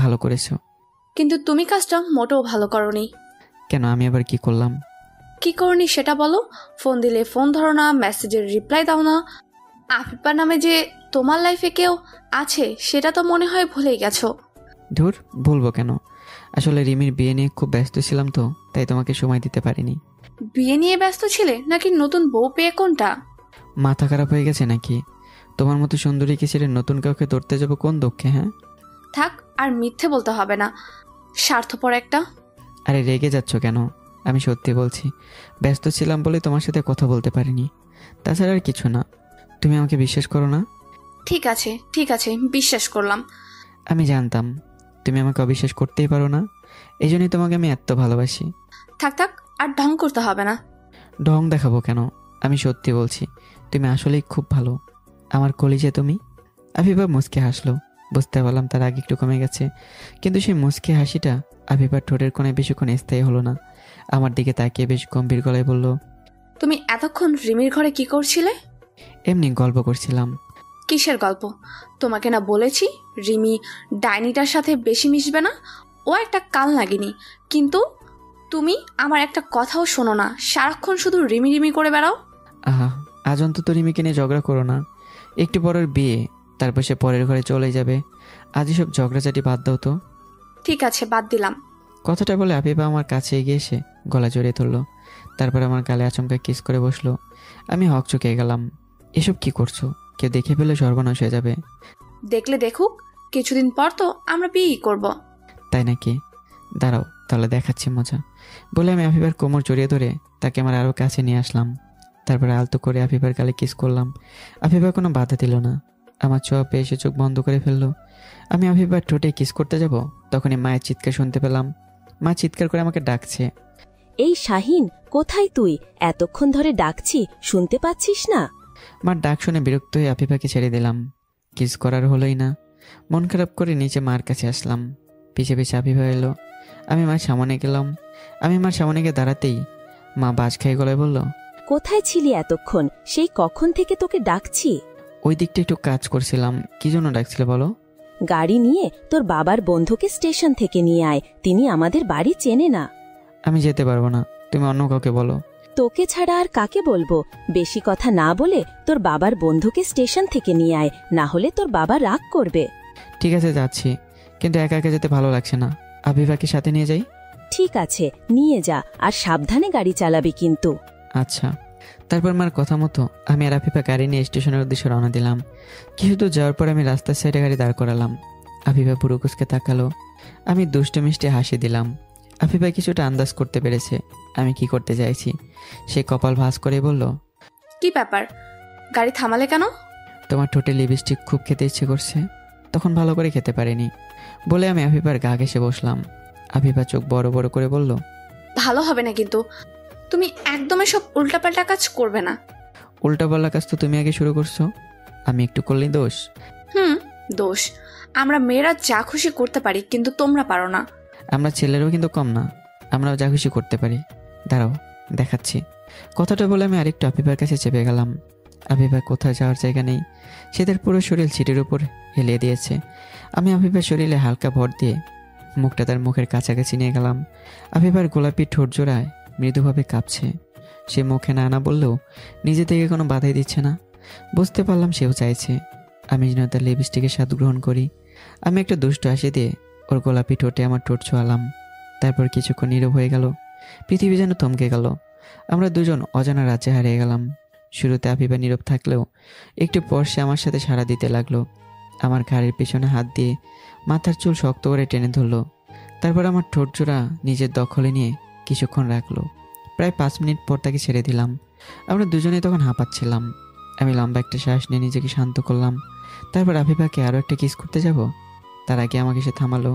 ভালো করেছো। কিন্তু তুমি কাজটা মোটেও ভালো করনি। কেন, আমি আবার কি করলাম? কি করনি সেটা বলো। ফোন দিলে ফোন ধরো না, মেসেজের রিপ্লাই দাও না। আফিফা নামে যে তোমার লাইফে কেউ আছে সেটা তো মনে হয় ভুলেই গেছো। ধুর, বলবো কেন, আসলে রিমির বিয়ে নিয়ে খুব ব্যস্ত ছিলাম তো, তাই তোমাকে সময় দিতে পারিনি। বিয়ে নিয়ে ব্যস্ত ছিলে নাকি নতুন বউ পেয়ে? কোনটা? মাথা খারাপ হয়ে গেছে নাকি? তোমার মতো সুন্দরীকে ছেড়ে নতুন কাউকে ধরতে যাবো কোন দুঃখে? হ্যাঁ থাক, আর মিথ্যে বলতে হবে না, স্বার্থপর একটা। আরে রেগে যাচ্ছ কেন? আমি সত্যি বলছি, ব্যস্ত ছিলাম বলে তোমার সাথে কথা বলতে পারিনি, তাছাড়া আর কিছু না। তুমি আমাকে বিশ্বাস করো না? ঠিক আছে ঠিক আছে, বিশ্বাস করলাম। আমি জানতাম তুমি আমাকে অবিশ্বাস করতেই পারো না, এই জন্যই তোমাকে আমি এত ভালোবাসি। থাক থাক, আর ঢং করতে হবে না। ঢং দেখাবো কেন? আমি সত্যি বলছি, তুমি আসলেই খুব ভালো, আমার কলিজা তুমি। আফিফা মুচকে হাসলো। বুঝতে পারলাম তার আগে একটু কমে গেছে, কিন্তু সেই মুচকে হাসিটা আফিফার ঠোঁটের কোণে বেশিক্ষণ স্থায়ী হলো না। আমার দিকে তাকিয়ে বেশ গম্ভীর গলায় বলল, তুমি এতক্ষণ রিমির ঘরে কি করছিলে? এমনি গল্প করছিলাম। কিসের গল্প? তোমাকে না বলেছি রিমি ডাইনিটার সাথে বেশি মিশবে না, ও একটা কাল নাগিনি। কিন্তু তুমি আমার একটা কথাও শোনো না, সারাক্ষণ শুধু রিমি রিমি করে বেড়াও। আহা, আজ অন্তত রিমিকে নিয়ে ঝগড়া করো না। একটু পরের বিয়ে, তারপর সে পরের ঘরে চলে যাবে। আজই সব ঝগড়াঝাটি বাদ দাও তো। ঠিক আছে, বাদ দিলাম। কথাটা বলে আফিফা আমার কাছে এগিয়ে এসে গলা জড়িয়ে ধরলো, তারপর আমার গালে আচমকা কিস করে বসলো। আমি হকচকে গেলাম। এসব কি করছো? কেউ দেখে ফেলে সর্বনাশ হয়ে যাবে। দেখলে দেখুক, কিছুদিন পর তো আমরা বিয়েই করব। তাই নাকি? দাঁড়াও তাহলে দেখাচ্ছি মজা, বলে আমি আফিফার কোমর জড়িয়ে ধরে তাকে আমার আরও কাছে নিয়ে আসলাম। তারপরে আলতো করে আফিফার গালে কিস করলাম। আফিফা কোনো বাধা দিল না, আমার ছোঁয়া পেয়ে এসে চোখ বন্ধ করে ফেললো। আমি আফিফার ঠোঁটে কিস করতে যাব, তখনই মায়ের চিৎকার শুনতে পেলাম। মা চিৎকার করে আমাকে ডাকছে। এই শাহিন, কোথায় তুই? এতক্ষণ ধরে ডাকছি, শুনতে পাচ্ছিস না? মার ডাক শুনে বিরক্ত হয়ে আফিফাকে ছেড়ে দিলাম। কিস করার হলোই না। মন খারাপ করে নিচে মার কাছে আসলাম। পিছে পিছে আফিফা এলো। আমি মার সামনে গেলাম। আমি মার সামনে গিয়ে দাঁড়াতেই মা বাজ খাই গলায় বলল, কোথায় ছিলি এতক্ষণ? সেই কখন থেকে তোকে ডাকছি। ওই দিকটা একটু কাজ করছিলাম। কি জন্য ডাকছিলে বলো? গাড়ি নিয়ে তোর বাবার বন্ধুকে স্টেশন থেকে নিয়ে আয়, তিনি আমাদের বাড়ি চেনে না। আমি যেতে পারবো না, তুমি অন্য কাউকে বলো। তোকে ছাড়া আর কাকে বলবো? বেশি কথা না বলে তোর বাবার বন্ধুকে স্টেশন থেকে নিয়ে আয়, না হলে তোর বাবা রাগ করবে। ঠিক আছে যাচ্ছি, কিন্তু একা একা যেতে ভালো লাগছে না। আফিফাকে সাথে নিয়ে যাই? ঠিক আছে, নিয়ে যা, আর সাবধানে গাড়ি চালাবি কিন্তু। আচ্ছা। তারপর মার কথা মতো আমি আর আফিফা গাড়ি নিয়ে স্টেশনের উদ্দেশ্যে রওনা দিলাম। কিছু দূর যাওয়ার পর আমি রাস্তার সাইডে গাড়ি দাঁড় করালাম। আফিফা পুরো কুচকে তাকালো। আমি দুষ্টু মিষ্টি হাসি দিলাম। আফিফা কিছুটা আন্দাজ করতে পেরেছে আমি কি করতে চাইছি। সে কপাল ভাঁজ করে বলল, কি ব্যাপার, গাড়ি থামালে কেন? তোমার ঠোঁটে লিপস্টিক খুব খেতে ইচ্ছে করছে, তখন ভালো করে খেতে পারিনি বলে আমি আফিফার গা ঘেঁষে বসলাম। আফিফা চোখ বড় বড় করে বলল, ভালো হবে না কিন্তু, তুমি একদম সব উল্টাপাল্টা কাজ করবে না। উল্টাপাল্টা কাজ তো তুমি আগে শুরু করছো, আমি একটু করলেই দোষ? দোষ? আমরা মেয়েরা যা খুশি করতে পারি, কিন্তু তোমরা পারো না। আমরা ছেলেরাও কিন্তু কম না, আমরাও যা খুশি করতে পারি। দাঁড়াও দেখাচ্ছি। কথাটা বলে আমি আরেকটু আফিফার কাছে চেপে গেলাম। আফিফা কোথাও যাওয়ার জায়গা নেই, সে তার পুরো শরীর সিটের উপর হেলিয়ে দিয়েছে। আমি আফিফার শরীরে হালকা ভর দিয়ে মুখটা তার মুখের কাছাকাছি নিয়ে গেলাম। আফিফার গোলাপি ঠোঁট জোড়ায় মৃদুভাবে কাঁপছে। সে মুখে না বললেও নিজে থেকে কোনো বাধাই দিচ্ছে না। বুঝতে পারলাম সেও চাইছে আমি যেন তার লিপস্টিকের স্বাদ গ্রহণ করি। আমি একটা দুষ্ট হাসি দিয়ে ওর গোলাপি ঠোঁটে আমার ঠোঁট ছোঁয়ালাম। তারপর কিছুক্ষণ নীরব হয়ে গেল। পৃথিবী যেন থমকে গেল। আমরা দুজন অজানা রাজ্যে হারিয়ে গেলাম। শুরুতে আফিফা নীরব থাকলেও একটু পর সে আমার সাথে সাড়া দিতে লাগলো। আমার ঘাড়ের পেছনে হাত দিয়ে মাথার চুল শক্ত করে টেনে ধরলো। তারপর আমার ঠোঁট জোড়া নিজের দখলে নিয়ে কিছুক্ষণ রাখলো। প্রায় 5 মিনিট পর তাকে ছেড়ে দিলাম। আমরা দুজনেই তখন হাঁপাচ্ছিলাম। আমি লম্বা একটা শ্বাস নিয়ে নিজেকে শান্ত করলাম। তারপর আফিফাকে আরও একটা কিস করতে যাব, তার আগে আমাকে সে থামালো।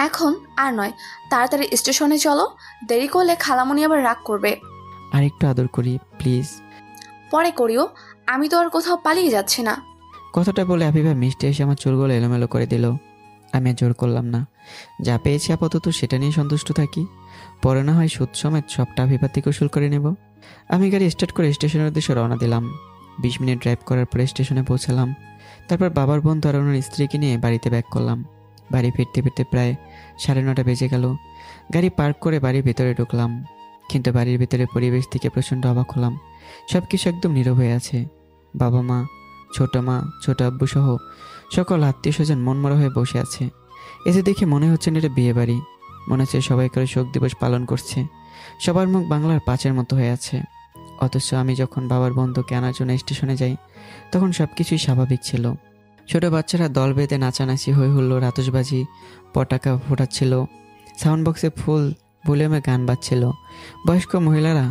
এখন আর নয়, তাড়াতাড়ি স্টেশনে চলো, দেরি করলে খালামণি আবার রাগ করবে। আর একটু আদর করি প্লিজ। পরে করিও, আমি তো আর কোথাও পালিয়ে যাচ্ছি না। কথাটা বলে আফিফা মিষ্টি এসে আমার চুলগুলো এলোমেলো করে দিল। আমি আর জোর করলাম না। যা পেয়েছি আপাতত সেটা নিয়ে সন্তুষ্ট থাকি। পরে না হয় সুদ সমেত সবটা আফিফা থেকে উসুল করে নেব। আমি গাড়ি স্টার্ট করে স্টেশনের উদ্দেশ্যে রওনা দিলাম। 20 মিনিট ড্রাইভ করার পরে স্টেশনে পৌঁছালাম। তারপর বাবার বন্ধু আর ওনার স্ত্রীকে নিয়ে বাড়িতে ব্যাক করলাম। বাড়ি ফিরতে ফিরতে প্রায় 9:30 বেজে গেল। গাড়ি পার্ক করে বাড়ির ভেতরে ঢুকলাম। কিন্তু বাড়ির ভেতরে পরিবেশ থেকে প্রচণ্ড অবাক হলাম। সব কিছু একদম নীরব হয়ে আছে। বাবা মা, ছোট মা, ছোট আব্বু সহ সকল আত্মীয় স্বজন মনমরা হয়ে বসে আছে। এতে দেখে মনে হচ্ছে না এটা বিয়ে বাড়ি। মনে হচ্ছে সবাই করে শোক দিবস পালন করছে। সবার মুখ বাংলার 5-এর মতো হয়ে আছে। অথচ আমি যখন বাবার বন্ধুকে আনার জন্য স্টেশনে যাই তখন সব কিছুই স্বাভাবিক ছিল। ছোট বাচ্চারা দল বেঁধে নাচানাচি হয়ে হুল্লোড়, আতশবাজি, পটাকা ফোটাচ্ছিল। সাউন্ড বক্সে ফুল ভলিউমে গান বাজছিল। বয়স্ক মহিলারা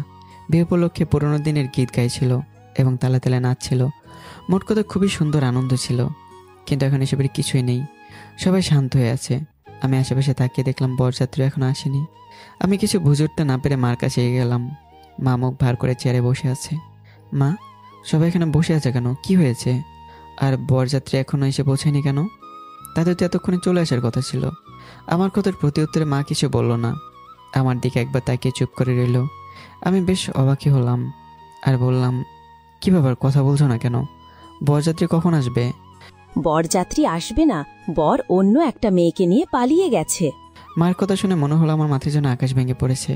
বিয়ে উপলক্ষে পুরোনো দিনের গীত গাইছিল এবং তালে তালে নাচছিল। মোট কথা খুবই সুন্দর আনন্দ ছিল। কিন্তু এখন এসবের কিছুই নেই। সবাই শান্ত হয়ে আছে। আমি আশেপাশে তাকিয়ে দেখলাম বরযাত্রী এখনো আসেনি। আমি কিছু বুঝে উঠতে না পেরে মার কাছে এগিয়ে গেলাম। মা মুখ ভার করে চেয়ারে বসে আছে। মা, সবাই এখানে বসে আছে কেন? কি হয়েছে? আর বরযাত্রী এখনো এসে পৌঁছায়নি কেন? তাদের তো এতক্ষণে চলে আসার কথা ছিল। আমার কথার প্রতি উত্তরে মা কিছু বলল না। আমার দিকে একবার তাকিয়ে চুপ করে রইল। আমি বেশ অবাকই হলাম আর বললাম, কি ব্যাপার, কথা বলছো না কেন? বরযাত্রী কখন আসবে? বরযাত্রী আসবে না, বর অন্য একটা মেয়েকে নিয়ে পালিয়ে গেছে। মার কথা শুনে মনে হলো আমার মাথায় যেন আকাশ ভেঙে পড়েছে।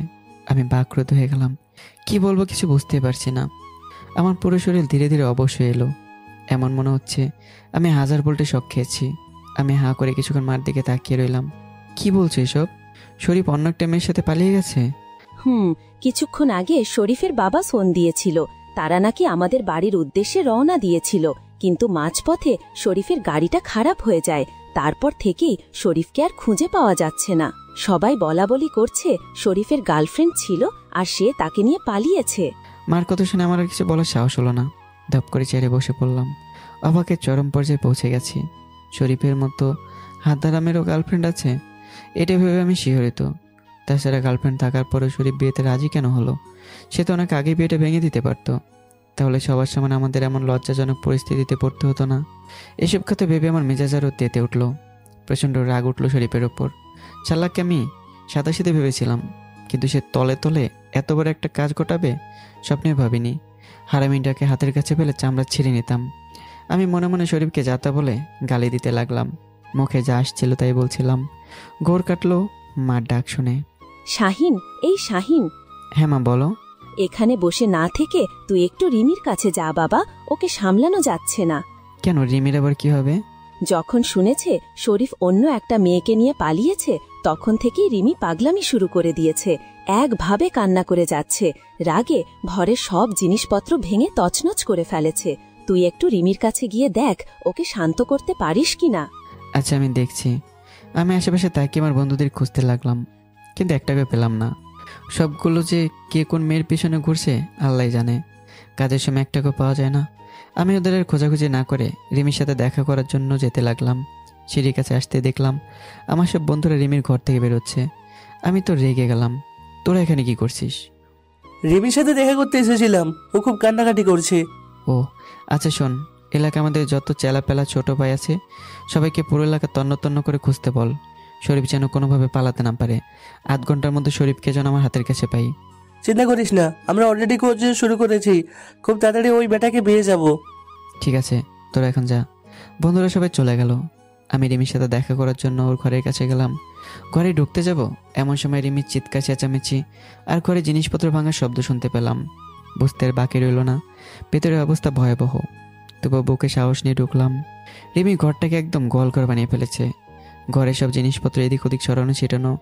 আমি বাকরুদ্ধ হয়ে গেলাম। কি বলবো কিছু বুঝতে পারছি না। আমার পুরো শরীর ধীরে ধীরে অবশ হয়ে এলো। এমন মনে হচ্ছে আমি 1000 ভোল্টে শক খেয়েছি। আমি হাঁ করে কিছুক্ষণ মার দিকে তাকিয়ে রইলাম। কি বলছো এসব? শরীফ অন্য একটা মেয়ের সাথে পালিয়ে গেছে? কিছুক্ষণ আগে শরীফের বাবা ফোন দিয়েছিল। তারা নাকি আমাদের বাড়ির উদ্দেশ্যে রওনা দিয়েছিল, কিন্তু মাঝপথে শরীফের গাড়িটা খারাপ হয়ে যায়। তারপর থেকেই শরীফকে আর খুঁজে পাওয়া যাচ্ছে না। সবাই বলাবলি করছে শরীফের গার্লফ্রেন্ড ছিল আর সে তাকে নিয়ে পালিয়েছে। মার কথা শুনে আমার আর কিছু বলার সাহস হলো না। ধপ করে চেয়ারে বসে পড়লাম। অবাকের চরম পর্যায়ে পৌঁছে গেছি। শরীফের মতো হাদারামেরও গার্লফ্রেন্ড আছে, এটা ভেবে আমি শিহরিত। তাছাড়া গার্লফ্রেন্ড থাকার পরেও শরীফ বিয়েতে রাজি কেন হলো? সে তো অনেক আগে বিয়েটা ভেঙে দিতে পারতো। তাহলে সবার সামনে আমাদের এমন লজ্জাজনক পরিস্থিতিতে পড়তে হতো না। এসব কথা ভেবে আমার মেজাজ আরও তেতে উঠল। প্রচণ্ড রাগ উঠলো শরীফের ওপর। চালাককে আমি সাদাসিধে ভেবেছিলাম, কিন্তু সে তলে তলে এত বড় একটা কাজ ঘটাবে স্বপ্নে ভাবিনি। হারামিটাকে হাতের কাছে পেলে চামড়া ছিঁড়ে নিতাম। আমি মনে মনে শরীফকে যাতা বলে গালি দিতে লাগলাম। মুখে যা আসছিল তাই বলছিলাম। ঘোর কাটলো মার ডাক শুনে। শাহিন, এই শাহিন। হ্যাঁ মা, বলো। এখানে বসে না থেকে তুই একটু রিমির কাছে যা বাবা, ওকে সামলানো যাচ্ছে না। কেন, রিমির আবার কি হবে? যখন শুনেছে শরীফ অন্য একটা মেয়েকে নিয়ে পালিয়েছে তখন থেকেই রিমি পাগলামি শুরু করে দিয়েছে। একভাবে কান্না করে যাচ্ছে। রাগে ঘরের সব জিনিসপত্র ভেঙে তছনছ করে ফেলেছে। তুই একটু রিমির কাছে গিয়ে দেখ ওকে শান্ত করতে পারিস কিনা। আচ্ছা, আমি দেখছি। আমি আশেপাশে তাকিয়ে আমার বন্ধুদের খুঁজতে লাগলাম, কিন্তু একটাকে পেলাম না। সবগুলো যে কে কোন মেয়ের পিছনে ঘুরছে আল্লাহ জানে। কাজের সময় একটাকেও পাওয়া যায় না। আমি ওদের আর খোঁজাখুঁজি না করে রিমির সাথে দেখা করার জন্য যেতে লাগলাম। সিঁড়ির কাছে আসতে দেখলাম আমার সব বন্ধুরা রিমির ঘর থেকে বেরোচ্ছে। আমি তো রেগে গেলাম। তোরা এখানে কি করছিস? রিমির সাথে দেখা করতে এসেছিলাম, ও খুব কান্নাকাটি করছে। ও আচ্ছা, শোন, এলাকা আমাদের যত চেলাপেলা ছোট ভাই আছে সবাইকে পুরো এলাকা তন্ন তন্ন করে খুঁজতে বল। শরীফ যেন কোনোভাবে পালাতে না পারে। 8 ঘন্টার মধ্যে শরীফকে যেন আমার হাতের কাছে পাই। চিন্তা করিস না, আমরা অলরেডি খোঁজ শুরু করেছি। খুব তাড়াতাড়ি ওই বেটাকে পেয়ে যাব। ঠিক আছে, তোরা এখন যা। বন্ধুরা সবাই চলে গেল। আমি রিমির সাথে দেখা করার জন্য ওর ঘরের কাছে গেলাম। ঘরে ঢুকতে যাব এমন সময় রিমির চিৎকার চেঁচামেচি আর ঘরে জিনিসপত্র ভাঙার শব্দ শুনতে পেলাম। বুঝতে আর বাকি রইল না, ভেতরের অবস্থা ভয়াবহ। তবু বুকে সাহস নিয়ে ঢুকলাম। রিমি ঘরটাকে একদম গোল করে বানিয়ে ফেলেছে। ঘরে সব জিনিসপত্র এদিক ওদিক ছড়ানো ছিটানো।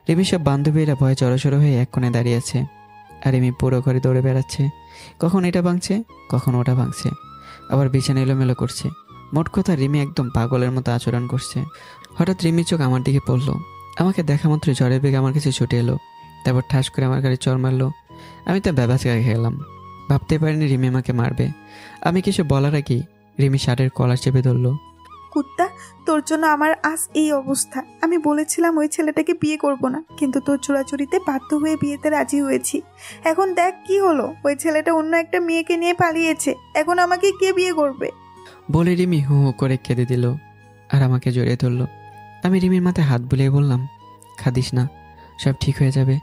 রিমির সব বান্ধবীরা ভয়ে জড়সড় হয়ে এক কোণে দাঁড়িয়ে আছে। আর রিমি পুরো ঘরে দৌড়ে বেড়াচ্ছে, কখন এটা ভাঙছে কখন ওটা ভাঙছে, আবার বিছানা এলোমেলো করছে। মোট কথা রিমি একদম পাগলের মতো আচরণ করছে। হঠাৎ রিমির চোখ আমার দিকে পড়লো। আমাকে দেখা মাত্র ঝড়ের বেগে আমার কাছে ছুটে এলো, তারপর ঠাস করে আমার গাড়ি চড় মারলো। আমি তো ব্যাবাসকা গেলাম, ভাবতে পারিনি রিমি আমাকে মারবে। আমি কিছু বলার আগেই রিমি শার্টের কলার চেপে ধরলো। কুত্তা, তোর জন্য আমার আজ এই অবস্থা। আমি বলেছিলাম ওই ছেলেটাকে বিয়ে করব না, কিন্তু তোর চোরাচুরিতে বাধ্য হয়ে বিয়েতে রাজি হয়েছি। এখন দেখ কি হলো, ওই ছেলেটা অন্য একটা মেয়েকে নিয়ে পালিয়েছে। এখন আমাকে কে বিয়ে করবে? বলে রিমি হু হু করে কেঁদে দিল আর আমাকে জড়িয়ে ধরলো। আমি রিমির মাথায় হাত বুলিয়ে বললাম, কাঁদিস না, সব ঠিক হয়ে যাবে।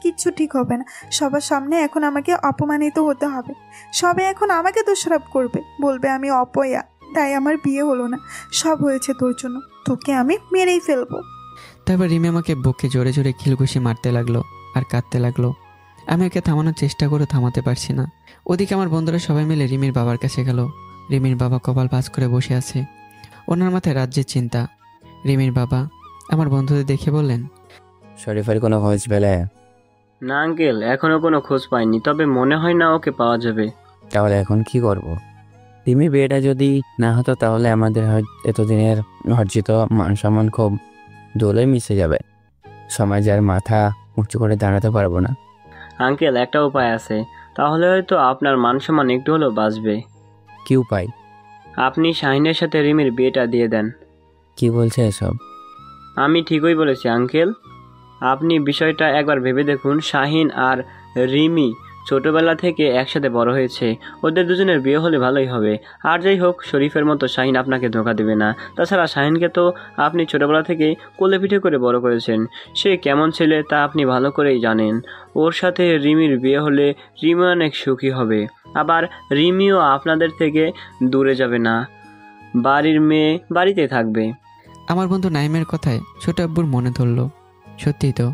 কিচ্ছু ঠিক হবে না। সবার সামনে এখন আমাকে অপমানিত হতে হবে। সবাই এখন আমাকে দোষারোপ করবে, বলবে আমি অপয়া, তাই আমার বিয়ে হলো না। সব হয়েছে তোর জন্য, তোকে আমি মেরেই ফেলবো। তারপর রিমি আমাকে বুকে জোরে জোরে খিলঘুষি মারতে লাগলো আর কাঁদতে লাগলো। আমি ওকে থামানোর চেষ্টা করে থামাতে পারছি না। ওদিকে আমার বন্ধুরা সবাই মিলে রিমির বাবার কাছে গেল। রিমির বাবা কপাল ভাঁজ করে বসে আছে, ওনার মাথায় রাজ্যের চিন্তা। রিমির বাবা আমার বন্ধুদের দেখে বললেন, শরীফের কোনো খোঁজ পেলে? না আঙ্কেল, এখনো কোনো খোঁজ পাইনি, তবে মনে হয় না ওকে পাওয়া যাবে। তাহলে এখন কি করব? রিমি বিয়েটা যদি না হতো তাহলে আমাদের এতদিনের অর্জিত মান সম্মান খুব দোলে মিশে যাবে। সমাজের মাথা উঁচু করে দাঁড়াতে পারবো না। আঙ্কেল, একটা উপায় আছে, তাহলে হয়তো আপনার মান সম্মান একটু হলেও বাঁচবে। কি উপায়? আপনি শাহিনের সাথে রিমির বিয়েটা দিয়ে দেন। কি বলছে এসব? আমি ঠিকই বলেছি আঙ্কেল। আপনি বিষয়টা একবার ভেবে দেখুন। শাহিন আর রিমি ছোটবেলা থেকে একসাথে বড় হয়েছে, ওদের দুজনের বিয়ে হলে ভালোই হবে। আর যাই হোক, শরীফের মতো শাহিন আপনাকে ধোঁকা দেবে না। তাছাড়া শাহিনকে তো আপনি ছোটবেলা থেকে কোলে পিঠে করে বড় করেছেন। সে কেমন ছেলে তা আপনি ভালো করেই জানেন। ওর সাথে রিমির বিয়ে হলে রিমি অনেক সুখী হবে, আবার রিমিও আপনাদের থেকে দূরে যাবে না। বাড়ির মেয়ে বাড়িতে থাকবে। আমার বন্ধু নাইমের কথায় ছোট আব্বুর মনে ধরলো। সত্যিই তো,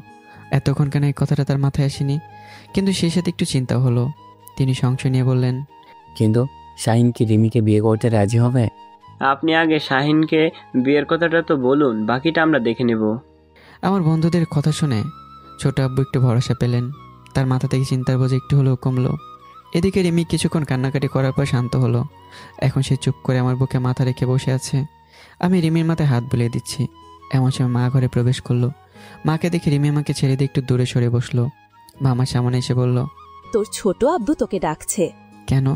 এতক্ষণ কেন এই কথাটা তার মাথায় আসেনি। কিন্তু সেই সাথে একটু চিন্তা হলো। তিনি সংশয় নিয়ে বললেন, কিন্তু শাহিন কি রিমিকে বিয়ে করতে রাজি হবে? আপনি আগে শাহিনকে বিয়ের কথাটা তো বলুন, বাকিটা আমরা দেখে নেব। আমার বন্ধুদের কথা শুনে ছোট আব্বু একটু ভরসা পেলেন। তার মাথা থেকে চিন্তার বোঝা একটু হলেও কমলো। এদিকে রিমি কিছুক্ষণ কান্নাকাটি করার পর শান্ত হলো। এখন সে চুপ করে আমার বুকে মাথা রেখে বসে আছে। আমি রিমির মাথায় হাত বুলিয়ে দিচ্ছি। এমন সময় মা ঘরে প্রবেশ করলো। মাকে দেখে রিমি আমাকে ছেড়ে দিয়ে একটু দূরে সরে বসলো। মা আমার সামনে এসে বলল, তোর ছোট আব্বু তোকে ডাকছে। কেন?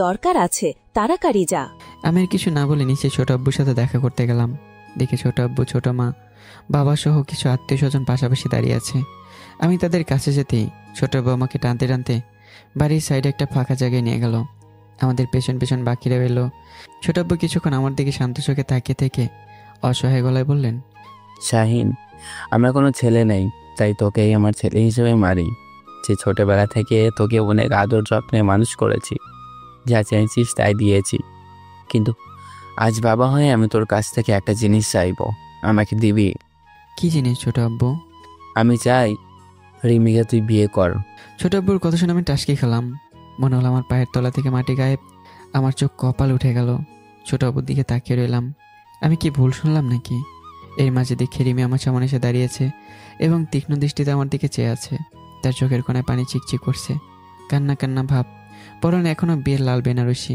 দরকার আছে, তাড়াতাড়ি যা। আমি আর কিছু না বলে নিচে ছোট আব্বুর সাথে দেখা করতে গেলাম। দেখি ছোট আব্বু, ছোট মা, বাবা সহ কিছু আত্মীয় স্বজন পাশাপাশি দাঁড়িয়ে আছে। আমি তাদের কাছে যেতেই ছোট আব্বু আমাকে টানতে টানতে বাড়ির সাইডে একটা ফাঁকা জায়গায় নিয়ে গেল। আমাদের পেছন পেছন বাকিরা এলো। ছোট আব্বু কিছুক্ষণ আমার দিকে শান্ত চোখে তাকিয়ে থেকে অসহায় গলায় বললেন, শাহিন, আমার কোনো ছেলে নেই, তাই তোকেই আমার ছেলে হিসেবে মারি। যে ছোটবেলা থেকে তোকে অনেক আদর যত্নে মানুষ করেছি, যা চেয়েছিস তাই দিয়েছি। কিন্তু আজ বাবা হয়ে আমি তোর কাছ থেকে একটা জিনিস চাইবো, আমাকে দিবি? কি জিনিস ছোট আব্বু? আমি চাই রিমিকে তুই বিয়ে কর। ছোট আব্বুর কথা শুনে আমি টাসকি খেলাম। মনে হলো আমার পায়ের তলা থেকে মাটি গায়েব। আমার চোখ কপাল উঠে গেল। ছোট আব্বুর দিকে তাকিয়ে রইলাম। আমি কি ভুল শুনলাম নাকি? এর মাঝে দেখে রিমি আমার সামনে এসে দাঁড়িয়েছে এবং তীক্ষ্ণ দৃষ্টিতে আমার দিকে চেয়ে আছে। তার চোখের কোণায় পানি চিকচিক করছে, কান্না কান্না ভাব। পরনে এখনো বিয়ের লাল বেনারসি।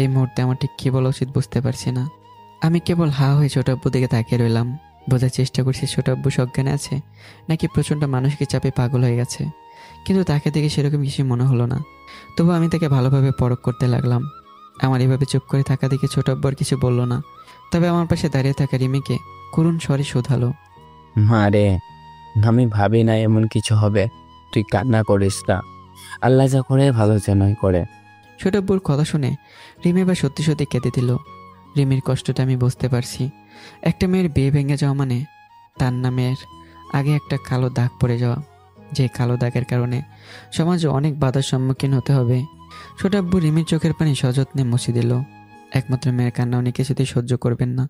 এই মুহূর্তে আমার ঠিক কী বলা উচিত বুঝতে পারছি না। আমি কেবল হা হয়ে ছোট আব্বুর দিকে তাকিয়ে রইলাম। বোঝার চেষ্টা করছি ছোট আব্বু সজ্ঞানে আছে নাকি প্রচণ্ড মানসিক চাপে পাগল হয়ে গেছে। কিন্তু তাকে দেখে সেরকম কিছু মনে হলো না। তবু আমি তাকে ভালোভাবে পরখ করতে লাগলাম। আমার এভাবে চুপ করে থাকা দেখে ছোট আব্বু আর কিছু বলল না। তবে আমার পাশে দাঁড়িয়ে থাকা রিমিকে করুণ স্বরে শোধালো, মা রে, আমি ভাবি না এমন কিছু হবে। তুই কান্না করিস না, আল্লাহ যা করে ভালো যেনই করে। ছোট আব্বুর কথা শুনে রিমি এবার সত্যি সত্যি কেঁদে দিল। রিমির কষ্টটা আমি বুঝতে পারছি। একটা মেয়ের বিয়ে ভেঙে যাওয়া মানে তার নামের আগে একটা কালো দাগ পড়ে যাওয়া, যে কালো দাগের কারণে সমাজে অনেক বাধার সম্মুখীন হতে হবে। ছোট আব্বু রিমির চোখের পানি সযত্নে মুছে দিল। একমাত্র মেয়ের কান্না উনি কিছুতেই সহ্য করবেন না।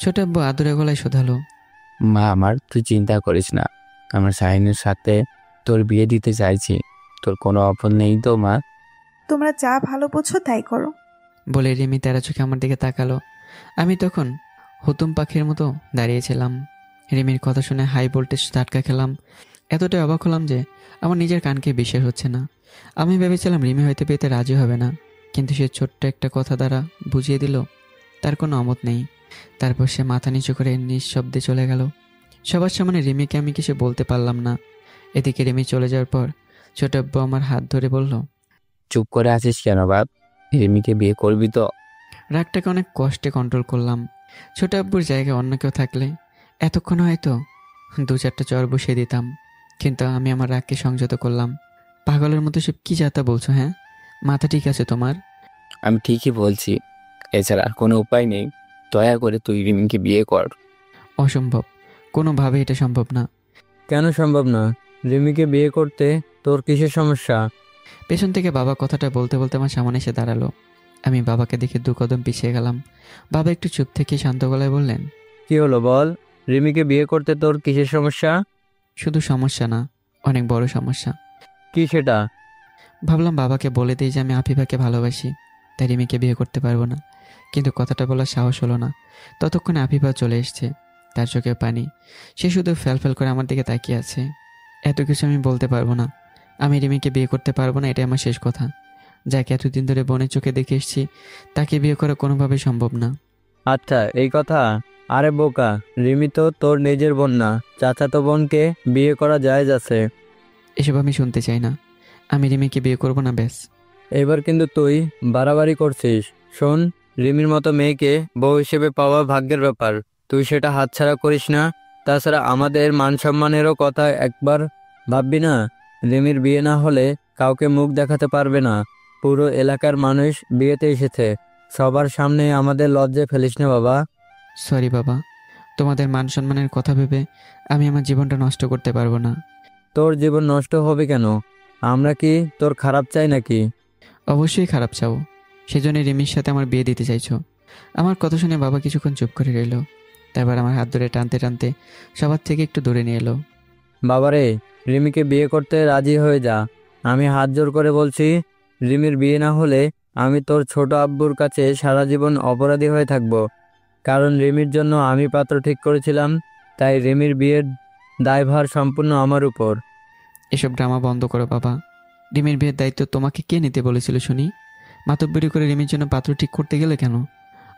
ছোট আব্বু আদুরে গলায় শোধালো, মা আমার, তুই চিন্তা করিস না, আমার শাহিনের সাথে তোর বিয়ে দিতে চাইছি। তোর কোনো অপর নেই তো মা? তোমরা যা ভালো বোঝো তাই করো। বলে রিমি তেরা চোখে আমার দিকে তাকালো। আমি তখন হুতুম পাখির মতো দাঁড়িয়েছিলাম। রিমির কথা শুনে হাই ভোল্টেজ ধাক্কা খেলাম। এতটাই অবাক হলাম যে আমার নিজের কানকে বিশ্বাস হচ্ছে না। আমি ভেবেছিলাম রিমি হয়তো বিয়েতে রাজি হবে না, কিন্তু সে ছোট্ট একটা কথা দ্বারা বুঝিয়ে দিল তার কোনো অমত নেই। তারপর সে মাথা নিচু করে নিঃশব্দে চলে গেল। সবার সামনে রিমিকে আমি কিছু বলতে পারলাম না। এদিকে রিমি চলে যাওয়ার পর ছোট আব্বু আমার হাত ধরে বলল, চুপ করে আছিস কেন বাপ? রিমিকে বিয়ে করবি তো? রাগটাকে অনেক কষ্টে কন্ট্রোল করলাম। ছোট আব্বুর জায়গায় অন্য কেউ থাকলে এতক্ষণ হয়তো 2-4টা চর বসিয়ে দিতাম, কিন্তু আমি আমার রাগকে সংযত করলাম। পাগলের মতো সব কি যাতা বলছো? হ্যাঁ, মাথা ঠিক আছে তোমার? আমি ঠিকই বলছি, এছাড়া আর কোনো উপায় নেই। দয়া করে তুই রিমিকে বিয়ে কর। অসম্ভব, কোনোভাবে এটা সম্ভব না। কেন সম্ভব না? রিমিকে বিয়ে করতে তোর কিসের সমস্যা? পেছন থেকে বাবা কথাটা বলতে বলতে আমার সামনে এসে দাঁড়ালো। আমি বাবাকে দেখে 2 কদম পিছিয়ে গেলাম। বাবা একটু চুপ থেকে শান্ত গলায় বললেন, কি হলো বল, রিমিকে বিয়ে করতে তোর কিসের সমস্যা? শুধু সমস্যা না, অনেক বড় সমস্যা। কি সেটা? ভাবলাম বাবাকে বলে দিই যে আমি আফিফাকে ভালোবাসি, তাই রিমিকে বিয়ে করতে পারবো না। কিন্তু কথাটা বলার সাহস হলো না। ততক্ষণে আফিফা চলে এসছে, তার চোখে পানি। সে শুধু ফ্যাল করে আমার দিকে তাকিয়ে আছে। এত কিছু আমি বলতে পারবো না। আমি রিমিকে বিয়ে করতে পারবো না, এটাই আমার শেষ কথা। যাকে এতদিন ধরে বোনের চোখে দেখে এসেছি, তাকে বিয়ে করা কোনোভাবেই সম্ভব না। আচ্ছা, এই কথা? আরে বোকা, রিমি তো তোর নিজের বোন না, চাচাতো বোনকে বিয়ে করা জায়েজ আছে। এসব আমি শুনতে চাই না। আমি রিমিকে বিয়ে করবো না, ব্যাস। এবার কিন্তু তুই বাড়াবাড়ি করছিস। শোন, রিমির মতো মেয়েকে বউ হিসেবে পাওয়া ভাগ্যের ব্যাপার, তুই সেটা হাতছাড়া করিস না। তাছাড়া আমাদের মান সম্মানেরও কথা একবার ভাববি না? রিমির বিয়ে না হলে কাউকে মুখ দেখাতে পারবে না। পুরো এলাকার মানুষ বিয়েতে এসেছে, সবার সামনে আমাদের লজ্জায় ফেলিস না বাবা। সরি বাবা, তোমাদের মান সম্মানের কথা ভেবে আমি আমার জীবনটা নষ্ট করতে পারবো না। তোর জীবন নষ্ট হবে কেন? আমরা কি তোর খারাপ চাই নাকি? অবশ্যই খারাপ চাও, সেজন্য রিমির সাথে আমার বিয়ে দিতে চাইছো। আমার কথা শুনে বাবা কিছুক্ষণ চুপ করে রইল। তারপর আমার হাত ধরে টানতে টানতে সবার থেকে একটু দূরে নিয়ে এলো। বাবারে, রিমিকে বিয়ে করতে রাজি হয়ে যা। আমি হাত জোর করে বলছি, রিমির বিয়ে না হলে আমি তোর ছোট আব্বুর কাছে সারা জীবন অপরাধী হয়ে থাকব। কারণ রিমির জন্য আমি পাত্র ঠিক করেছিলাম, তাই রিমির বিয়ের দায়ভার সম্পূর্ণ আমার উপর। এসব ড্রামা বন্ধ করো বাবা। রিমির বিয়ের দায়িত্ব তোমাকে কে নিতে বলেছিল শুনি? মাতব্বরি করে রিমির জন্য পাত্র ঠিক করতে গেলে কেন?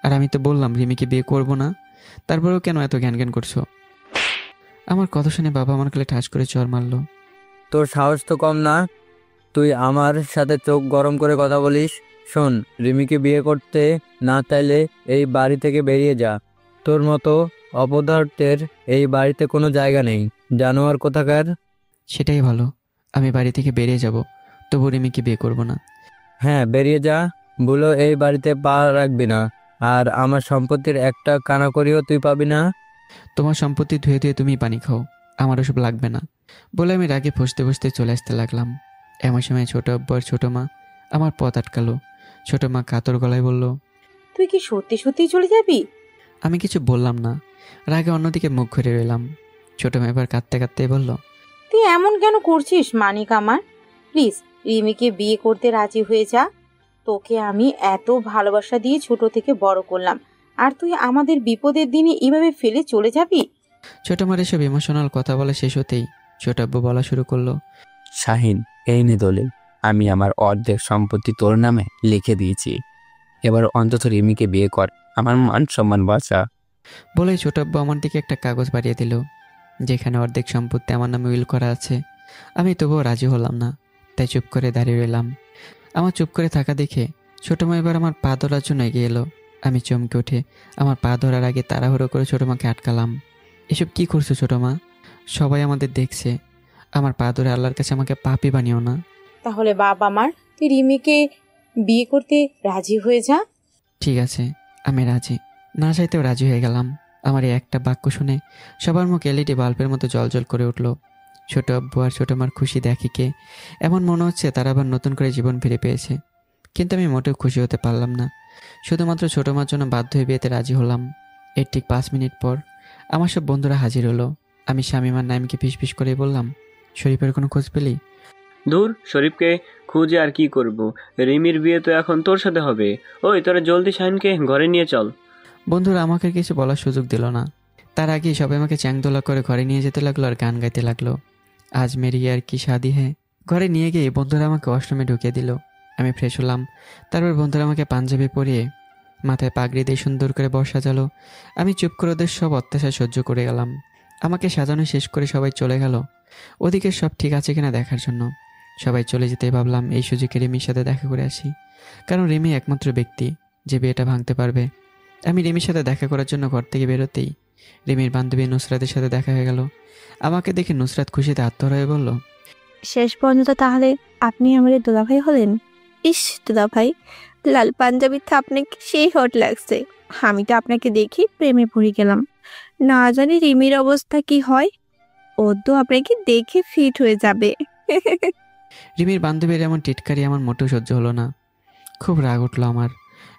আর আমি তো বললাম রিমিকে বিয়ে করব না, তারপরেও কেন এত জ্ঞান জ্ঞান করছো? আমার কথা শুনে বাবা আমার কালে ঠাস করে চর মারলো। তোর সাহস তো কম না, তুই আমার সাথে চোখ গরম করে কথা বলিস। শোন, রিমিকে বিয়ে করতে না চাইলে এই বাড়ি থেকে বেরিয়ে যা। তোর মতো অপদার্থের এই বাড়িতে কোনো জায়গা নেই, জানোয়ার কোথাকার। সেটাই ভালো, আমি বাড়ি থেকে বেরিয়ে যাব, তবু রিমিকে বিয়ে করব না। হ্যাঁ, বেরিয়ে যা, ভুলো এই বাড়িতে পা রাখবি না। আর আমার সম্পত্তির একটা কানাকড়িও তুই পাবি না। তোমার সম্পত্তি ধুয়ে ধুয়ে তুমি পানি খাও, আমার ওসব লাগবে না বলে আমি রাগে ফসতে ফসতে চলে আসতে লাগলাম। এমন সময় ছোট আব্বু আর ছোট মা আমার পথ আটকালো। ছোট মা কাতর গলায় বলল, তুই কি সত্যি সত্যি চলে যাবি? আমি কিছু বললাম না, রাগে অন্যদিকে মুখ ঘুরে রইলাম। ছোট মা এবার কাঁদতে কাঁদতে বলল, তুই এমন কেন করছিস মানিক আমার? প্লিজ রিমিকে বিয়ে করতে রাজি হয়ে যা। তোকে আমি এত ভালোবাসা দিয়ে ছোট থেকে বড় করলাম, আর তুই আমাদের বিপদের দিনে এভাবে ফেলে চলে যাবি? ছোট মার এসব ইমোশনাল কথা বলা শেষ হতেই ছোট আব্বু বলা শুরু করলো, শাহিন, এই নে দলিল, আমি আমার অর্ধেক সম্পত্তি তোর নামে লিখে দিয়েছি। এবার অন্তত রিমিকে বিয়ে কর, আমার মান সম্মান বাঁচা। বলেই ছোট আব্বু আমার দিকে একটা কাগজ বাড়িয়ে দিল, যেখানে অর্ধেক সম্পত্তি আমার নামে উইল করা আছে। আমি তবুও রাজি হলাম না, তাই চুপ করে দাঁড়িয়ে রইলাম। আমার চুপ করে থাকা দেখে ছোট মা এবার আমার পা ধরার জন্য এগিয়ে এলো। আমি চমকে উঠে আমার পা ধরার আগে তাড়াহুড়ো করে ছোট মাকে আটকালাম। এসব কি করছো ছোট মা? সবাই আমাদের দেখছে। আমার পা ধরে আল্লাহর কাছে আমাকে পাপী বানিও না। তাহলে বাপ আমার, তুই রিমিকে বিয়ে করতে রাজি হয়ে যা। ঠিক আছে, আমি রাজি। না চাইতেও রাজি হয়ে গেলাম। আমার এই একটা বাক্য শুনে সবার মুখ এলইডি বাল্বের মতো জ্বলজ্বল করে উঠল। ছোট আব্বু আর ছোট মার খুশি দেখে এমন মনে হচ্ছে তারা আবার নতুন করে জীবন ফিরে পেয়েছে। কিন্তু আমি মোটেও খুশি হতে পারলাম না। শুধুমাত্র ছোট মার জন্য বাধ্য হয়ে বিয়েতে রাজি হলাম। এর ঠিক 5 মিনিট পর আমার সব বন্ধুরা হাজির হলো। আমি শামিমার নাইমকে ফিসফিস করে বললাম, শরীফের কোনো খোঁজ পেলি? দূর, শরীফকে খুঁজে আর কি করব, রিমির বিয়ে তো এখন তোর সাথে হবে। ওই তোরা জলদি শাহিনকে ঘরে নিয়ে চল। বন্ধুরা আমাকে কিছু বলার সুযোগ দিল না। তার আগেই সবাই আমাকে চ্যাংদোলা করে ঘরে নিয়ে যেতে লাগলো আর গান গাইতে লাগলো, আজ মেরি আর কি শাদি হ্যাঁ। ঘরে নিয়ে গিয়ে বন্ধুরা আমাকে ওয়াশরুমে ঢুকিয়ে দিল। আমি ফ্রেশ হলাম। তারপর বন্ধুরা আমাকে পাঞ্জাবি পরিয়ে মাথায় পাগড়ি দিয়ে সুন্দর করে বর সাজালো। আমি চুপ করে ওদের সব অত্যাচার সহ্য করে গেলাম। আমাকে সাজানো শেষ করে সবাই চলে গেল ওদিকে সব ঠিক আছে কিনা দেখার জন্য। সবাই চলে যেতেই ভাবলাম এই সুযোগে রিমির সাথে দেখা করে আসি, কারণ রিমি একমাত্র ব্যক্তি যে বিয়েটা ভাঙতে পারবে। আমি রিমির সাথে দেখা করার জন্য ঘর থেকে বেরোতেই রিমির বান্ধবী নুসরাতের সাথে দেখা হয়ে গেল। আমাকে দেখে নুসরাত খুশিতে আত্মহারা হয়ে বলল, শেষ পর্যন্ত তাহলে আপনি আমাদের দুলাভাই হলেন। ইস দুলাভাই, লাল পাঞ্জাবিতে আপনাকে সেই হট লাগছে। আমি তো আপনাকে দেখি প্রেমে পড়ে গেলাম। না জানি রিমির অবস্থা কি হয়, ও তো আপনাকে দেখে ফিট হয়ে যাবে। রিমির বান্ধবীর এমন টিটকারি আমার মোটেও সহ্য হলো না। খুব রাগ উঠলো আমার।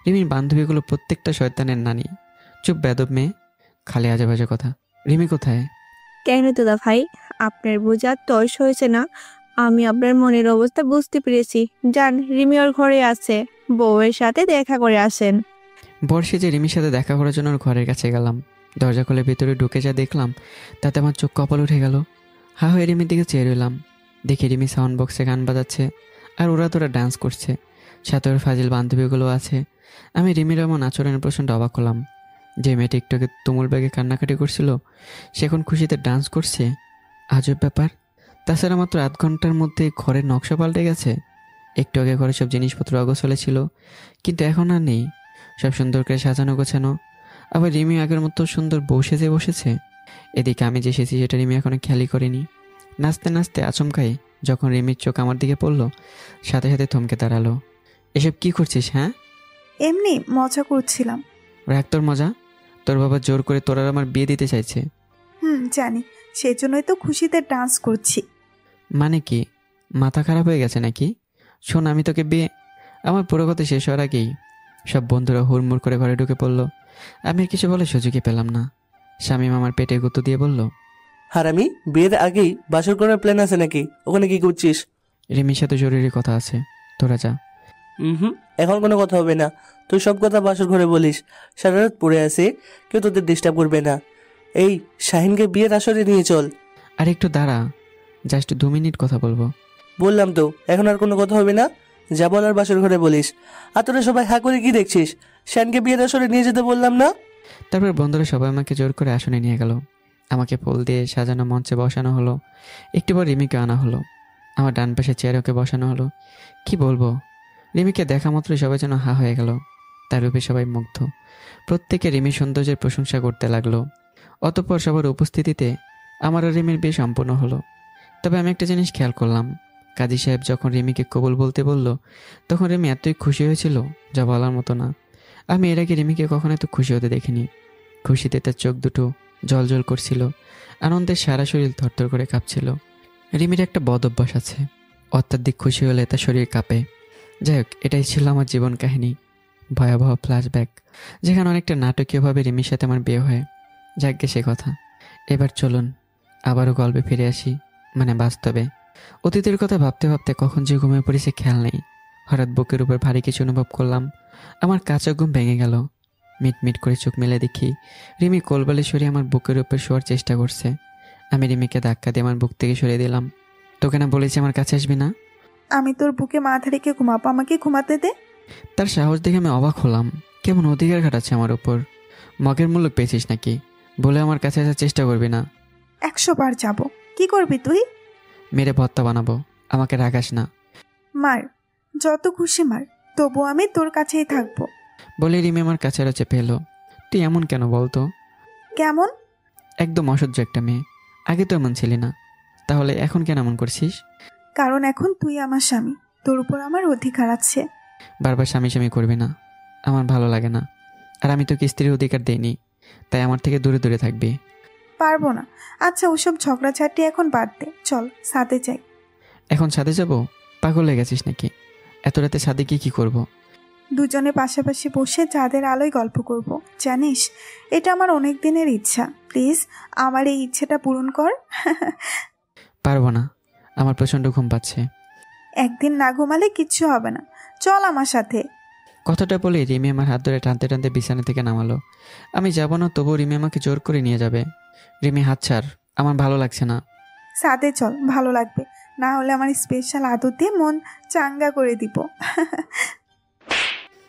রিমির বান্ধবীগুলো প্রত্যেকটা শয়তানের নানি। চুপ বেদব মেয়ে, খালি আজে বাজে কথা। রিমি কোথায়? কেন দুলাভাই, আপনার বোঝার তর্স হয়েছে না? আমি আপনার মনের অবস্থা বুঝতে পেরেছি। যান, রিমি ওর ঘরে আছে, বউয়ের সাথে দেখা করে আসেন। বর্ষে যে রিমির সাথে দেখা করার জন্য ওর ঘরের কাছে গেলাম। দরজা খুলে ভেতরে ঢুকে যা দেখলাম তাতে আমার চোখ কপাল উঠে গেল। হা হয়ে রিমির দিকে চেয়ে রইলাম। দেখি রিমি সাউন্ড বক্সে গান বাজাচ্ছে আর ওরা তোরা ডান্স করছে, সাথে ওর ফাজিল বান্ধবীগুলো আছে। আমি রিমির এমন আচরণের প্রচণ্ড অবাক হলাম। যে মেয়ে টিকটকে তুমুল ব্যাগে কান্নাকাটি করছিল সে এখন খুশিতে ডান্স করছে। আজব ব্যাপার। তাছাড়া মাত্র 8 ঘন্টার মধ্যে ঘরের নকশা পাল্টে গেছে। একটু আগে ঘরে সব জিনিসপত্র অগোছালো ছিল, কিন্তু এখন আর নেই, সব সুন্দর করে সাজানো গোছানো। আবার রিমি আগের মতো সুন্দর বউ সেজে বসেছে। এদিকে আমি যে এসেছি সেটা রিমি এখনো খেয়ালই করিনি। নাচতে নাচতে আচমকাই যখন রিমির চোখ আমার দিকে পড়ল, সাথে সাথে থমকে দাঁড়ালো। এসব কি করছিস? হ্যাঁ, এমনি মজা করছিলাম। রাখ তোর মজা। তোর বাবা জোর করে তোর আর আমার বিয়ে দিতে চাইছে। জানি, সেই জন্যই তো খুশিতে ডান্স করছি। মানে কি, মাথা খারাপ হয়ে গেছে নাকি? শোন, আমি তোকে বিয়ে... আমার পুরো কথা শেষ হওয়ার আগেই সব বন্ধুরা হুড়মুড় করে ঘরে ঢুকে পড়লো। আমি আর কিছু বলার সুযোগই পেলাম না। শামীম আমার পেটে গুঁতো দিয়ে বলল, হারামি, বিয়ের আগেই বাসর করার প্ল্যান আছে নাকি? ওখানে কি করছিস? রিমির সাথে জরুরি কথা আছে, তোরা যা। এখন কোনো কথা হবে না। তুই সব কথা বাসর ঘরে বলিস। সারা রাত পড়ে আছে, কেউ তোদের ডিস্টার্ব করবে না। এই শাহিনকে বিয়ের আসরে নিয়ে চল। আর একটু দাঁড়া, জাস্ট 2 মিনিট কথা বলবো। বললাম তো, এখন আর কোনো কথা হবে না। যা বলার বাসর ঘরে বলিস। আর তোরা সবাই হা করে কি দেখছিস? শাহিনকে বিয়ের আসরে নিয়ে যেতে বললাম না? তারপর বন্ধুরা সবাই আমাকে জোর করে আসনে নিয়ে গেল। আমাকে ফুল দিয়ে সাজানো মঞ্চে বসানো হলো। একটু পর রিমিকে আনা হলো। আমার ডান পাশে চেয়ারে ওকে বসানো হলো। কি বলবো, রিমিকে দেখা মাত্রই সবাই যেন হা হয়ে গেল। তার রূপে সবাই মুগ্ধ। প্রত্যেকে রিমির সৌন্দর্যের প্রশংসা করতে লাগলো। অতঃপর সবার উপস্থিতিতে আমার আর রিমির বিয়ে সম্পূর্ণ হলো। তবে আমি একটা জিনিস খেয়াল করলাম, কাজী সাহেব যখন রিমিকে কবুল বলতে বলল তখন রিমি এতই খুশি হয়েছিল যা বলার মতো না। আমি এর আগে রিমিকে কখনো এত খুশি হতে দেখিনি। খুশিতে তার চোখ দুটো জল জল করছিল, আনন্দে সারা শরীর থরথর করে কাঁপছিল। রিমির একটা বদ অভ্যাস আছে, অত্যাধিক খুশি হলে তার শরীর কাঁপে। যাই হোক, এটাই ছিল আমার জীবন কাহিনী, ভয়াবহ ফ্ল্যাশব্যাক, যেখানে অনেকটা নাটকীয়ভাবে রিমির সাথে আমার বিয়ে হয়। যাকগে সে কথা। এবার চলুন আবারও গল্পে ফিরে আসি, মানে বাস্তবে। অতীতের কথা ভাবতে ভাবতে কখন যে ঘুমিয়ে পড়েছে খেয়াল নেই। হঠাৎ বুকের উপর ভারী কিছু অনুভব করলাম। আমার কাঁচা ঘুম ভেঙে গেল। মিটমিট করে চোখ মেলে দেখি রিমি কোলবালি সরিয়ে আমার বুকের উপর শোয়ার চেষ্টা করছে। আমি রিমিকে ধাক্কা দিয়ে আমার বুক থেকে সরিয়ে দিলাম। তোকে না বলেছি আমার কাছে আসবি না? আমি তোর বুকে মাথা রেখে ঘুমাবো, আমাকে ঘুমাতে দে। তার সাহস দেখে আমি অবাক হলাম। কেমন অধিকার খাটাচ্ছে আমার উপর। মগের মূল্য পেয়েছিস নাকি? বলে আমার কাছে আসার চেষ্টা করবি না। 100 বার যাবো। কি করবি তুই? মেরে ভর্তা বানাবো। আমাকে রাগাস না। মার, যত খুশি মার, তবু আমি তোর কাছেই থাকবো। বলে রিমি আমার কাছে চেপে এলো। তুই এমন কেন বলতো? কেমন? একদম অসহ্য একটা মেয়ে। আগে তো এমন ছিলি না, তাহলে এখন কেন এমন করছিস? কারণ এখন তুই আমার স্বামী, তোর উপর আমার অধিকার আছে। বারবার স্বামী স্বামী করবি না, আমার ভালো লাগে না। আর আমি তোকে স্ত্রীর অধিকার দেইনি, তাই আমার থেকে দূরে দূরে থাকবি। পারবো না। আচ্ছা ওসব ঝগড়াঝাটি এখন বাদ দে, চল সাথে যাই। এখন ছাদে যাব? পাগল হয়ে গেছিস নাকি? এত রাতে ছাদে গিয়ে কি করব? দুজনে পাশাপাশি বসে চাঁদের আলোয় গল্প করব। জানিস, এটা আমার অনেক দিনের ইচ্ছা। প্লিজ আমার এই ইচ্ছেটা পূরণ কর। পারবো না, আমার প্রচণ্ড ঘুম পাচ্ছে। একদিন না ঘুমালে কিচ্ছু হবে না, চল আমার সাথে। কথাটা বলে রিমি আমার হাত ধরে টানতে টানতে বিছানা থেকে নামালো। আমি যাব না, তবুও রিমি আমাকে জোর করে নিয়ে যাবে। রিমি হাত ছাড়, আমার ভালো লাগছে না। সাথে চল, ভালো লাগবে। না হলে আমার স্পেশাল আদর দিয়ে মন চাঙ্গা করে দিব।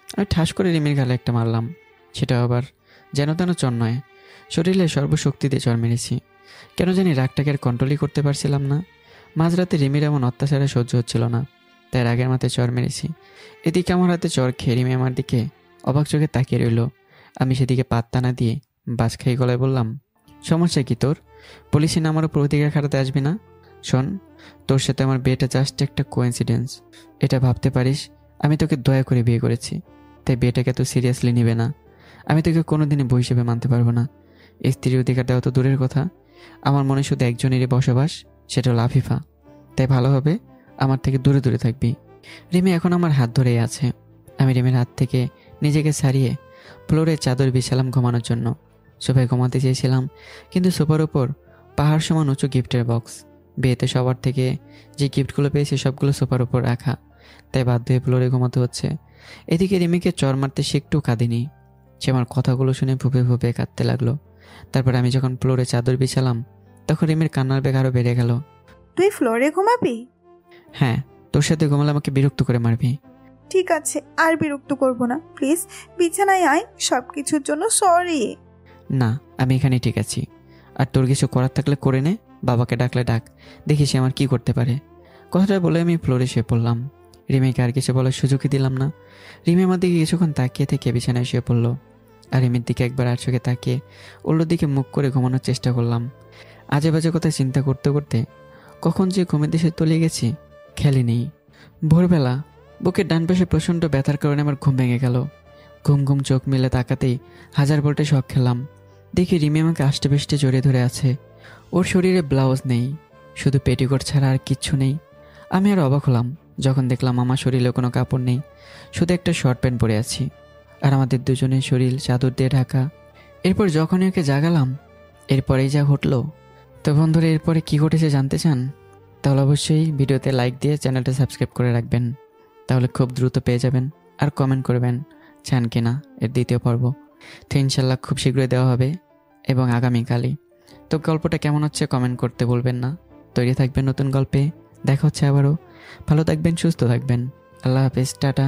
আমি ঠাস করে রিমির গালে একটা মারলাম, সেটা আবার যেন তেন চর নয়, শরীরে সর্বশক্তি দিয়ে চর মেরেছি। কেন জানি রাগটাকে আর কন্ট্রোলই করতে পারছিলাম না। মাঝরাতে রিমির এমন অত্যাচারে সহ্য হচ্ছিল না, তাই রাগের মাথায় চর মেরেছি। এদিকে আমার হাতে চর খেয়ে রিমি আমার দিকে অবাক চোখে তাকিয়ে রইল। আমি সেদিকে পাত্তা না দিয়ে বাস খাই গলায় বললাম, সমস্যা কি তোর? পুলিশে না আমারও প্রতিক্রিয়া খাটাতে আসবি না? শোন, তোর সাথে আমার বিয়েটা জাস্ট একটা কোইন্সিডেন্স। এটা ভাবতে পারিস আমি তোকে দয়া করে বিয়ে করেছি, তাই বিয়েটাকে এত সিরিয়াসলি নিবে না। আমি তোকে কোনোদিনই বউ হিসেবে মানতে পারবো না। স্ত্রীর অধিকার দেওয়া তো দূরের কথা, আমার মনে শুধু একজনেরই বসবাস, সেটা হলো আফিফা। তাই ভালো হবে আমার থেকে দূরে দূরে থাকবি। রিমি এখন আমার হাত ধরেই আছে। আমি রিমির হাত থেকে নিজেকে ছাড়িয়ে ফ্লোরে চাদর বিছালাম ঘুমানোর জন্য। সোফায় ঘুমাতে চেয়েছিলাম, কিন্তু সোফার ওপর পাহাড় সমান উঁচু গিফটের বক্স। বিয়েতে সবার থেকে যে গিফটগুলো পেয়েছি সবগুলো সোফার ওপর রাখা, তাই বাধ্য হয়ে ফ্লোরে ঘুমাতে হচ্ছে। এদিকে রিমিকে চর মারতে সে একটু কাঁদিনি। সে আমার কথাগুলো শুনে ভুপে ভুপে কাঁদতে লাগলো। তারপর আমি যখন ফ্লোরে চাদর বিছালাম, তখন রিমির কান্নার বেগ আরও বেড়ে গেল। তুই ফ্লোরে ঘুমাবি? হ্যাঁ, তোর সাথে ঘুমালে আমাকে বিরক্ত করে মারবি। ঠিক আছে, আর বিরক্ত করব না। প্লিজ বিছানায় আয়। সব কিছুর জন্য সরি। না, আমি এখানেই ঠিক আছি। আর তোর কিছু করার থাকলে করে নে, বাবাকে ডাকলে ডাক, দেখি সে আমার কি করতে পারে। কথাটা বলে আমি ফ্লোরে শুয়ে পড়লাম। রিমিকে আর কিছু বলার সুযোগই দিলাম না। রিমি আমার দিকে কিছুক্ষণ তাকিয়ে থেকে বিছানায় শুয়ে পড়লো। আর রিমির দিকে একবার আর চোখে তাকিয়ে ওর দিকে মুখ করে ঘুমানোর চেষ্টা করলাম। আজে বাজে কথা চিন্তা করতে করতে কখন যে ঘুমের দেশে তলিয়ে গেছি খেয়ালই নেই। ভোরবেলা বুকের ডান পাশে প্রচণ্ড ব্যথার কারণে আমার ঘুম ভেঙে গেল। ঘুম ঘুম চোখ মেলে তাকাতেই 1000 ভোল্টে শক খেলাম। দেখি রিমি আমাকে আষ্টে পৃষ্ঠে জড়িয়ে ধরে আছে। ওর শরীরে ব্লাউজ নেই, শুধু পেটিকোট ছাড়া আর কিচ্ছু নেই। আমি আর অবাক হলাম যখন দেখলাম আমার শরীরে কোনো কাপড় নেই, শুধু একটা শর্ট প্যান্ট পরে আছি। আর আমাদের দুজনের শরীর চাদর দিয়ে ঢাকা। এরপর যখনই ওকে জাগালাম, এরপরেই যা ঘটলো। তো বন্ধুরা, এরপরে কি ঘটেছে জানতে চান? তাহলে অবশ্যই ভিডিওতে লাইক দিয়ে চ্যানেলটা সাবস্ক্রাইব করে রাখবেন, তাহলে খুব দ্রুত পেয়ে যাবেন। আর কমেন্ট করবেন চান কিনা এর দ্বিতীয় পর্ব। তো ইনশাল্লাহ খুব শীঘ্রই দেওয়া হবে, এবং আগামীকালই। তো গল্পটা কেমন হচ্ছে কমেন্ট করতে ভুলবেন না। তৈরি থাকবেন নতুন গল্পে। দেখা হচ্ছে আবারও। ভালো থাকবেন, সুস্থ থাকবেন। আল্লাহ হাফেজ, টাটা।